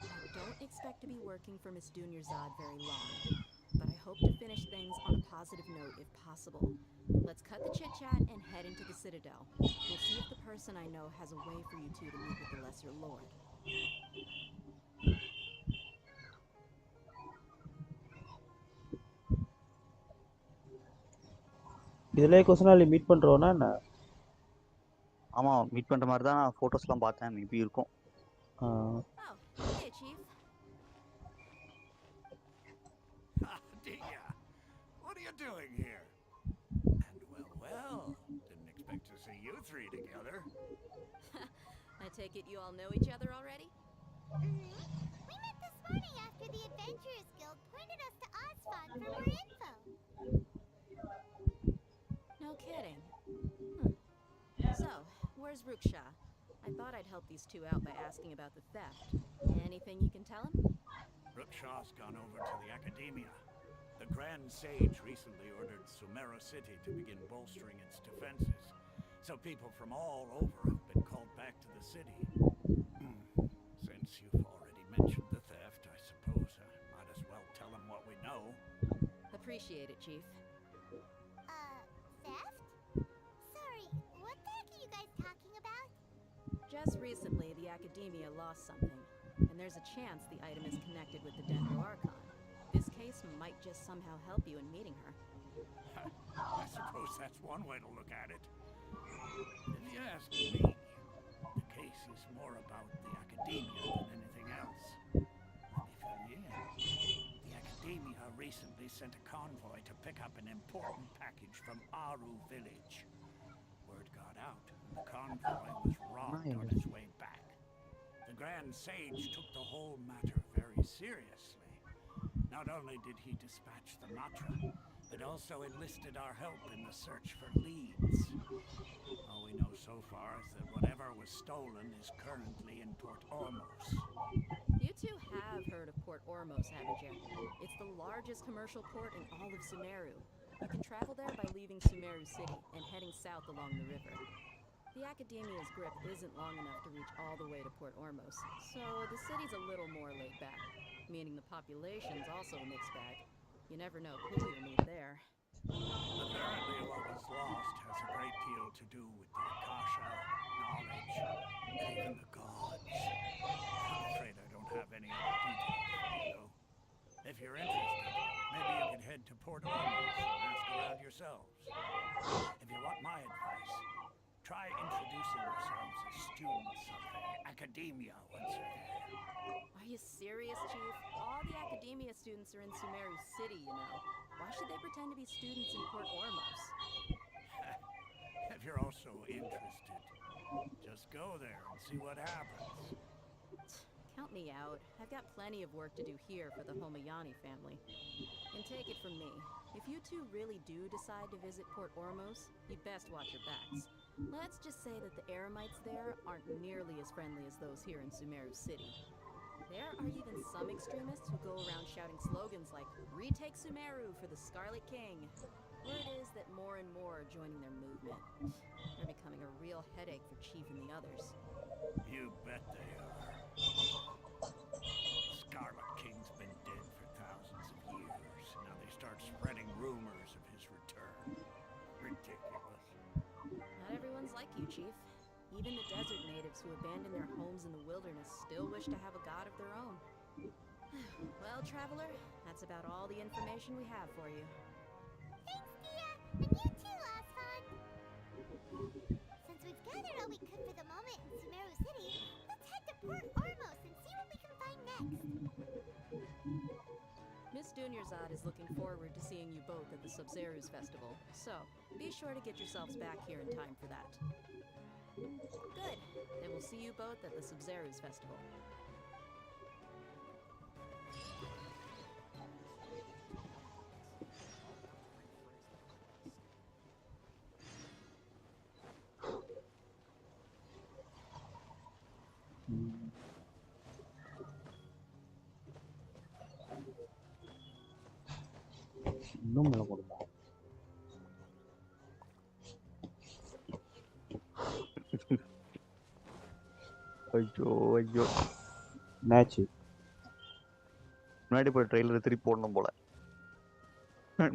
I don't expect to be working for Miss Dunyarzad very long, but I hope to finish things on a positive note if possible. Let's cut the chit-chat and head into the Citadel. We'll see if the person I know has a way for you two to meet with the Lesser Lord. இதுலயே கொஞ்ச நாள் meet பண்றோம்னா என்ன? ஆமா, meet பண்ற மாதிரி தான் நான் ஃபோட்டோஸ்லாம் பார்த்தேன். மேபி இருக்கும். Oh, hey, Chief. Dia, what are you doing here? And well, didn't expect to see you three together. I take it you all know each other already? We met this morning after the Adventurers Guild pointed us to Osfon for more info. No kidding. So, where's Ruksha? I thought I'd help these two out by asking about the theft. Anything you can tell him? Rukshaw's gone over to the Academia. The Grand Sage recently ordered Sumeru City to begin bolstering its defenses. So people from all over have been called back to the city. Since you've already mentioned the theft, I suppose I might as well tell him what we know. Appreciate it, Chief. Theft? Sorry, what the heck are you guys talking about? Just recently, the Academia lost something, and there's a chance the item is connected with the Dendro Archon. This case might just somehow help you in meeting her. I suppose that's one way to look at it. If you ask me, the case is more about the Academia than anything else. Let me fill you in. The Academia recently sent a convoy to pick up an important package from Aru village. Word got out, and the convoy was robbed on its way back. The Grand Sage took the whole matter very seriously. Not only did he dispatch the Matra, but also enlisted our help in the search for leads. All we know so far is that whatever was stolen is currently in Port Ormos. You two have heard of Port Ormos, haven't you? It's the largest commercial port in all of Sumeru. You can travel there by leaving Sumeru City and heading south along the river. The Academia's grip isn't long enough to reach all the way to Port Ormos, so the city's a little more laid back, meaning the population's also a mixed bag. You never know who you'll meet there. Apparently what was lost has a great deal to do with the Akasha, knowledge, and even the gods. I'm afraid I don't have any other details for you, though. If you're interested, maybe you can head to Port Ormos and ask around yourselves. If you want my advice, try introducing yourselves as students of the Academia once you're there. Are you serious, Chief? All the Academia students are in Sumeru City, you know. Why should they pretend to be students in Port Ormos? If you're also interested, just go there and see what happens. Count me out. I've got plenty of work to do here for the Homayani family. And take it from me, if you two really do decide to visit Port Ormos, you'd best watch your backs. Let's just say that the Eremites there aren't nearly as friendly as those here in Sumeru City. There are even some extremists who go around shouting slogans like, "Retake Sumeru for the Scarlet King." Word is that more and more are joining their movement. They're becoming a real headache for Chief and the others. You bet they are. Scarlet King's been dead for thousands of years. Now they start spreading rumors of his return. Ridiculous. Not everyone's like you, Chief. Even the desert natives who abandon their homes in the wilderness still wish to have a god of their own. Well, traveler, that's about all the information we have for you. Thanks, Dia! And you too, Asfan! Since we've gathered all we could for the moment in Sumeru City, let's head to Port Ormos and see what we can find next. Miss Dunyarzad is looking forward to seeing you both at the Subzerus Festival, so be sure to get yourselves back here in time for that. Good. Then we'll see you both at the Subzerus Festival. இன்னும் மேலே போடுமா? ஐயோ ஐயோ என்னாச்சு? முன்னாடி போய் trailer திருப்பி போடணும் போல.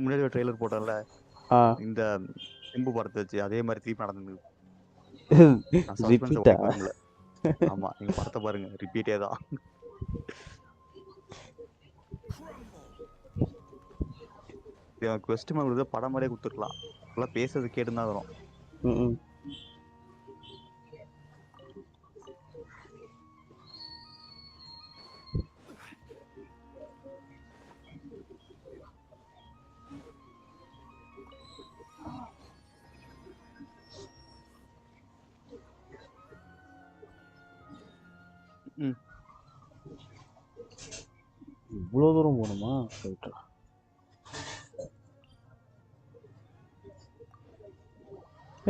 முன்னாடி ஒரு ட்ரெய்லர் போட்டோம்ல இந்த செம்பு படத்தை வச்சு, அதே மாதிரி திருப்பி நடந்தது. ரிப்பீட்டா? ஆமா, நீங்க படத்தை பாருங்க, ரிப்பீட்டே தான். குவெஸ்ட் மார்க் படம் மாதிரியே கொடுத்துருக்கலாம். நல்லா பேசுறது கேட்டு தான் வரும். இவ்வளோ தூரம் போகணுமா? ரைட்டா.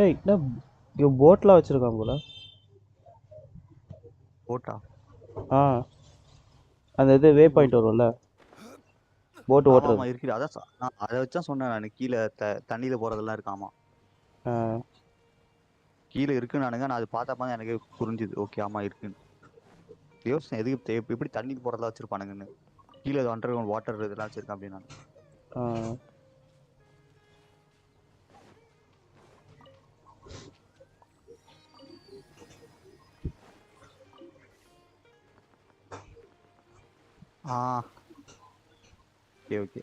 ஏய், என்ன இங்கே போட்லாம் வச்சுருக்காங்க போல. போட்டா? அந்த இது வே பாயிண்ட் வரும்ல, போட் ஓட்டுறது. இருக்குது. அதான் நான் அதை வச்சா சொன்னேன். நான் கீழே தண்ணியில் போகிறதெல்லாம் இருக்காமா. கீழே இருக்குன்னு நான் அது பார்த்தா எனக்கு புரிஞ்சுது. ஓகே, ஆமா இருக்குன்னு யோசனை. எதுக்கு எப்படி தண்ணிக்கு போகிறதெல்லாம் வச்சுருப்பானுங்கன்னு. கீழே அண்டர் கிரவுண்ட் வாட்டர் இதெல்லாம் வச்சுருக்கேன் அப்படின்னு நான். ஓகே ஓகே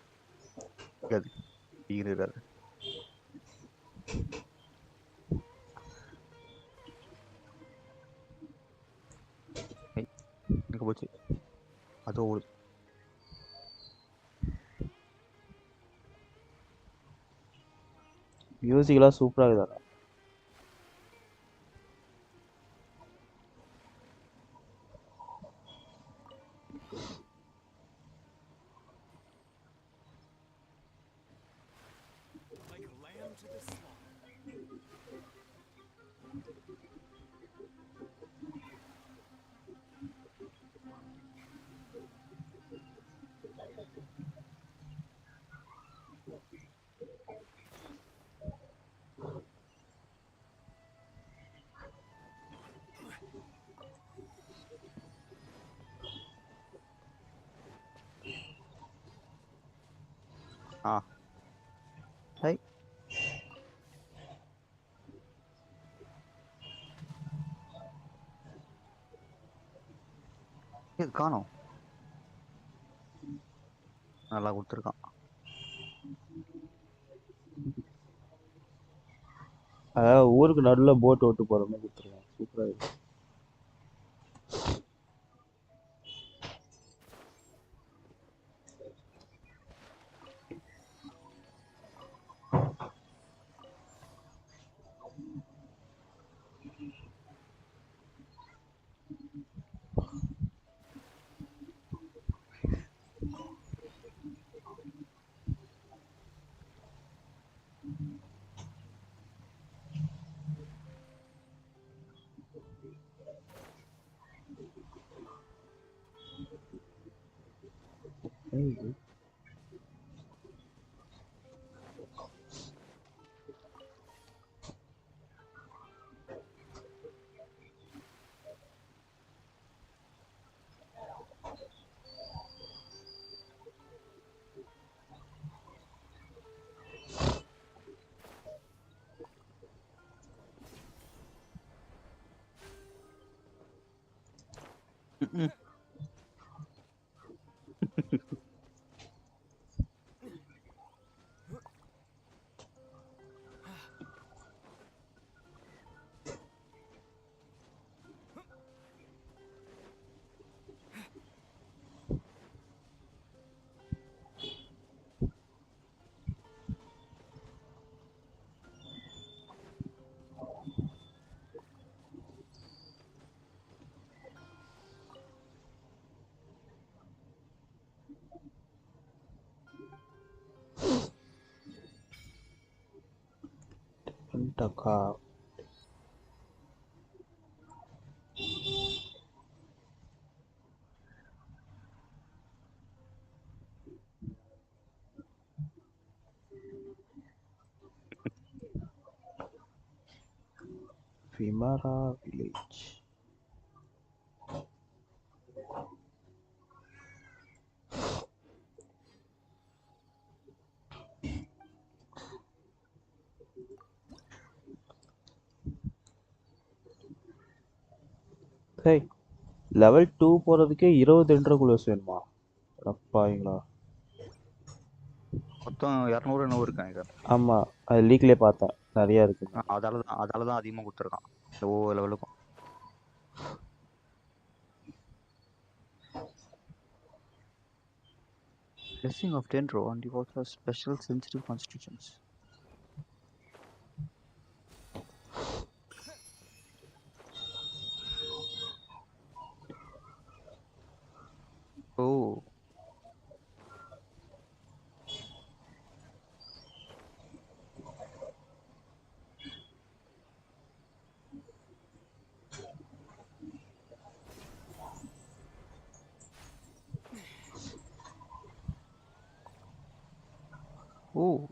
அது தீர்றாரு. எங்கே போச்சு? அதோ ஓடுது. மியூசிக்லாம் சூப்பராக இருக்குதா? ஹை இது காணோம். நல்லா கொடுத்துருக்கான். அதாவது ஊருக்கு நடுவில் போட் ஓட்டு போகிற மாதிரி கொடுத்துருக்கான். சூப்பராக இருக்கு. Pentaka. Vimara village. Hey, level 2 போறதுக்கே 20 என்ட்ரகுலஸ் வேணுமா? அப்பாங்களா. மொத்தம் 200 என்னவோ இருக்காங்க சார். ஆமா, அது லீக்லயே பார்த்தேன். நிறைய இருக்கு. அதால தான் அதிகமாக கொடுத்துருக்கான் இந்த ஒவ்வொரு லெவலுக்கும். Blessing of Dendro and devotes has special sensitive constitutions. Oh. Oh.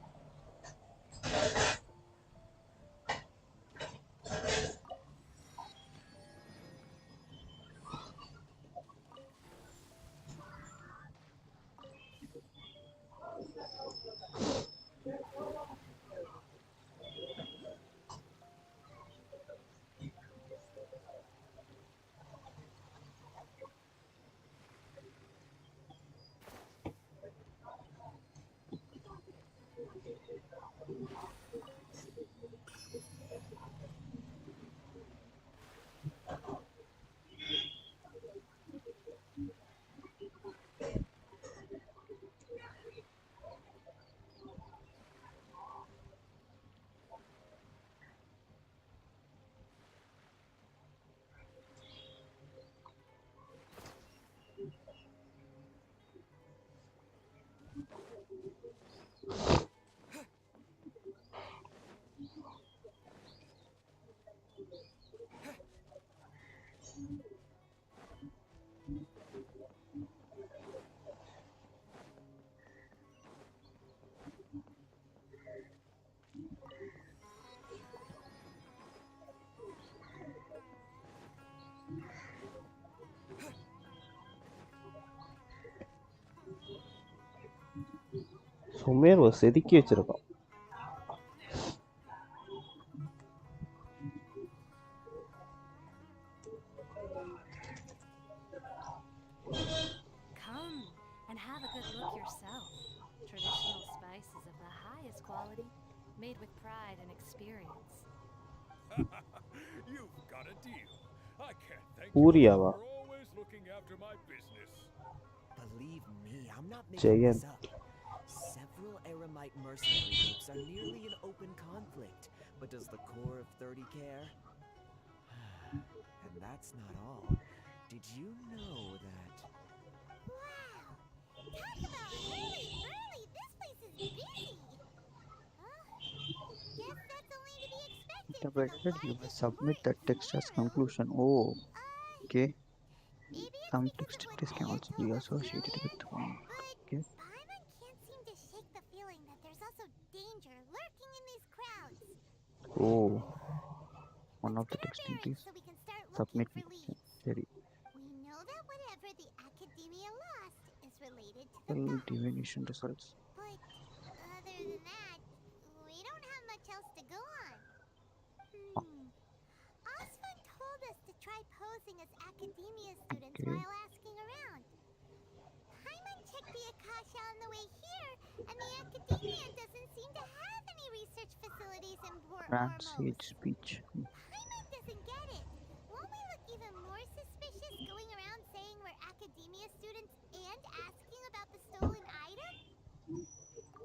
Sumeru செதுக்கி வச்சிருக்கோம். Come and have a good look yourself. Traditional spices of the highest quality, made with pride and experience. You've got a deal. I can't thank Puriyawa. you for always looking after my business. Believe me, I'm not making Jayan. this up. Several Aramite mercenary groups are nearly in open conflict, but does the core of 30 care? And that's not all. Did you know that... Wow! Talk about early! This place is busy! Guess that's only to be expected. You must submit that text as conclusion. Oh, okay. Some text can also be associated with one. Okay. Oh, one of the Let's text get our bearings entries. so we can start Submit. looking for leads. Seri. We know that whatever the Academia lost is related to the Well, gods. divination results. But other than that, we don't have much else to go on. Osvan told us to try posing as Academia students Okay. while asking around. Paimon checked the Akasha on the way here, and the Academia doesn't seem to have any research facilities in Port Ormos. Translate speech. Paimon doesn't get it. Won't we look even more suspicious going around saying we're Academia students and asking about the stolen item?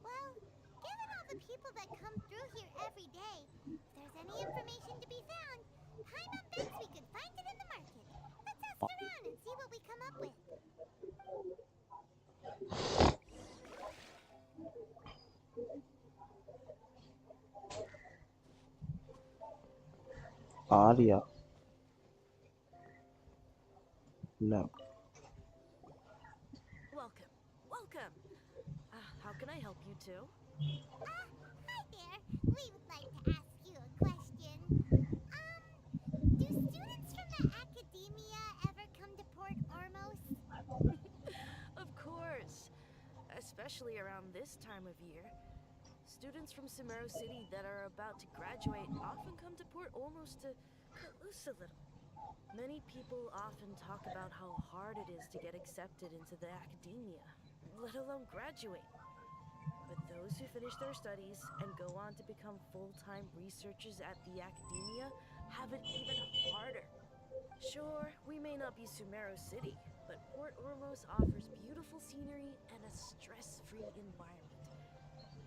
Well, given all the people that come through here every day, if there's any information to be found, Paimon bets we could find it in the market. Let's ask around and see what we come up with. Arya. No. Welcome. Welcome. How can I help you two? Hi there. We would like to ask you a question. Do students from the Academia ever come to Port Ormos? Of course. Especially around this time of year. Students from Sumeru City that are about to graduate often come to Port Ormos to cut loose a little. Many people often talk about how hard it is to get accepted into the Academia, let alone graduate. But those who finish their studies and go on to become full-time researchers at the Academia have it even harder. Sure, we may not be Sumeru City, but Port Ormos offers beautiful scenery and a stress-free environment.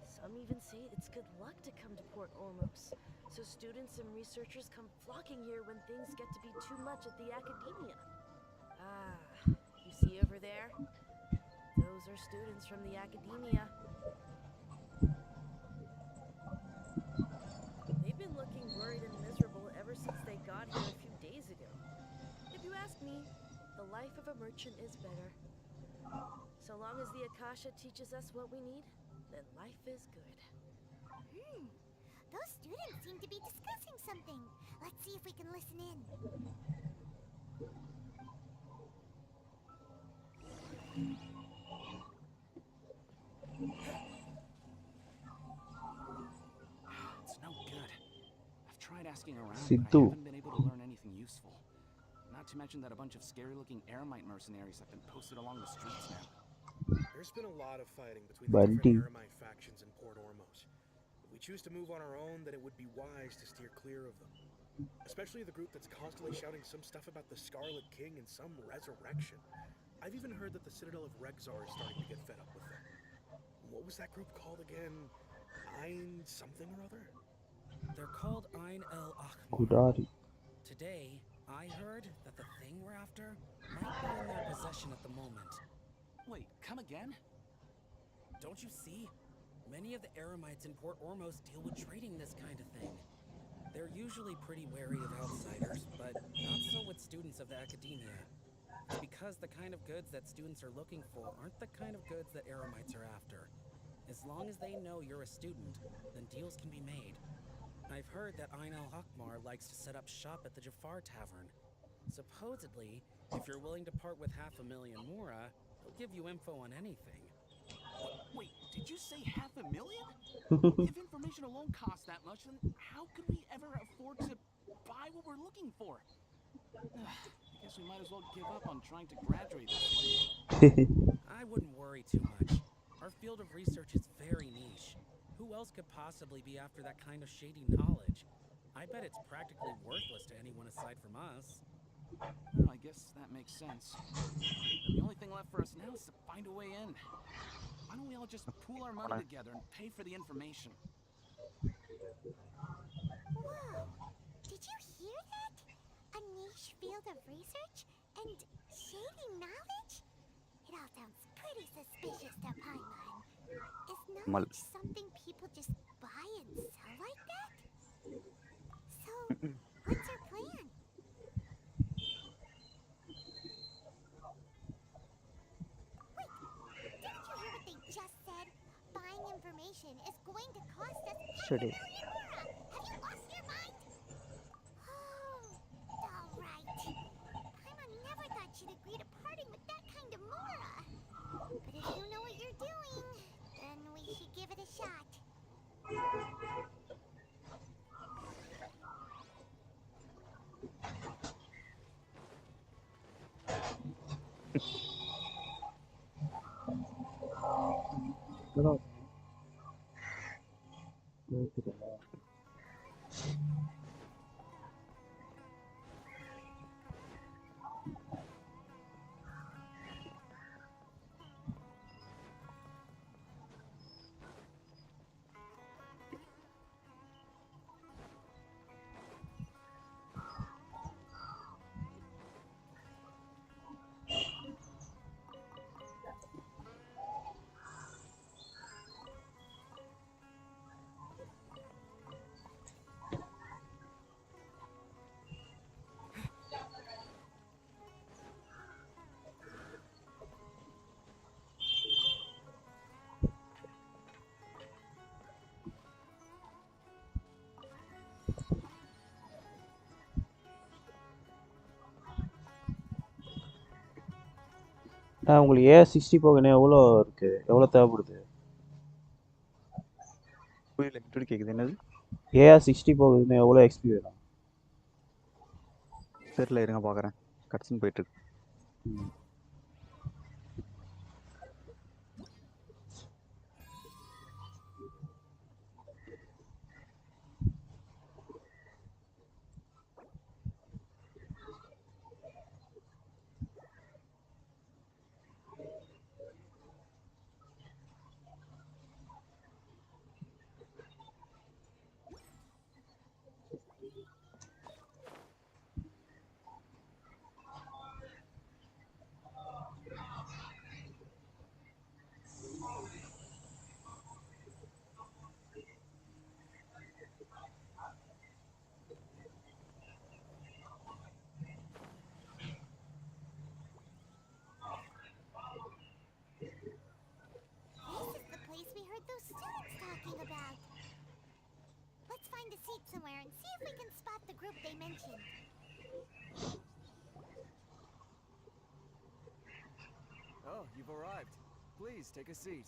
Some even say it's good luck to come to Port Ormos, so students and researchers come flocking here when things get to be too much at the Academia. You see over there? Those are students from the Academia. They've been looking worried and miserable ever since they got here a few days ago. If you ask me, the life of a merchant is better. So long as the Akasha teaches us what we need, then life is good. Those students seem to be discussing something. Let's see if we can listen in. It's no good. I've tried asking around, but I Sidhu. haven't been able to learn anything useful. Not to mention that a bunch of scary-looking Aramite mercenaries have been posted along the streets now. There's been a lot of fighting between the Bunty. different Aramite factions in Port Ormos. If we choose to move on our own, then it would be wise to steer clear of them. Especially the group that's constantly shouting some stuff about the Scarlet King and some resurrection. I've even heard that the Citadel of Rexar is starting to get fed up with them. What was that group called again? Ein something or other? They're called Ein El Akhmar. Gudari. Today, I heard that the thing we're after might be in their possession at the moment. Wait, come again? Don't you see? Many of the Aramites in Port Ormos deal with trading this kind of thing. They're usually pretty wary of outsiders, but not so with students of the Academia. It's because the kind of goods that students are looking for aren't the kind of goods that Aramites are after. As long as they know you're a student, then deals can be made. I've heard that Ein al-Hakmar likes to set up shop at the Jafar Tavern. Supposedly, if you're willing to part with 500,000 Mora, he'll give you info on anything. Wait, did you say 500,000? If information alone costs that much, then how could we ever afford to buy what we're looking for? I guess we might as well give up on trying to graduate this way. I wouldn't worry too much. Our field of research is very niche. Who else could possibly be after that kind of shady knowledge? I bet it's practically worthless to anyone aside from us. Well, I guess that makes sense. The only thing left for us now is to find a way in. Why don't we all just pool our money together and pay for the information? Whoa! Did you hear that? A niche field of research and shady knowledge? It all sounds pretty suspicious to Paimon. Is knowledge something people just buy and sell like that? So, what's our plan? Wait, didn't you hear what they just said? Buying information is going to cost us 500,000 Mora! Have you lost shot. உங்களுக்கு A60 போக இன்னும் எவ்வளோ இருக்கு, எவ்வளோ தேவைப்படுது? புரியல, விட்டு கேட்குது. என்னது? A60 போகுது இன்னும் எவ்வளோ எக்ஸ்பி வேணும்? தெரியல, இருங்க பார்க்குறேன். கட்சின்னு போயிட்டு இருக்கு. Find a seat somewhere and see if we can spot the group they mentioned. Oh, you've arrived. Please, take a seat.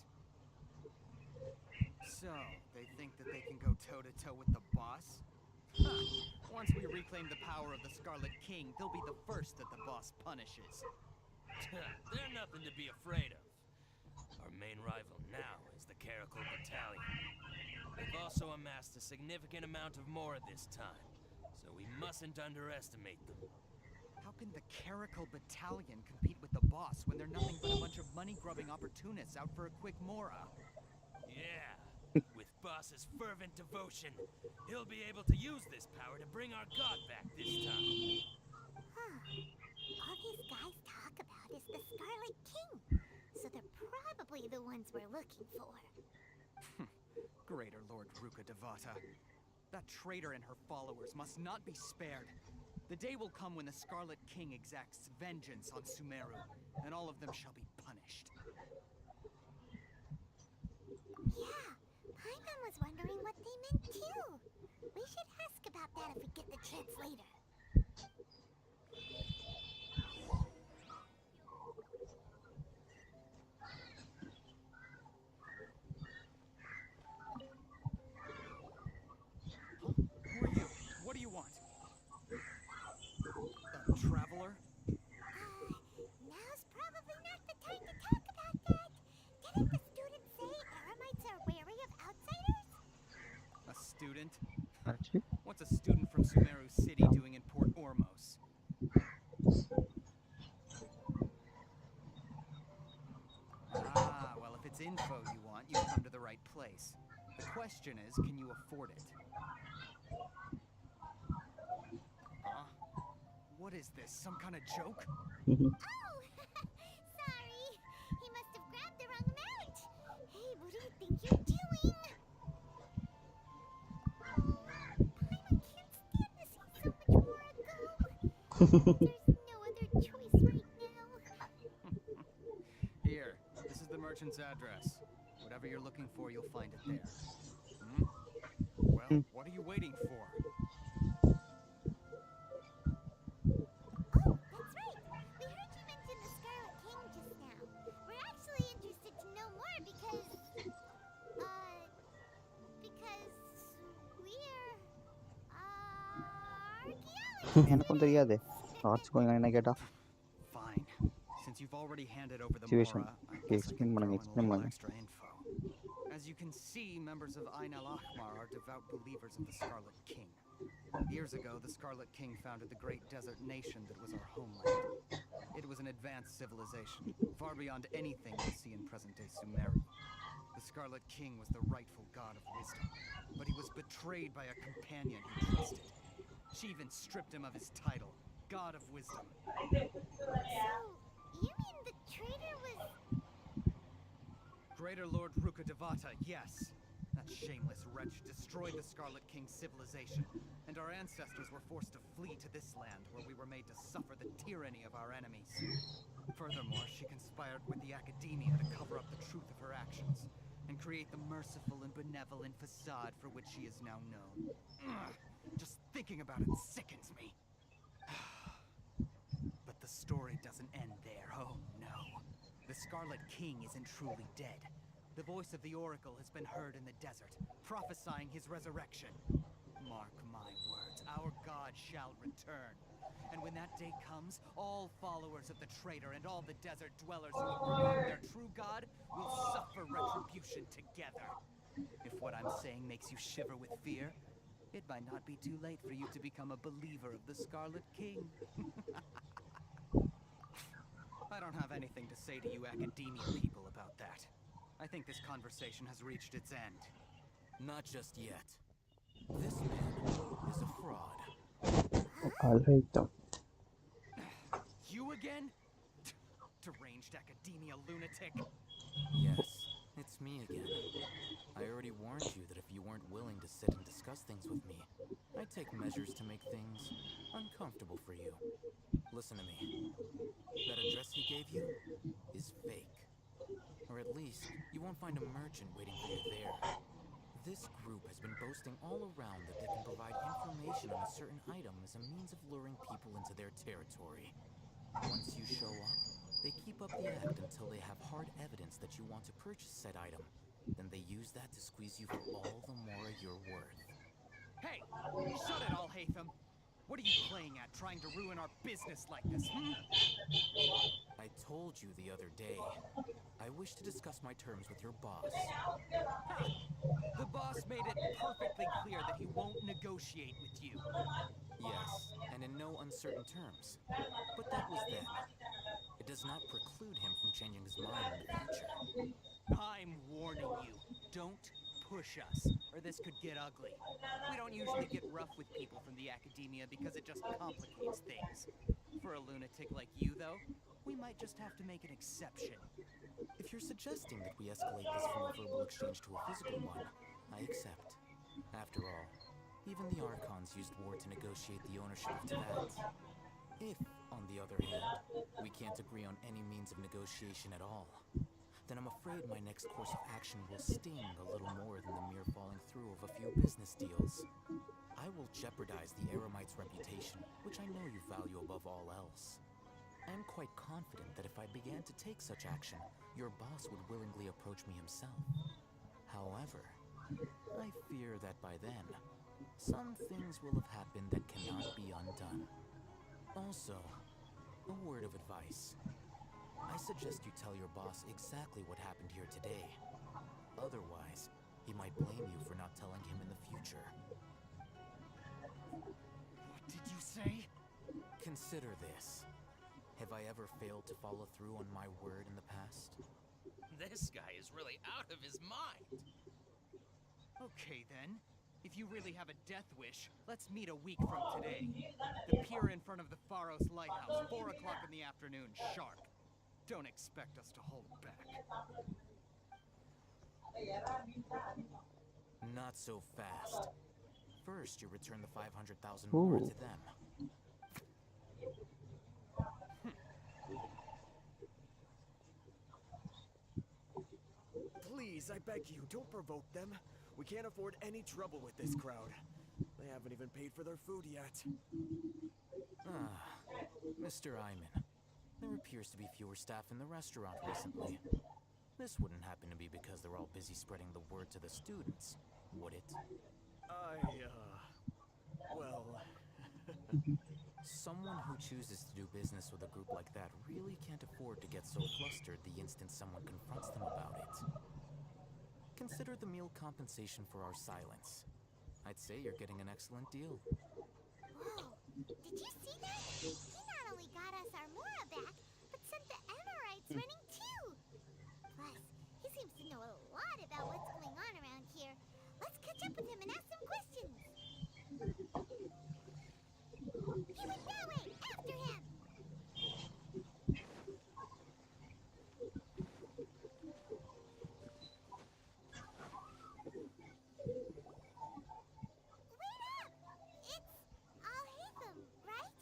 So, they think that they can go toe-to-toe with the boss? Once we reclaim the power of the Scarlet King, they'll be the first that the boss punishes. They're nothing to be afraid of. Our main rival now is the Caracal Battalion. They've also amassed a significant amount of more this time, so we mustn't underestimate them. How can the Caracal Battalion compete with the boss when they're nothing but a bunch of money-grubbing opportunists out for a quick mora? Yeah, with Boss's fervent devotion, he'll be able to use this power to bring our god back this time. Huh. All these guys talk about is the Scarlet King, so they're probably the ones we're looking for. Greater Lord Ruka Devata. That traitor and her followers must not be spared. The day will come when the Scarlet King exacts vengeance on Sumeru, and all of them shall be punished. Yeah, Paimon was wondering what they meant too. We should ask about that if we get the chance later. Who are you? What do you want? A traveler? Now's probably not the time to talk about that. Didn't the student say Aramites are wary of outsiders? A student? Actually? What's a student from Sumeru City doing in Port Ormos? Ah, well, if it's info you want, you've come to the right place. The question is, can you afford it? Huh? What is this, some kind of joke? Oh! Sorry! He must have grabbed the wrong amount! Hey, what do you think you're doing? Paimon can't stand to see so much more ago. There's no other choice right now. Here, this is the merchant's address. Whatever you're looking for, you'll find it there. Hmm? Well, what are you waiting for? Oh, that's right. We heard you mention the Scarlet King just now. We're actually interested to know more because, எனக்கும் தெரியாது what's going என்ன கேட்டா Fine. Since you've already handed over the Situation. Mora, I Okay, guess I explain can பண்ணுங்க, throw in a explain little பண்ணுங்க. extra info. As you can see, members of Ain al-Ahmar are devout believers of the Scarlet King. Years ago, the Scarlet King founded the great desert nation that was our homeland. It was an advanced civilization, far beyond anything we see in present-day Sumeru. The Scarlet King was the rightful god of wisdom, but he was betrayed by a companion he trusted. She even stripped him of his title, God of Wisdom. So, you mean the traitor was... Greater Lord Rukkhadevata, yes. That shameless wretch destroyed the Scarlet King's civilization, and our ancestors were forced to flee to this land where we were made to suffer the tyranny of our enemies. Furthermore, she conspired with the Academia to cover up the truth of her actions and create the merciful and benevolent facade for which she is now known. Ugh, just thinking about it sickens me. But the story doesn't end there, oh no. The Scarlet King isn't truly dead. The voice of the Oracle has been heard in the desert, prophesying his resurrection. Mark my words, our god shall return. And when that day comes, all followers of the traitor and all the desert dwellers who have forgotten their true god will suffer retribution together. If what I'm saying makes you shiver with fear, it might not be too late for you to become a believer of the Scarlet King. I don't have anything to say to you academia people about that. I think this conversation has reached its end. Not just yet. This man is a fraud. Alright. You again? Deranged academia lunatic. Yes, it's me again. I already warned you that if you weren't willing to sit and discuss things with me, I'd take measures to make things uncomfortable for you. Listen to me. That address he gave you is fake. Or at least, you won't find a merchant waiting for you there. This group has been boasting all around that they can provide information on a certain item as a means of luring people into their territory. Once you show up, they keep up the act until they have hard evidence that you want to purchase said item. Then they use that to squeeze you for all the more you're worth. Hey! Shut it all, Hatham! What are you playing at, trying to ruin our business like this, I told you the other day. I wish to discuss my terms with your boss. The boss made it perfectly clear that he won't negotiate with you. Yes, and in no uncertain terms. But that was then. It does not preclude him from changing his mind in the future. I'm warning you. Don't push us, or this could get ugly. We don't usually get rough with people from the Academia because it just complicates things. For a lunatic like you, though, we might just have to make an exception. If you're suggesting that we escalate this from a verbal exchange to a physical one, I accept. After all, even the Archons used war to negotiate the ownership of Teyvat. If, on the other hand, we can't agree on any means of negotiation at all, then I'm afraid my next course of action will sting a little more than the mere falling through of a few business deals. I will jeopardize the Aramite's reputation, which I know you value above all else. I am quite confident that if I began to take such action, your boss would willingly approach me himself. However, I fear that by then, some things will have happened that cannot be undone. Also, a word of advice. I suggest you tell your boss exactly what happened here today. Otherwise, he might blame you for not telling him in the future. What did you say? Consider this. Have I ever failed to follow through on my word in the past? This guy is really out of his mind. Okay then. If you really have a death wish, let's meet a week from today. The pier in front of the Pharos Lighthouse, 4 o'clock in the afternoon, sharp. Don't expect us to hold back. Not so fast. First, you return the 500,000 more to them. Please, I beg you, don't provoke them. We can't afford any trouble with this crowd. They haven't even paid for their food yet. Mr. Iman. There appears to be fewer staff in the restaurant recently. This wouldn't happen to be because they're all busy spreading the word to the students, would it? Well... Someone who chooses to do business with a group like that really can't afford to get so flustered the instant someone confronts them about it. Consider the meal compensation for our silence. I'd say you're getting an excellent deal. Whoa, did you see that? He not only got us our Mora back, but sent the Amorites running too. Plus, he seems to know a lot about what's going on around here. Let's catch up with him and ask some questions. He went that way! After him! Wait up! It's Al-Haytham, right?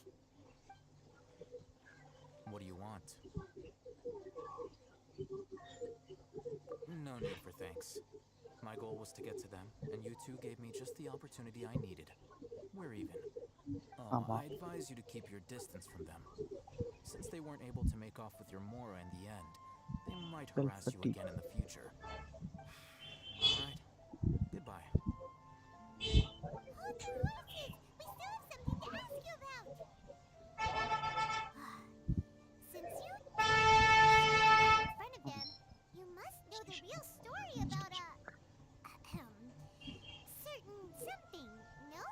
What do you want? No need for thanks. My goal was to get to them, and you two gave me just the opportunity I needed. We're even. I advise you to keep your distance from them. Since they weren't able to make off with your Mora in the end, they might harass you again in the future. Alright, goodbye. Hold your horses! We still have something to ask you about! Since you in front of them, you must know the real story about certain something, no?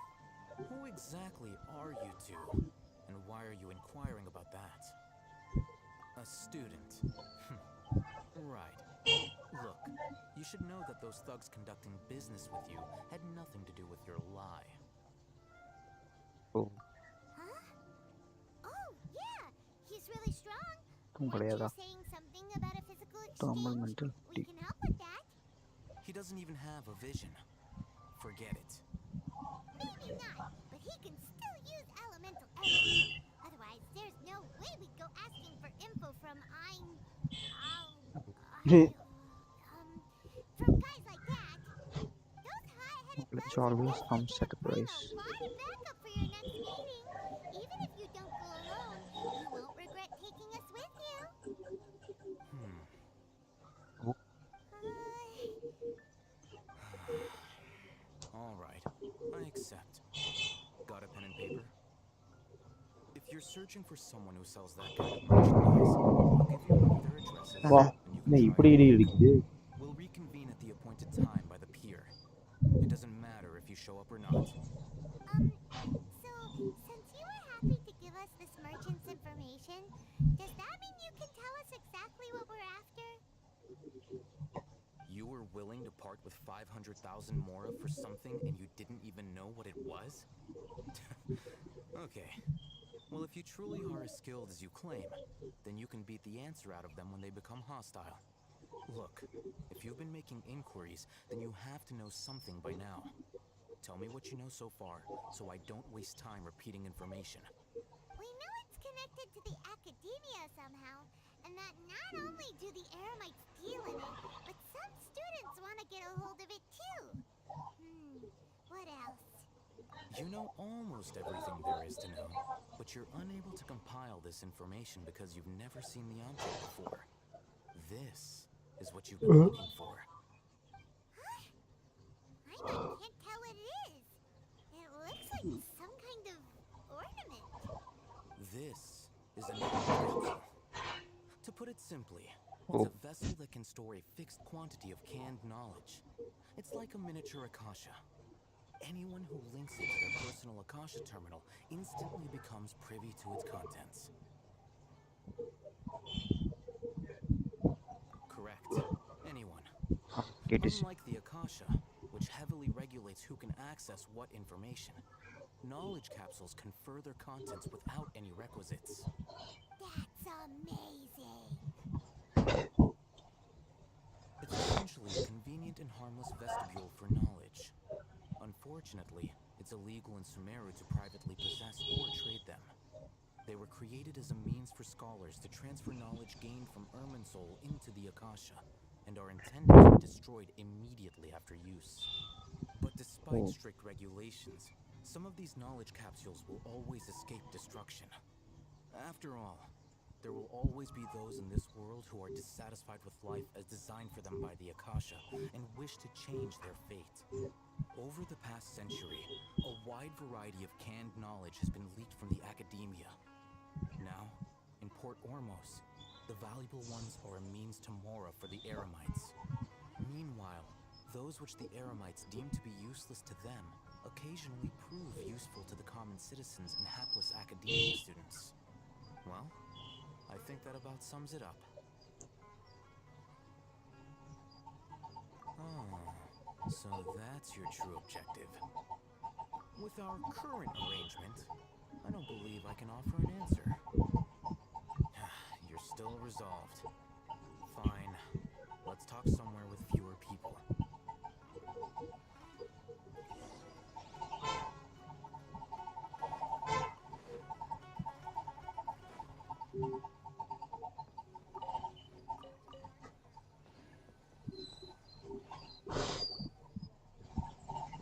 Who exactly are you two? And why are you inquiring about that? A student. Right. Look, you should know that those thugs conducting business with you had nothing to do with your lie. Huh? Oh, yeah! He's really strong. Weren't you saying something about a physical exchange? We can help with that. He doesn't even have a vision. Forget it. Maybe not, but he can still use elemental energy. Otherwise, there's no way we'd go asking for info from from guys like that. Those hot-headed thugs always comes at a price. a lot of backup for your next meeting. Even if you don't go alone, you won't regret taking us with you. All right, I accept. Got a pen and paper? If you're searching for someone who sells that kind of merchandise, I'll give you one of their addresses, வா and you என்ன can இப்படி try இடி it. இருக்குது We'll reconvene at the appointed time by the pier. It doesn't matter if you show up or not. So, since you were happy to give us this merchant's information, does that mean you can tell us exactly what we're after? You were willing to part with 500,000 Mora for something and you didn't even know what it was? Okay. Well, if you truly are as skilled as you claim, then you can beat the answer out of them when they become hostile. Look, if you've been making inquiries, then you have to know something by now. Tell me what you know so far, so I don't waste time repeating information. We know it's connected to the academia somehow, and that not only do the Aramites deal in it, but some students want to get a hold of it too. What else? You know almost everything there is to know, but you're unable to compile this information because you've never seen the object before. This is what you've been looking for. I can't tell what it is. It looks like some kind of ornament. This is a vessel. To put it simply, it's a vessel that can store a fixed quantity of canned knowledge. It's like a miniature Akasha. Anyone who links it to their personal Akasha terminal instantly becomes privy to its contents. Correct. Anyone. Unlike the Akasha, which heavily regulates who can access what information, knowledge capsules confer their contents without any requisites. That's amazing. It's essentially a convenient and harmless vestibule for knowledge. Unfortunately, it's illegal in Sumeru to privately possess or trade them. They were created as a means for scholars to transfer knowledge gained from Irminsul into the Akasha, and are intended to be destroyed immediately after use. But despite strict regulations, some of these knowledge capsules will always escape destruction. After all, there will always be those in this world who are dissatisfied with life as designed for them by the Akasha and wish to change their fate. Over the past century, a wide variety of canned knowledge has been leaked from the academia. Now, in Port Ormos, the valuable ones are a means to mora for the Eremites. Meanwhile, those which the Eremites deem to be useless to them occasionally prove useful to the common citizens and hapless academia students. Well, I think that about sums it up. Oh, so that's your true objective. With our current arrangement, I don't believe I can offer an answer. You're still resolved. Fine. Let's talk somewhere with fewer people.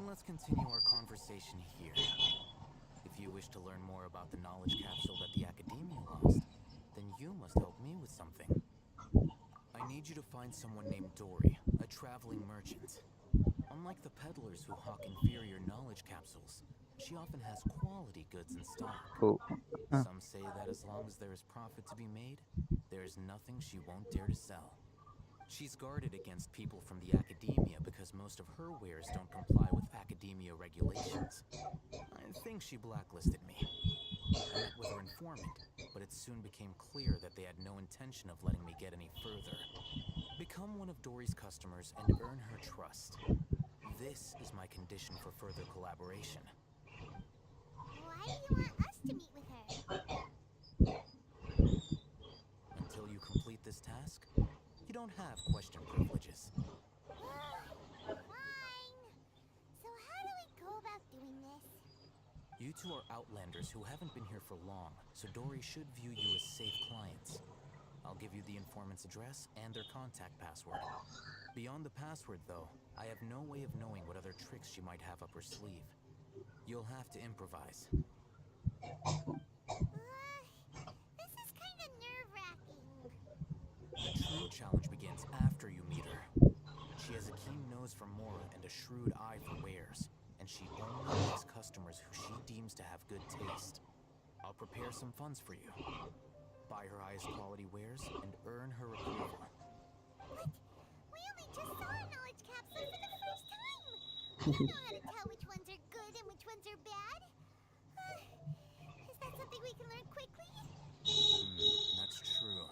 Let's continue our conversation here. If you wish to learn more about the knowledge capsule that the Academia lost, then you must help me with something. I need you to find someone named Dory, a traveling merchant. Unlike the peddlers who hawk inferior knowledge capsules, she often has quality goods in stock. Oh. Some say that as long as there is profit to be made, there is nothing she won't dare to sell. She's guarded against people from the Academia because most of her wares don't comply with Academia regulations. I think she blacklisted me. I met with her informant, but it soon became clear that they had no intention of letting me get any further. Become one of Dory's customers and earn her trust. This is my condition for further collaboration. Why do you want us to meet with her? Until you complete this task, you don't have question privileges. Fine. So how do we go about doing this? You two are outlanders who haven't been here for long, so Dory should view you as safe clients. I'll give you the informant's address and their contact password. Beyond the password, though, I have no way of knowing what other tricks she might have up her sleeve. You'll have to improvise. This is kind of nerve-wracking. The true challenge begins after you meet her. She has a keen nose for mora and a shrewd eye for wares, and she only likes customers who she deems to have good taste. I'll prepare some funds for you. Buy her highest quality wares and earn her approval. But we only just saw a knowledge capsule for the first time. We don't know how to tell which ones are good and which ones are bad. Is that something we can learn quickly? That's true.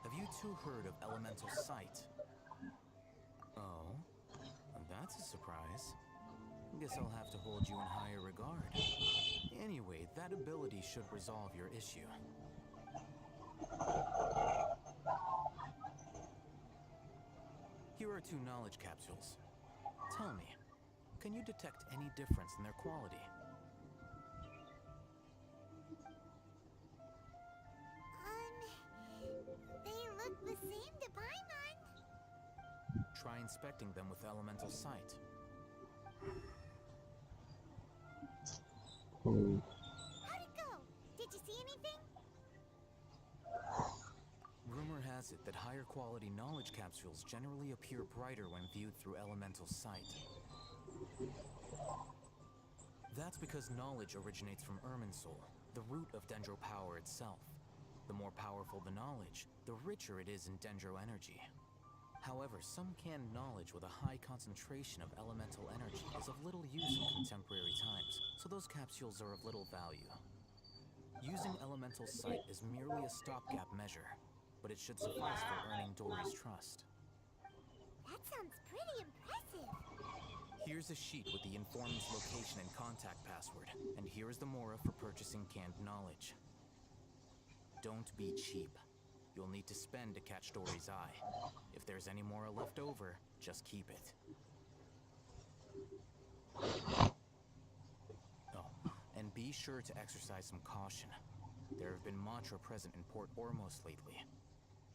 Have you two heard of elemental sight? Oh, that's a surprise. Guess I'll have to hold you in higher regard. Anyway, that ability should resolve your issue. Here are 2 knowledge capsules. Tell me, can you detect any difference in their quality? They look the same to Paimon. Try inspecting them with elemental sight. How'd it go? Did you see anything? Rumor has it that higher quality knowledge capsules generally appear brighter when viewed through elemental sight. That's because knowledge originates from Irminsul, the root of Dendro power itself. The more powerful the knowledge, the richer it is in Dendro energy. However, some canned knowledge with a high concentration of elemental energy is of little use in contemporary times, so those capsules are of little value. Using elemental sight is merely a stopgap measure, but it should suffice for earning Dory's trust. That sounds pretty impressive. Here's a sheet with the informant's location and contact password, and here is the mora for purchasing canned knowledge. Don't be cheap. You'll need to spend to catch Dory's eye. If there's any mora left over, just keep it. Oh, and be sure to exercise some caution. There have been Matra present in Port Ormos lately.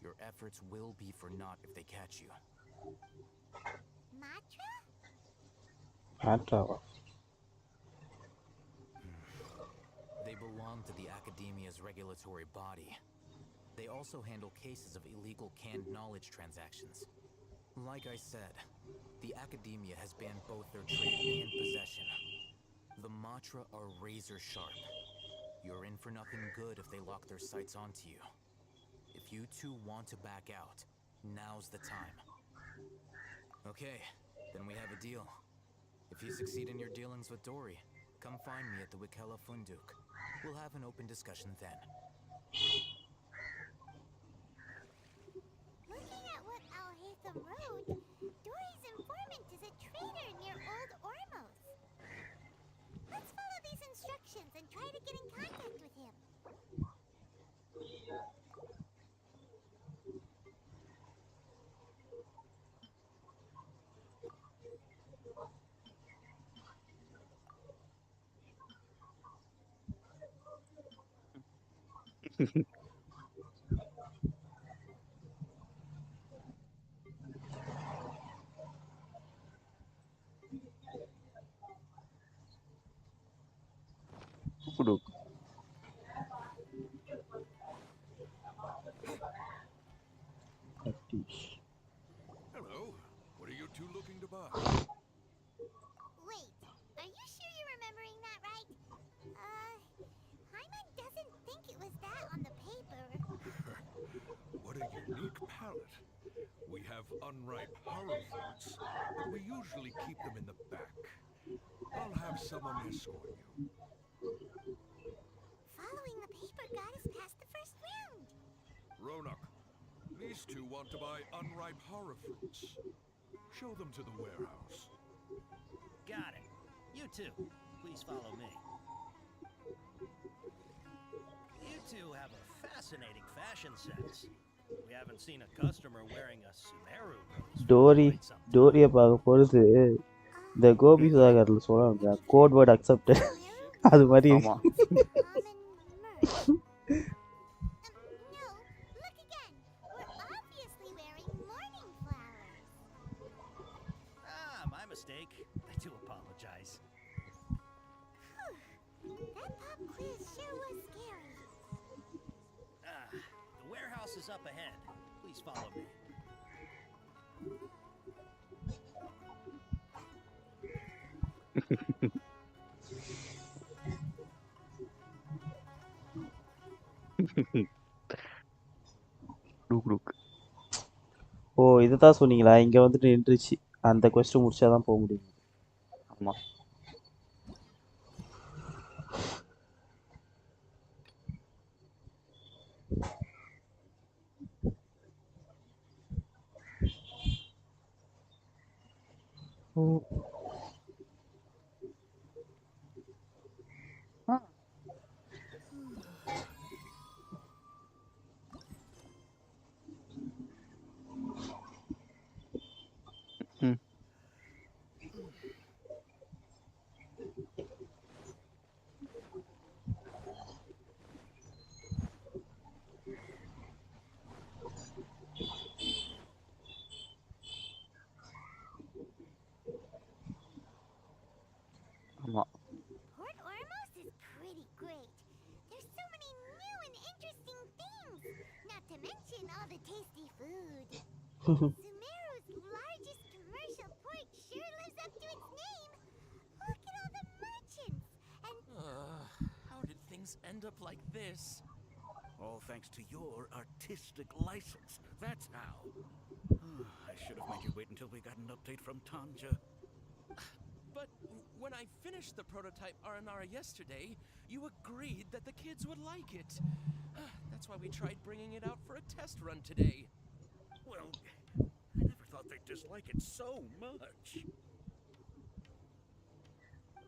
Your efforts will be for naught if they catch you. Matra? They belong to the Academia's regulatory body. They also handle cases of illegal canned knowledge transactions. Like I said, the Academia has banned both their trade and possession. The Sinatra are razor sharp. You're in for nothing good if they lock their sights onto you. If you two want to back out, now's the time. Okay, then we have a deal. If you succeed in your dealings with Dory, come find me at the Wikella Funduk. We'll have an open discussion then. Looking at what Al-Haytham wrote, Dory's informant is a traitor near Old Ormos. Let's follow these instructions and try to get in contact with him. Kuduk. Hello. What are you two looking to buy? Wait, are you sure you're remembering that right? Hyman doesn't think it was that on the paper. What a unique palette. We have unripe horror fruits, but we usually keep them in the back. I'll have someone escort you. Following the paper got us past the first round. Ronak, these two want to buy unripe horror fruits. Show them to the warehouse. Got it. You two, please follow me. You two have a fascinating fashion sense. We haven't seen a customer wearing a Sumeru rose. டோரியை பார்க்க பொறுத்து இந்த கோபி சுதாகரில் சொல்லுவாங்க code word accepted அது மாதிரி My mistake. I do apologize. That pop quiz sure was scary. The warehouse is up ahead. Please follow me. ஓ இதுதான் சொன்னீங்களா இங்க வந்துட்டு நின்றுச்சு அந்த கொஸ்டின் முடிச்சாதான் போக முடியும் ஆமா ஆமா Port Ormos is pretty great. There's so many new and interesting things. Not to mention all the tasty food. Sumeru's largest commercial port sure lives up to its name. Look at all the merchants and How did things end up like this? All thanks to your artistic license. That's how. I should have made you wait until we got an update from Tanja. But when I finished the prototype Aranara yesterday, you agreed that the kids would like it. That's why we tried bringing it out for a test run today. Well, I never thought they'd dislike it so much.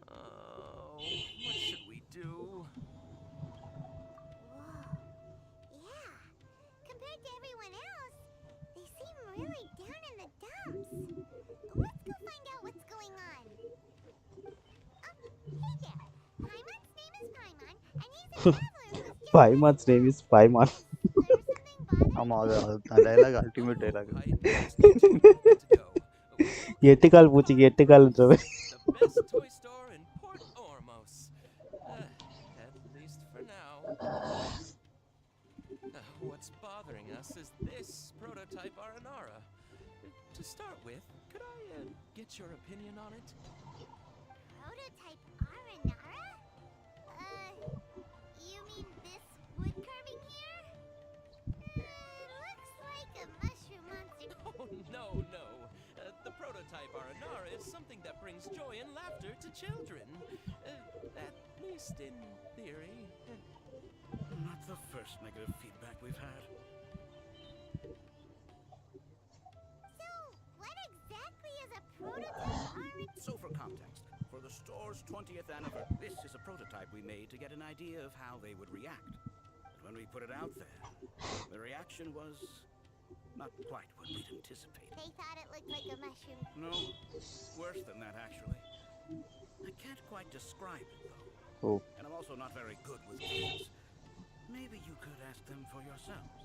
Oh, what should we do? yeah, compared to everyone else, they seem really down in the dumps. Let's go find out what's going on. Hey there. Paimon's name is Paimon, and he's a traveler who's just Paimon's name is Paimon. ஆமா அது dialogue ultimate dialogue எட்டு கால் பூச்சிக்கு எட்டு கால்ன்ற மாதிரி The best toy store in Port Ormos. At least for now. What's bothering us is this prototype Aranara. To start with, could I get your opinion on it? prototype Aranara? children. At least in theory. Not the first negative feedback we've had. So, what exactly is a prototype? So for context, for the store's 20th anniversary, this is a prototype we made to get an idea of how they would react. But when we put it out there, the reaction was not quite what we'd anticipated. They thought it looked like a mushroom. No, worse than that actually. I can't quite describe it though. Oh. And I'm also not very good with kids. Maybe you could ask them for yourselves.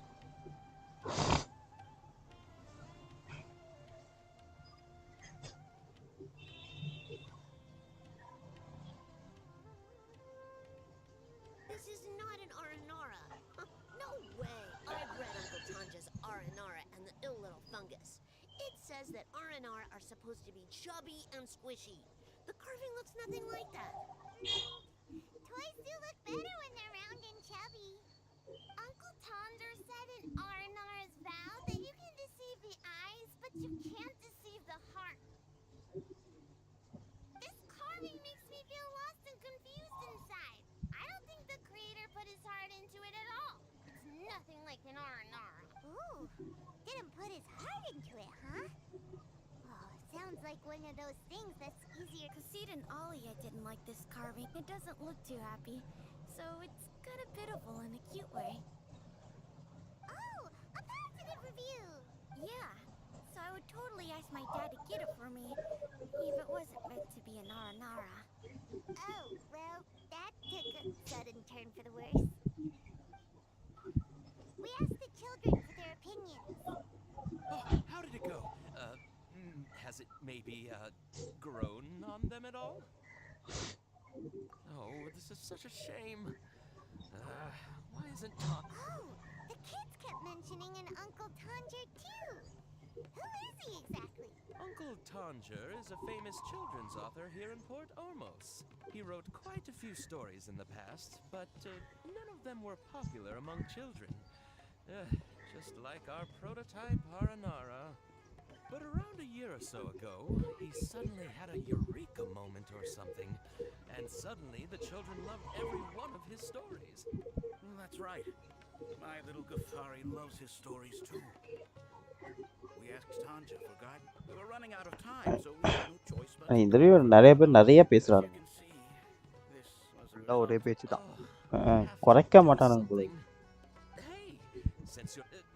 This is not an Aranara. No way. I've read Uncle Tanja's Aranara and the ill little fungus. It says that Aranara are supposed to be chubby and squishy. The carving looks nothing like that. Toys do look better when they're round and chubby. Uncle Tonder said in Aranara's vow that you can deceive the eyes, but you can't deceive the heart. This carving makes me feel lost and confused inside. I don't think the creator put his heart into it at all. It's nothing like an Aranara. Ooh, didn't put his heart into it, huh? Oh, sounds like one of those things that's easier. Kassid and Alia didn't like this carving. It doesn't look too happy, so it's kind of pitiful in a cute way. Oh, a positive review! Yeah, so I would totally ask my dad to get it for me, if it wasn't meant to be an Aranara. Oh, well, that took a sudden turn for the worse. We asked the children for their opinions. Oh, how did it go? Has it maybe, grown on them at all? Oh, this is such a shame. Why isn't Tom... Oh, the kids kept mentioning an Uncle Tanger, too. Who is he exactly? Uncle Tanger is a famous children's author here in Port Ormos. He wrote quite a few stories in the past, but none of them were popular among children. Just like our prototype Aranara. But around a year or so ago, he suddenly had a eureka moment or something. And suddenly, the children loved every one of his stories. That's right. My little Gathari loves his stories too. We asked Tanja for guidance. We were running out of time, so we had no choice but இந்த video நிறைய பேர் நிறைய பேசுறாங்க. எல்லாம் ஒரே பேச்சு தான். குறைக்க மாட்டானுங்க போல. Since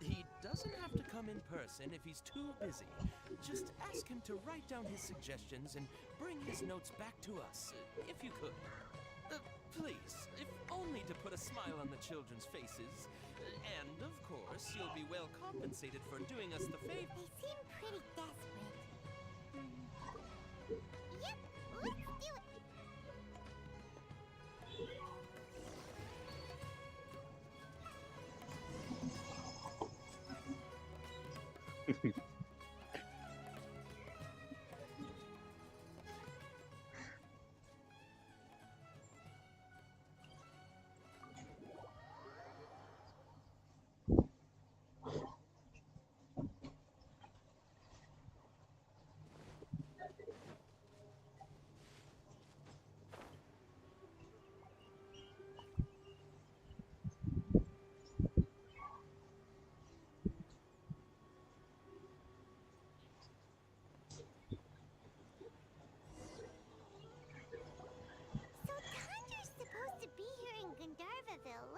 he doesn't have to come in person if he's too busy. Just ask him to write down his suggestions and bring his notes back to us, if you could. Please, if only to put a smile on the children's faces. And, of course, you'll be well compensated for doing us the favor. They seem pretty desperate. Yep, let's do it.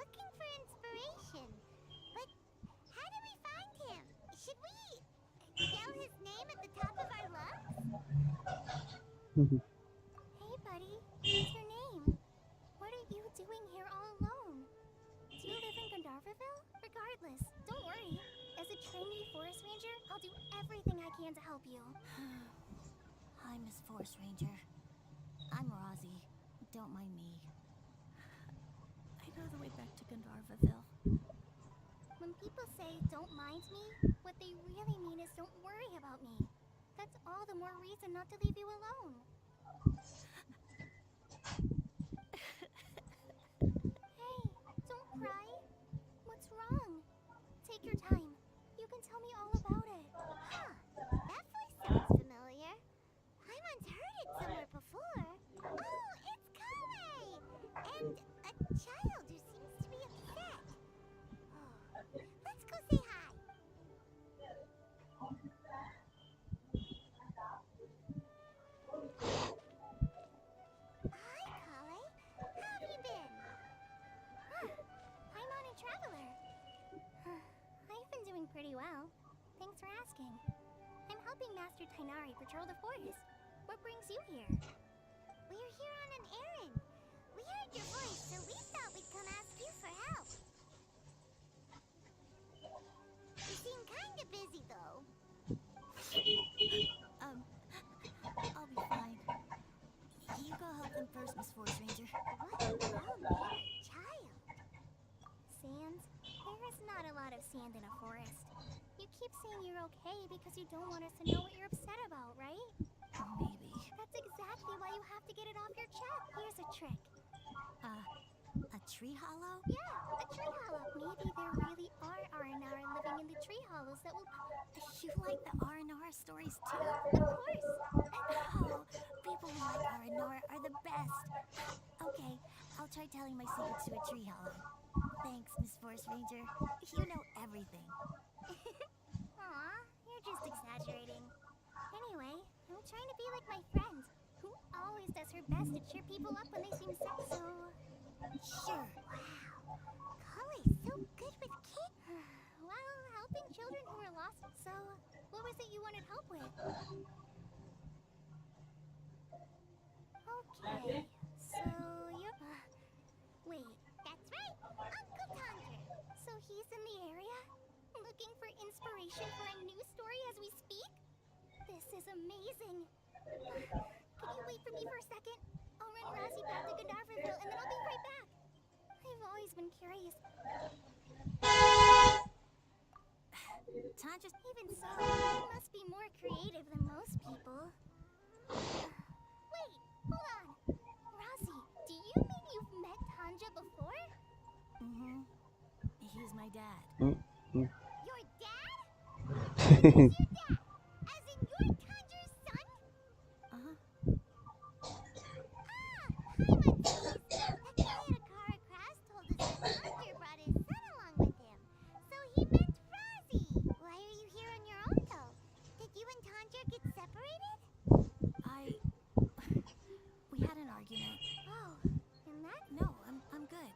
Looking for inspiration. But how do we find him? Should we yell his name at the top of our lungs? Hey, buddy. What's your name? What are you doing here all alone? Do you live in Gandharvaville? Regardless, don't worry. As a trainee forest ranger, I'll do everything I can to help you. Hi, Miss Forest Ranger. I'm Rozzy. Don't mind me. I know the way back to Gandharvaville. When people say, don't mind me, what they really mean is don't worry about me. That's all the more reason not to leave you alone. Hey, don't cry. What's wrong? Take your time. You can tell me all about it. Huh, that voice sounds familiar. I once heard it somewhere before. And a child who seems to be upset. Oh, let's go say hi. Hi, Kale. How have you been? I'm on a traveler. I've been doing pretty well. Thanks for asking. I'm helping Master Tainari patrol the forest. What brings you here? We're here on an errand. We heard your voice, so we thought we'd come ask you for help. You seem kinda busy, though. I'll be fine. You go help them first, Miss Force Ranger. What a well-mannered child. Sans, there is not a lot of sand in a forest. You keep saying you're okay because you don't want us to know what you're upset about, right? Maybe. That's exactly why you have to get it off your chest. Here's a trick. A tree hollow? Yeah, a tree hollow. Maybe there really are R&R living in the tree hollows that will... You like the R&R stories too? Of course. Oh, people who like R&R are the best. Okay, I'll try telling my secrets to a tree hollow. Thanks, Miss Force Ranger. You know everything. Aw, you're just exaggerating. Anyway, I'm trying to be like my friend, who always does her best to cheer people up when they seem sad. So... Sure. Wow. Kale's so good with kids. Well, helping children who are lost. So, what was it you wanted help with? Okay, so you're... wait, that's right! Uncle Tondra! So he's in the area? Looking for inspiration for a new story as we speak? This is amazing! Can you wait for me for a second? I'll run Razzie back to Gandharvaville and then I'll be right back! I've always been curious. Tandra's... Even so, you must be more creative than most people. Wait, hold on! Razzie, do you mean you've met Tanja before? Mm-hmm. He's my dad. Your dad? Who's your dad? As in you're Tanja's son? Uh-huh. Hi, Matisse! That guy at Akara Crash told us that Tanja brought his son along with him. So he meant Razzie! Why are you here on your own, though? Did you and Tanja get separated? We had an argument. Oh, and that? No, I'm good.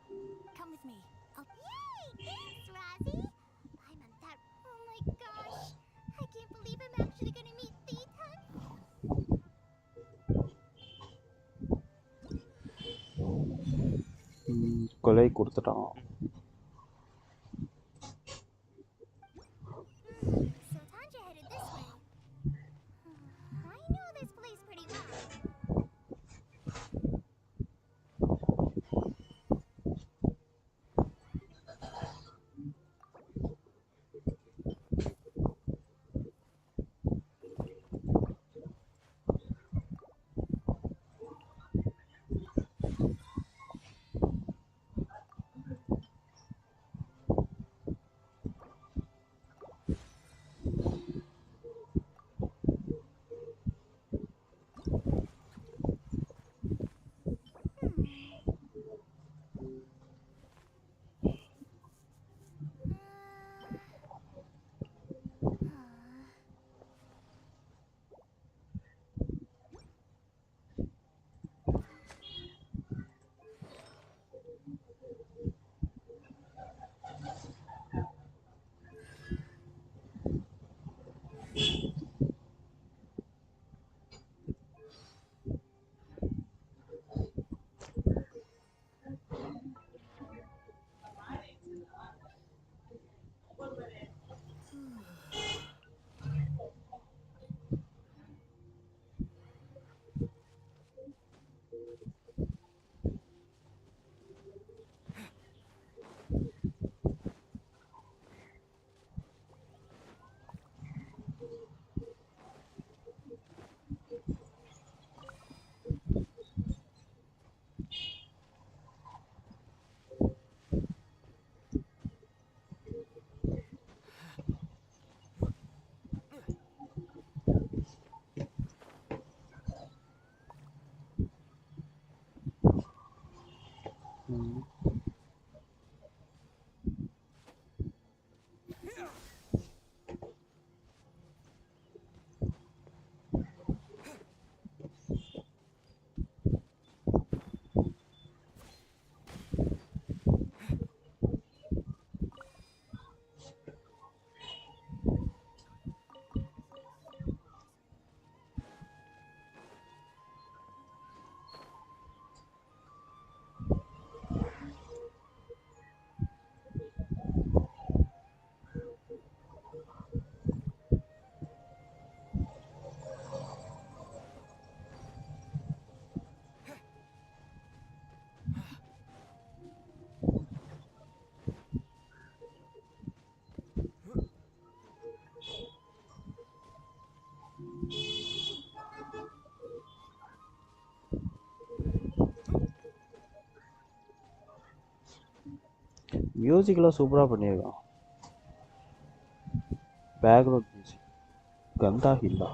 Come with me. Yay! Thanks, Razzie! I'm on that... Oh my gosh! I can't believe I'm actually gonna meet Thitan! கொலை கொடுத்துட்டான். So Tanja headed this way. I know this place pretty well. மியூசிக்லாம் சூப்பராக பண்ணியிருக்கான். Background music கந்தா ஹில்லா.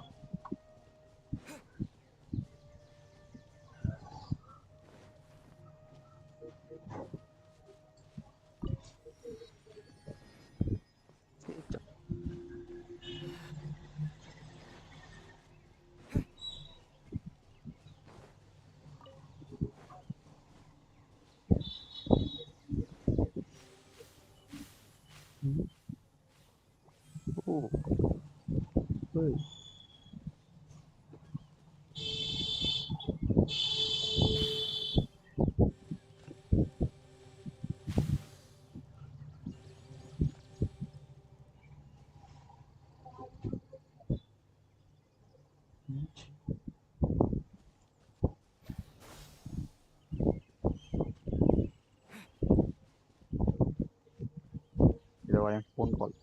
இதை வரேன் phone call.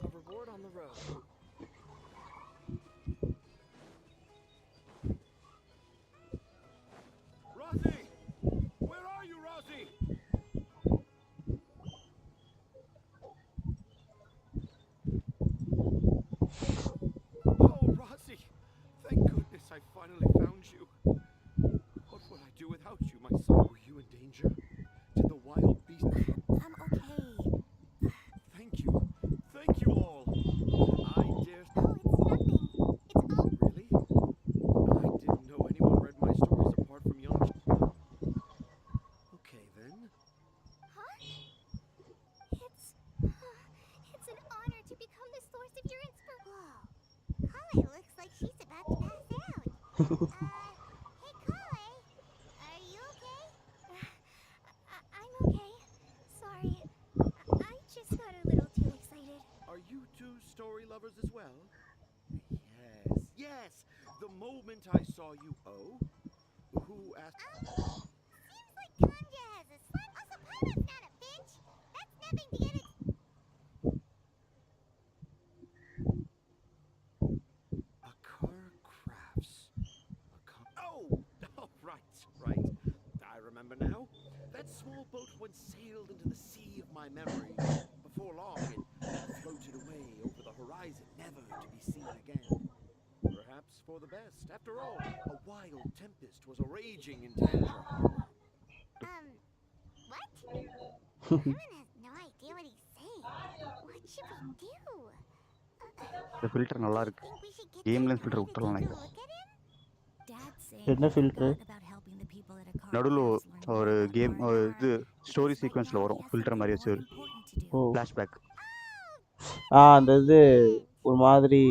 A reward on the road. Rosie! Where are you, Rosie? Oh, Rosie! Thank goodness I finally found you. What would I do without you, my son? Were you in danger? Did the wild beast... I'm okay. Thank you. Thank you all. I dare... Oh, it's nothing. It's all... Really? I didn't know anyone read my stories apart from young... Okay, then. Huh? It's an honor to become the source of your inspiration. Whoa. Kale looks like she's about to pass out. Hey, Kale. Are you okay? I'm okay. Sorry. I just got a little too excited. Are you two story lovers as well? Yes, yes. The moment I saw you... Oh? Who asked... Seems like Kanja has a slap. Also, Pyro's not a bitch. That's nothing to get it. Akar Crafts. Oh, right. I remember now. That small boat once sailed into the sea of my memory. Before long, it floated away over the horizon, never to be seen again. Perhaps for the best. After all, a wild tempest was raging in Tangier Harbor. What? Herman has no idea what he's saying. What should we do? இந்த filter நல்லா இருக்கு. கேம்லேருந்து filter விட்டுறலாம் நினைக்கிறேன். என்ன filter? நடுவில் ஒரு game இது story சீக்வன்ஸில் வரும் ஃபில்டர் மாதிரி வச்சு ஒரு ஃப்ளாஷ்பேக். அந்த இது ஒரு மாதிரி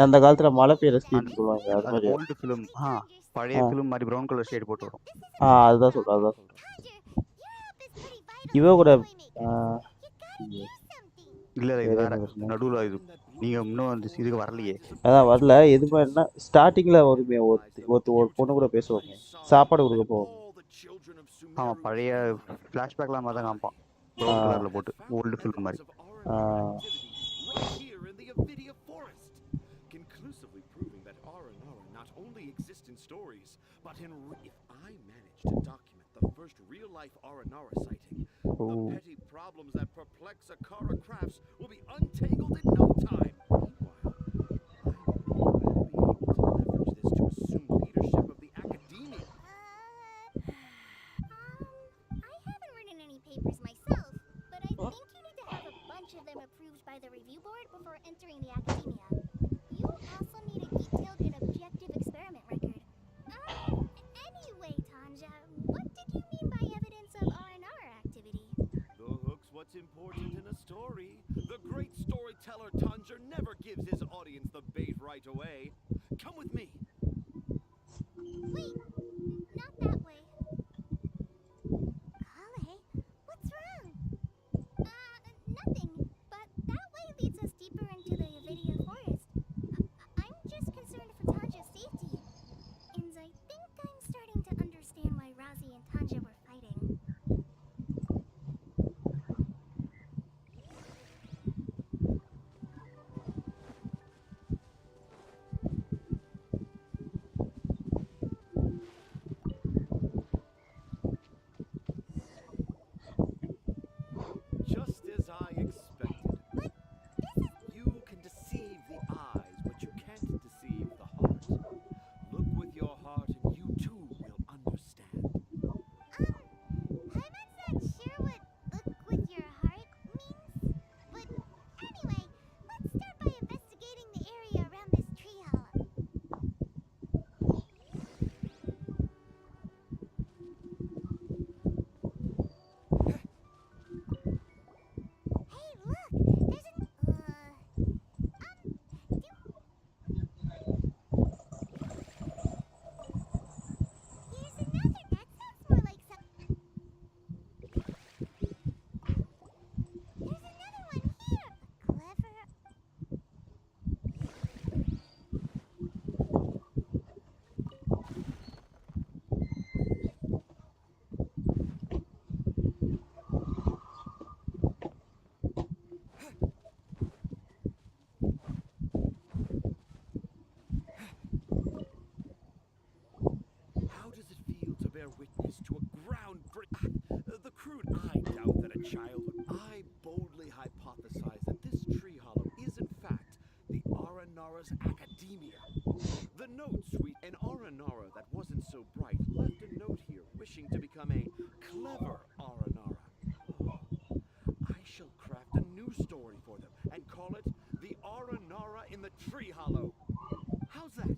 அந்த காலத்தில் மழை பெய்யுற ஸ்பீட் சொல்லுவாங்க. அது மாதிரி ஓல்டு ஃபிலிம். பழைய ஃபிலிம் மாதிரி ப்ரௌன் கலர் ஷேட் போட்டு வரும். அதுதான் சொல்கிறேன். இவ கூட இல்லை இது வேறு வேற என்ன பிரச்சனை? நடுவில் இது நீங்கள் இன்னும் அந்த இதுக்கு வரலையே. அதான் வரல. எது மாதிரினா ஸ்டார்டிங்கில் வருமே ஒரு பொண்ணு கூட பேசுவோமே, சாப்பாடு கொடுக்க போவோம். ஆமாம், பழைய ஃப்ளாஷ்பேக்லாம் மாதிரி தான் காமிப்பான், ப்ரௌன் கலரில் போட்டு, ஓல்டு ஃபில்ம் மாதிரி. Right here in the Avidia Forest, conclusively proving that Aranara not only exists in stories, but if I manage to document the first real-life Aranara sighting, the petty problems that perplex Akara crafts will be untangled in no time. I haven't written any papers myself, but I think you need to have a bunch of them approved by the review board before entering the academia. You also need a detailed and objective experiment record. Anyway, Tanja, what did you mean by evidence of R&R activity? The hook's what's important in a story. The great storyteller Tanja never gives his audience the bait right away. Come with me. Wait, not that way. Kale, what's wrong? Nothing, but that way leads us deeper into the Avidia Forest. I'm just concerned for Tanja's safety. And I think I'm starting to understand why Razi and Tanja were fighting. Just as I expected. You can deceive the eyes, but you can't deceive the heart. Look with your heart and you too will understand. I'm not sure what look with your heart means, but anyway, let's start by investigating the area around this tree hollow. Hey, look! There's an... Here's another. That sounds more like some... There's another one here! Clever... How does it feel to bear witness to a groundbreaking... the crude I doubt that a child would... I boldly hypothesize that this tree hollow is in fact the Aranara's academia. The notes we... An Aranara that wasn't so bright left a note here wishing to become a clever Aranara. I shall craft a new story for them and call it The Aranara in the Tree Hollow. How's that?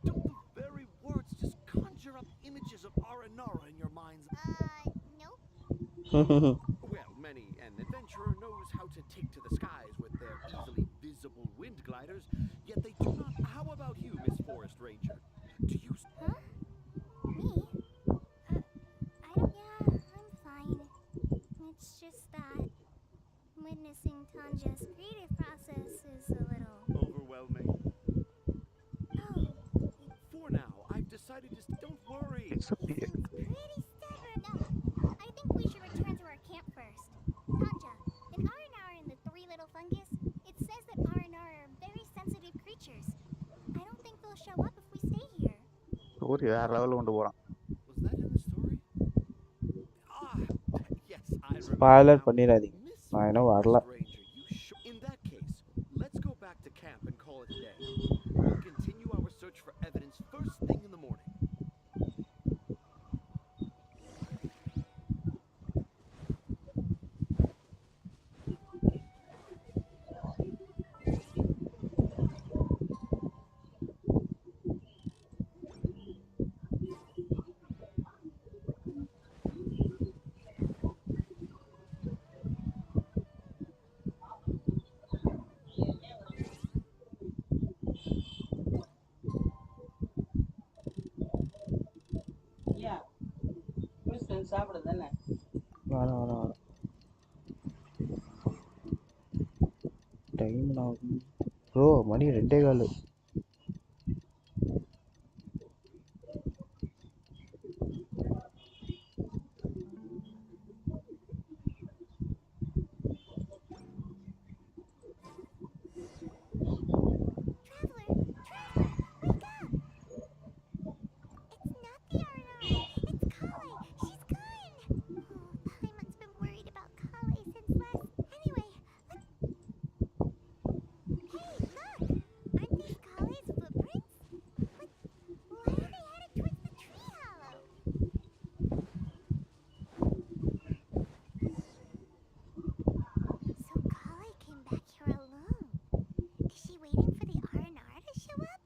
Don't the very words just conjure up images of Aranara in your minds? Nope. Well, many an adventurer knows how to take to the skies with their easily visible wind gliders, yet they do not. How about you, Miss Forest Ranger? Do you... Huh? Me? Yeah, I'm fine. It's just that witnessing Tanja's creative process is a little... overwhelming? Oh. For now, I've decided to... Don't worry. It's a pig. Pretty stubborn. No, I think we should return to our camp first. Tanja, in R&R and the three little fungus, it says that R&R are very sensitive creatures. I don't think they'll show up if we stay here. ஒரு வேற லெவலில் கொண்டு போகிறான். Was that in the story? Yes, I remember. Spoiler பண்ணிடாதீங்க, நான் இன்னும் வரல. In that case, let's go back to camp and call it a day. We'll continue our search for evidence first thing in the morning. வர வர வர bro money 2:15. It's not the Aranara. It's Kale. She's gone. Oh, Paimon's been worried about Kale since last. Anyway, hey, look! Aren't these Kale's footprints? But why are they headed towards the tree hollow? So Kale came back here alone. Is she waiting for the Aranara to show up?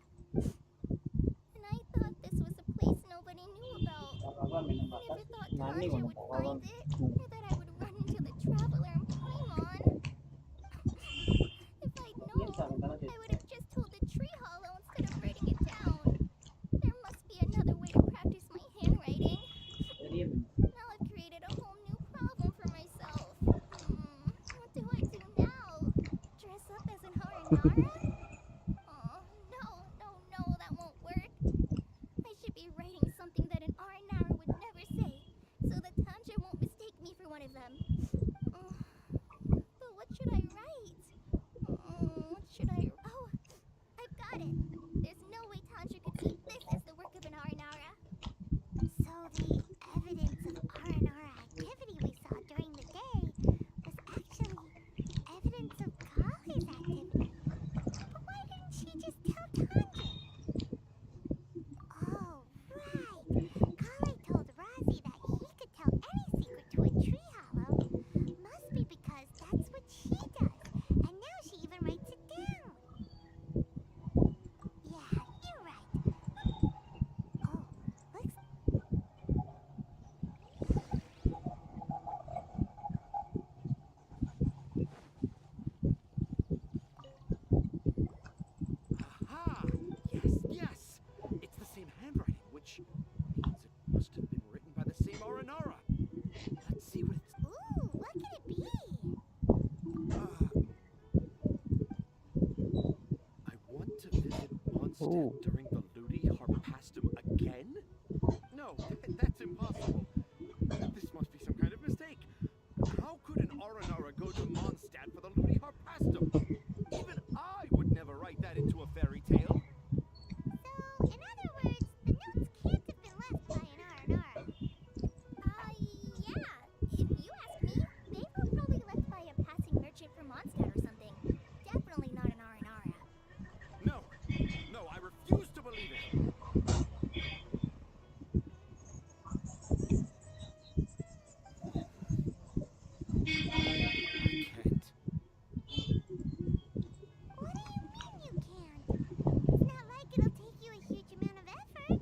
And I thought this was a place nobody knew about. I never thought Tanja would find it, or that I would run into the Traveler and Paimon. If I'd known, I would have just told the tree hollow instead of writing it down. There must be another way to practice my handwriting. Now I've created a whole new problem for myself. What do I do now? Dress up as an Aranara? Oh, no, that won't work. I should be writing something that an Aranara would never say, so that Tanja won't mistake me for one of them. But what should I write? Oh, I've got it. There's no way Tanja could see this as the work of an Aranara. So the evidence of Aranara activity we saw during the day was actually evidence of Kale's activity. But why didn't she just tell Tanja? Oh, right. Kale told Razi that he could tell any secret to a tree hollow. Must be because that's what she does. And now she even writes it down. Yeah, you're right. Oh, looks... Aha! Yes! It's the same handwriting, which means it must have been written by the same Aranara. Let's see what it's... Ooh, what could it be? I want to visit Mondstadt during the Ludi Harpastum again? No, that's impossible. This must be some kind of mistake. How could an Aranara go to Mondstadt for the Ludi Harpastum? Even I would never write that into a fairy tale. So, in other words, the notes can't have been left by an Aranara. Yeah. If you ask me, they were probably left by a passing merchant from Mondstadt or something. Definitely not an Aranara. No, I refuse to believe it. I can't. What do you mean you can't? It's not like it'll take you a huge amount of effort.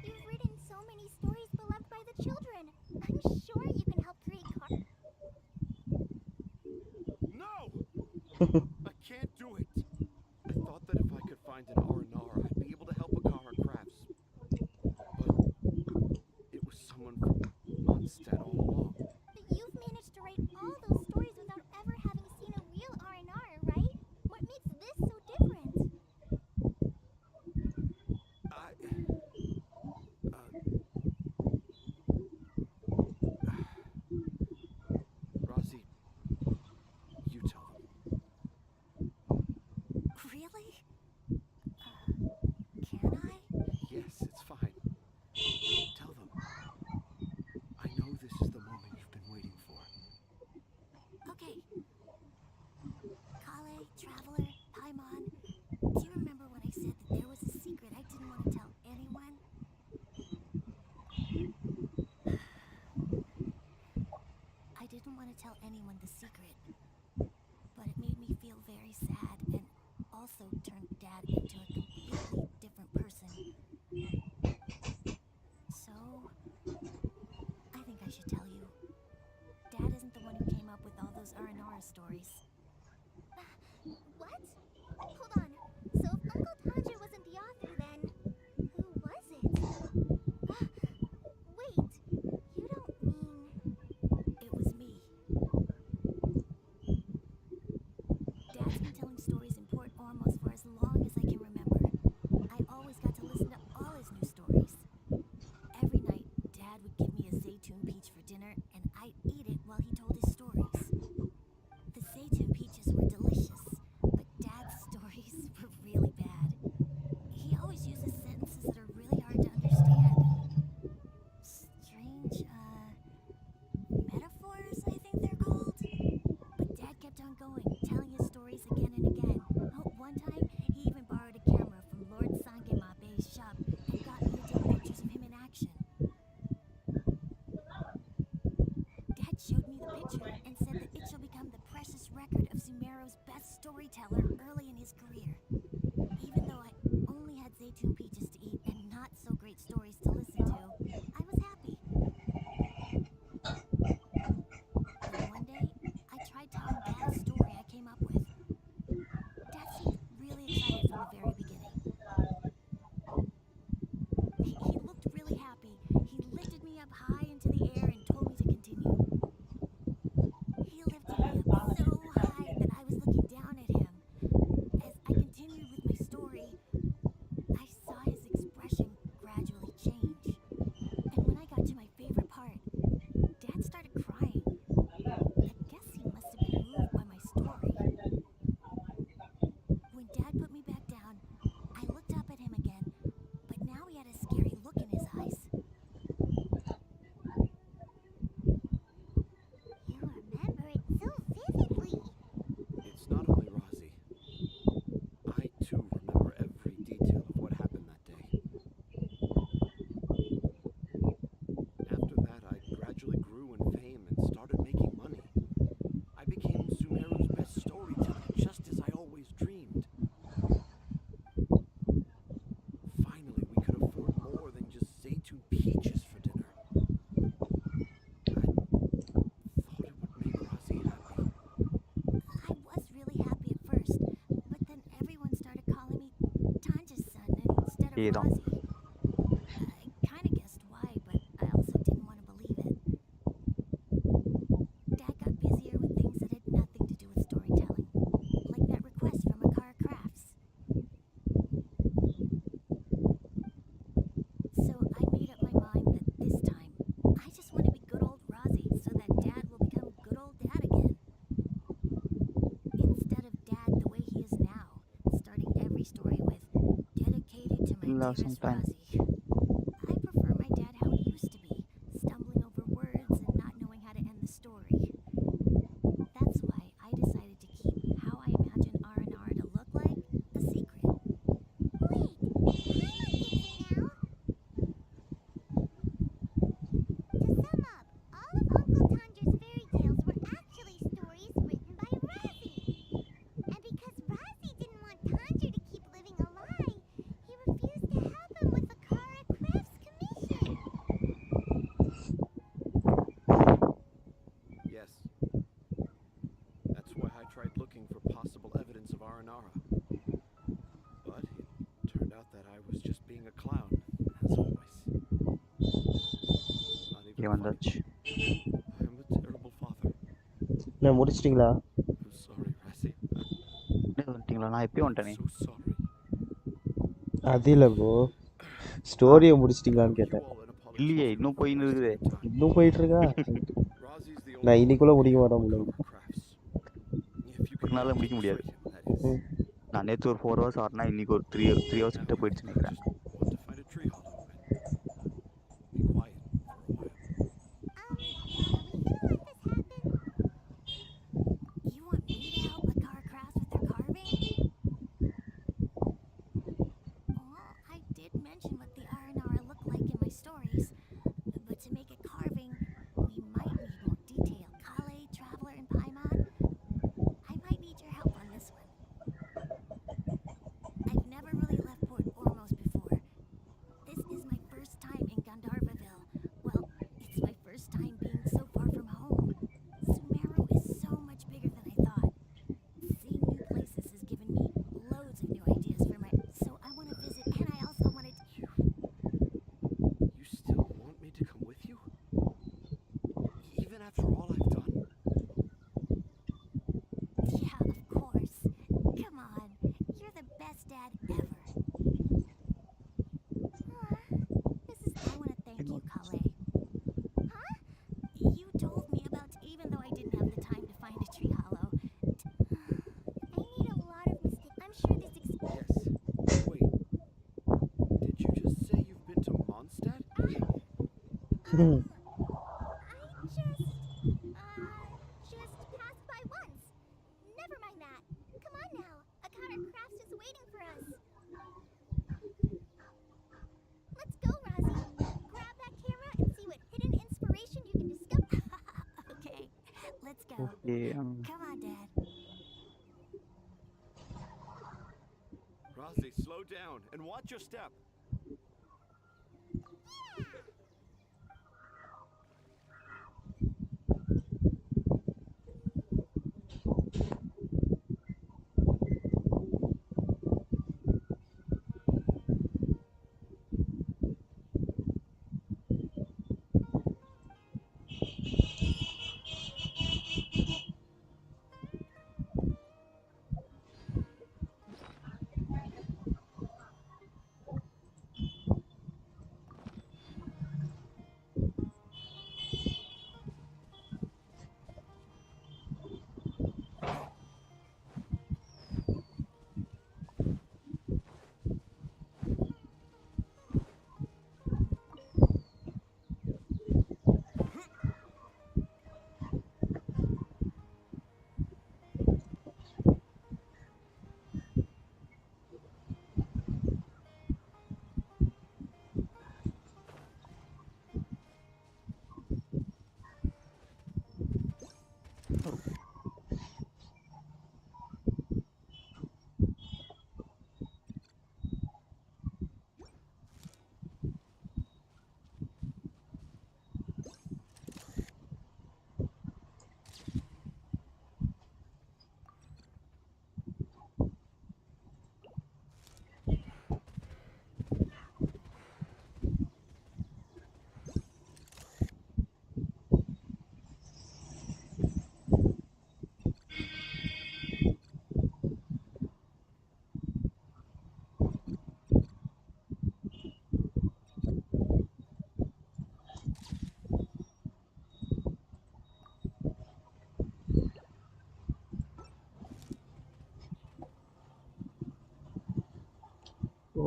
You've written so many stories beloved by the children. I'm sure you can help create No! I can't do it. I thought that if I could find an Aranara, I'd be able to help Akara Crafts. But it was someone from Mondstadt all along. But you've managed to write all those stories without ever having seen a real Aranara, right? What makes this so different? Rossi, you tell them. Really? Can I? Yes, it's fine. Tell them. I know this is the moment you've been waiting for. Okay. Kale, Traveler, Paimon, do you remember when I said that there was a secret I didn't want to tell anyone? I didn't want to tell anyone the secret, but it made me feel very sad and also turned Dad into a completely different person. So, I think I should tell you. Dad isn't the one who came up with all those Aranara stories. What? Hold on. So if Uncle Tanja wasn't the author, then who was it? Wait, you don't mean... It was me. Dad's been telling stories storyteller early in his career. Even though I only had Zaytune peaches to eat and not so great stories to listen to, I was happy. Then one day, I tried telling Dad a story I came up with. Dad seemed really excited from the very beginning. He looked really happy. He lifted me up high into the air and told me to continue. He lifted me up so high that I was looking down at him. As I continued with my story, I saw his expression gradually change. And when I got to my favorite part, Dad started crying. I guess he must have been moved by my story. When Dad put me back down, I looked up at him again, but now he had a scary look in his eyes. You remember it so vividly. It's not only Rozzy. I too remember every detail of what happened that day. After that, I gradually grew in fame and started making money. I became Sumeru's best storyteller, just as I always dreamed. Finally, we could afford more than just Zaytune peaches for dinner. I thought it would make Rozzy happy. I was really happy at first, but then everyone started calling me Tanja's son instead of Adam. Rozzy. I kind of guessed why, but I also didn't want to believe it. Dad got busier with things that had nothing to do with storytelling, like that request from Akara Crafts. So I made up my mind that this time, I just want to be good old Rozzy so that Dad will become good old Dad again. Instead of Dad the way he is now, starting every story with, dedicated to my Love dearest sometime. Rozzy. I prefer my dad how he used to be, stumbling over words and not knowing how to end the story. That's why I decided to keep how I imagine Aranara to look like a secret. Wait, Paimon gets it now. To sum up, all of Uncle Tanja's fairy tales were actually stories written by Rozzy. And because Rozzy didn't want Tanja to keep living a lie, he refused to help him with the Kara Crafts commission. Yes. That's why I tried looking for possible evidence of Aranara. But it turned out that I was just being a clown, as always. Not even Even funny. Dutch. I am a terrible father. நான் முடிச்சிட்டிங்களா? I'm sorry, Razzie. வந்துட்டீங்களா? நான் எப்பயும் வந்துட்டேனே. So sorry. அது இல்லை bro, ஸ்டோரியை முடிச்சிட்டிங்களான்னு கேட்டேன். இல்லையே, இன்னும் போயின்னு இருக்குது. இன்னும் போயிட்டு இருக்கா? Rozzy's the நான் only இன்னைக்குள்ள one முடிக்க who மாட்டேன் can போல. recover crafts. If you ஒரு can நாளில் manage முடிக்க to முடியாது. persuade him, that is. நான் நேற்று ஒரு 4 hours ஆடினா இன்னைக்கு ஒரு 3 hours கிட்ட போயிடுச்சு நினைக்கிறேன். Want to find a tree hollow and be quiet for a while. Are we gonna let this happen? You want me to help Akara Crafts with their carving? Well, I did mention what the Aranara look like in my stories, but to make a carving, we might need more detail. Kale, Traveler, and Paimon, I might need your help on this one. I've never really left Port Ormos before. This is my first time in Gandharvaville. Well, it's my first time being so far from home. Sumeru is so much bigger than I thought. Seeing new places has given me loads of new ideas for my... So I want to visit, and I also wanted... You still want me to come with you? Even after all I've done? Yeah, of course. Come on. You're the best dad ever. I want to thank you, Kale. Huh? You told me about, even though I didn't have the time to find a tree hollow. I made a lot of mistakes. I'm sure this Yes. Wait. Did you just say you've been to Mondstadt? just passed by once. Never mind that. Come on now. Akara Crafts is waiting for us. Let's go, Rozzy. Grab that camera and see what hidden inspiration you can discover. Okay, let's go. Okay, Come on, Dad. Razi, slow down and watch your step.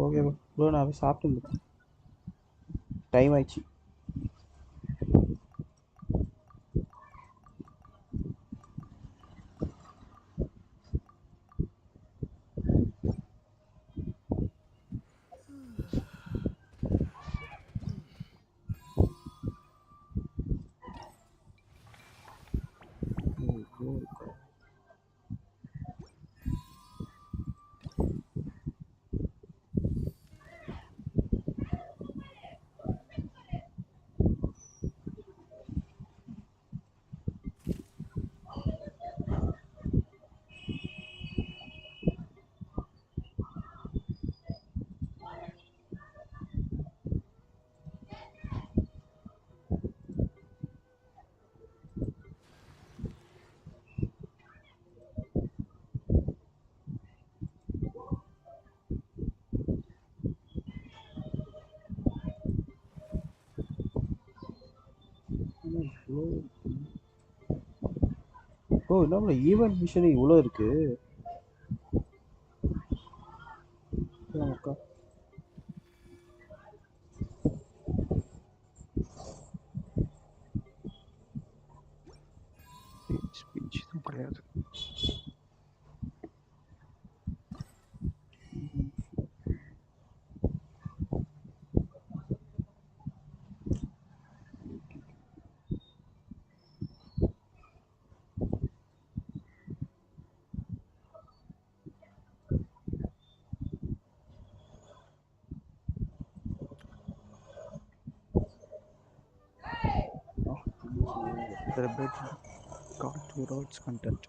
Okay bro நான் போய் சாப்பிட்டு time ஆயிடுச்சு. ஓ என்ன event mission இவ்வளோ இருக்கு. Speech தான் கிடையாது. Celebrating God to World's content.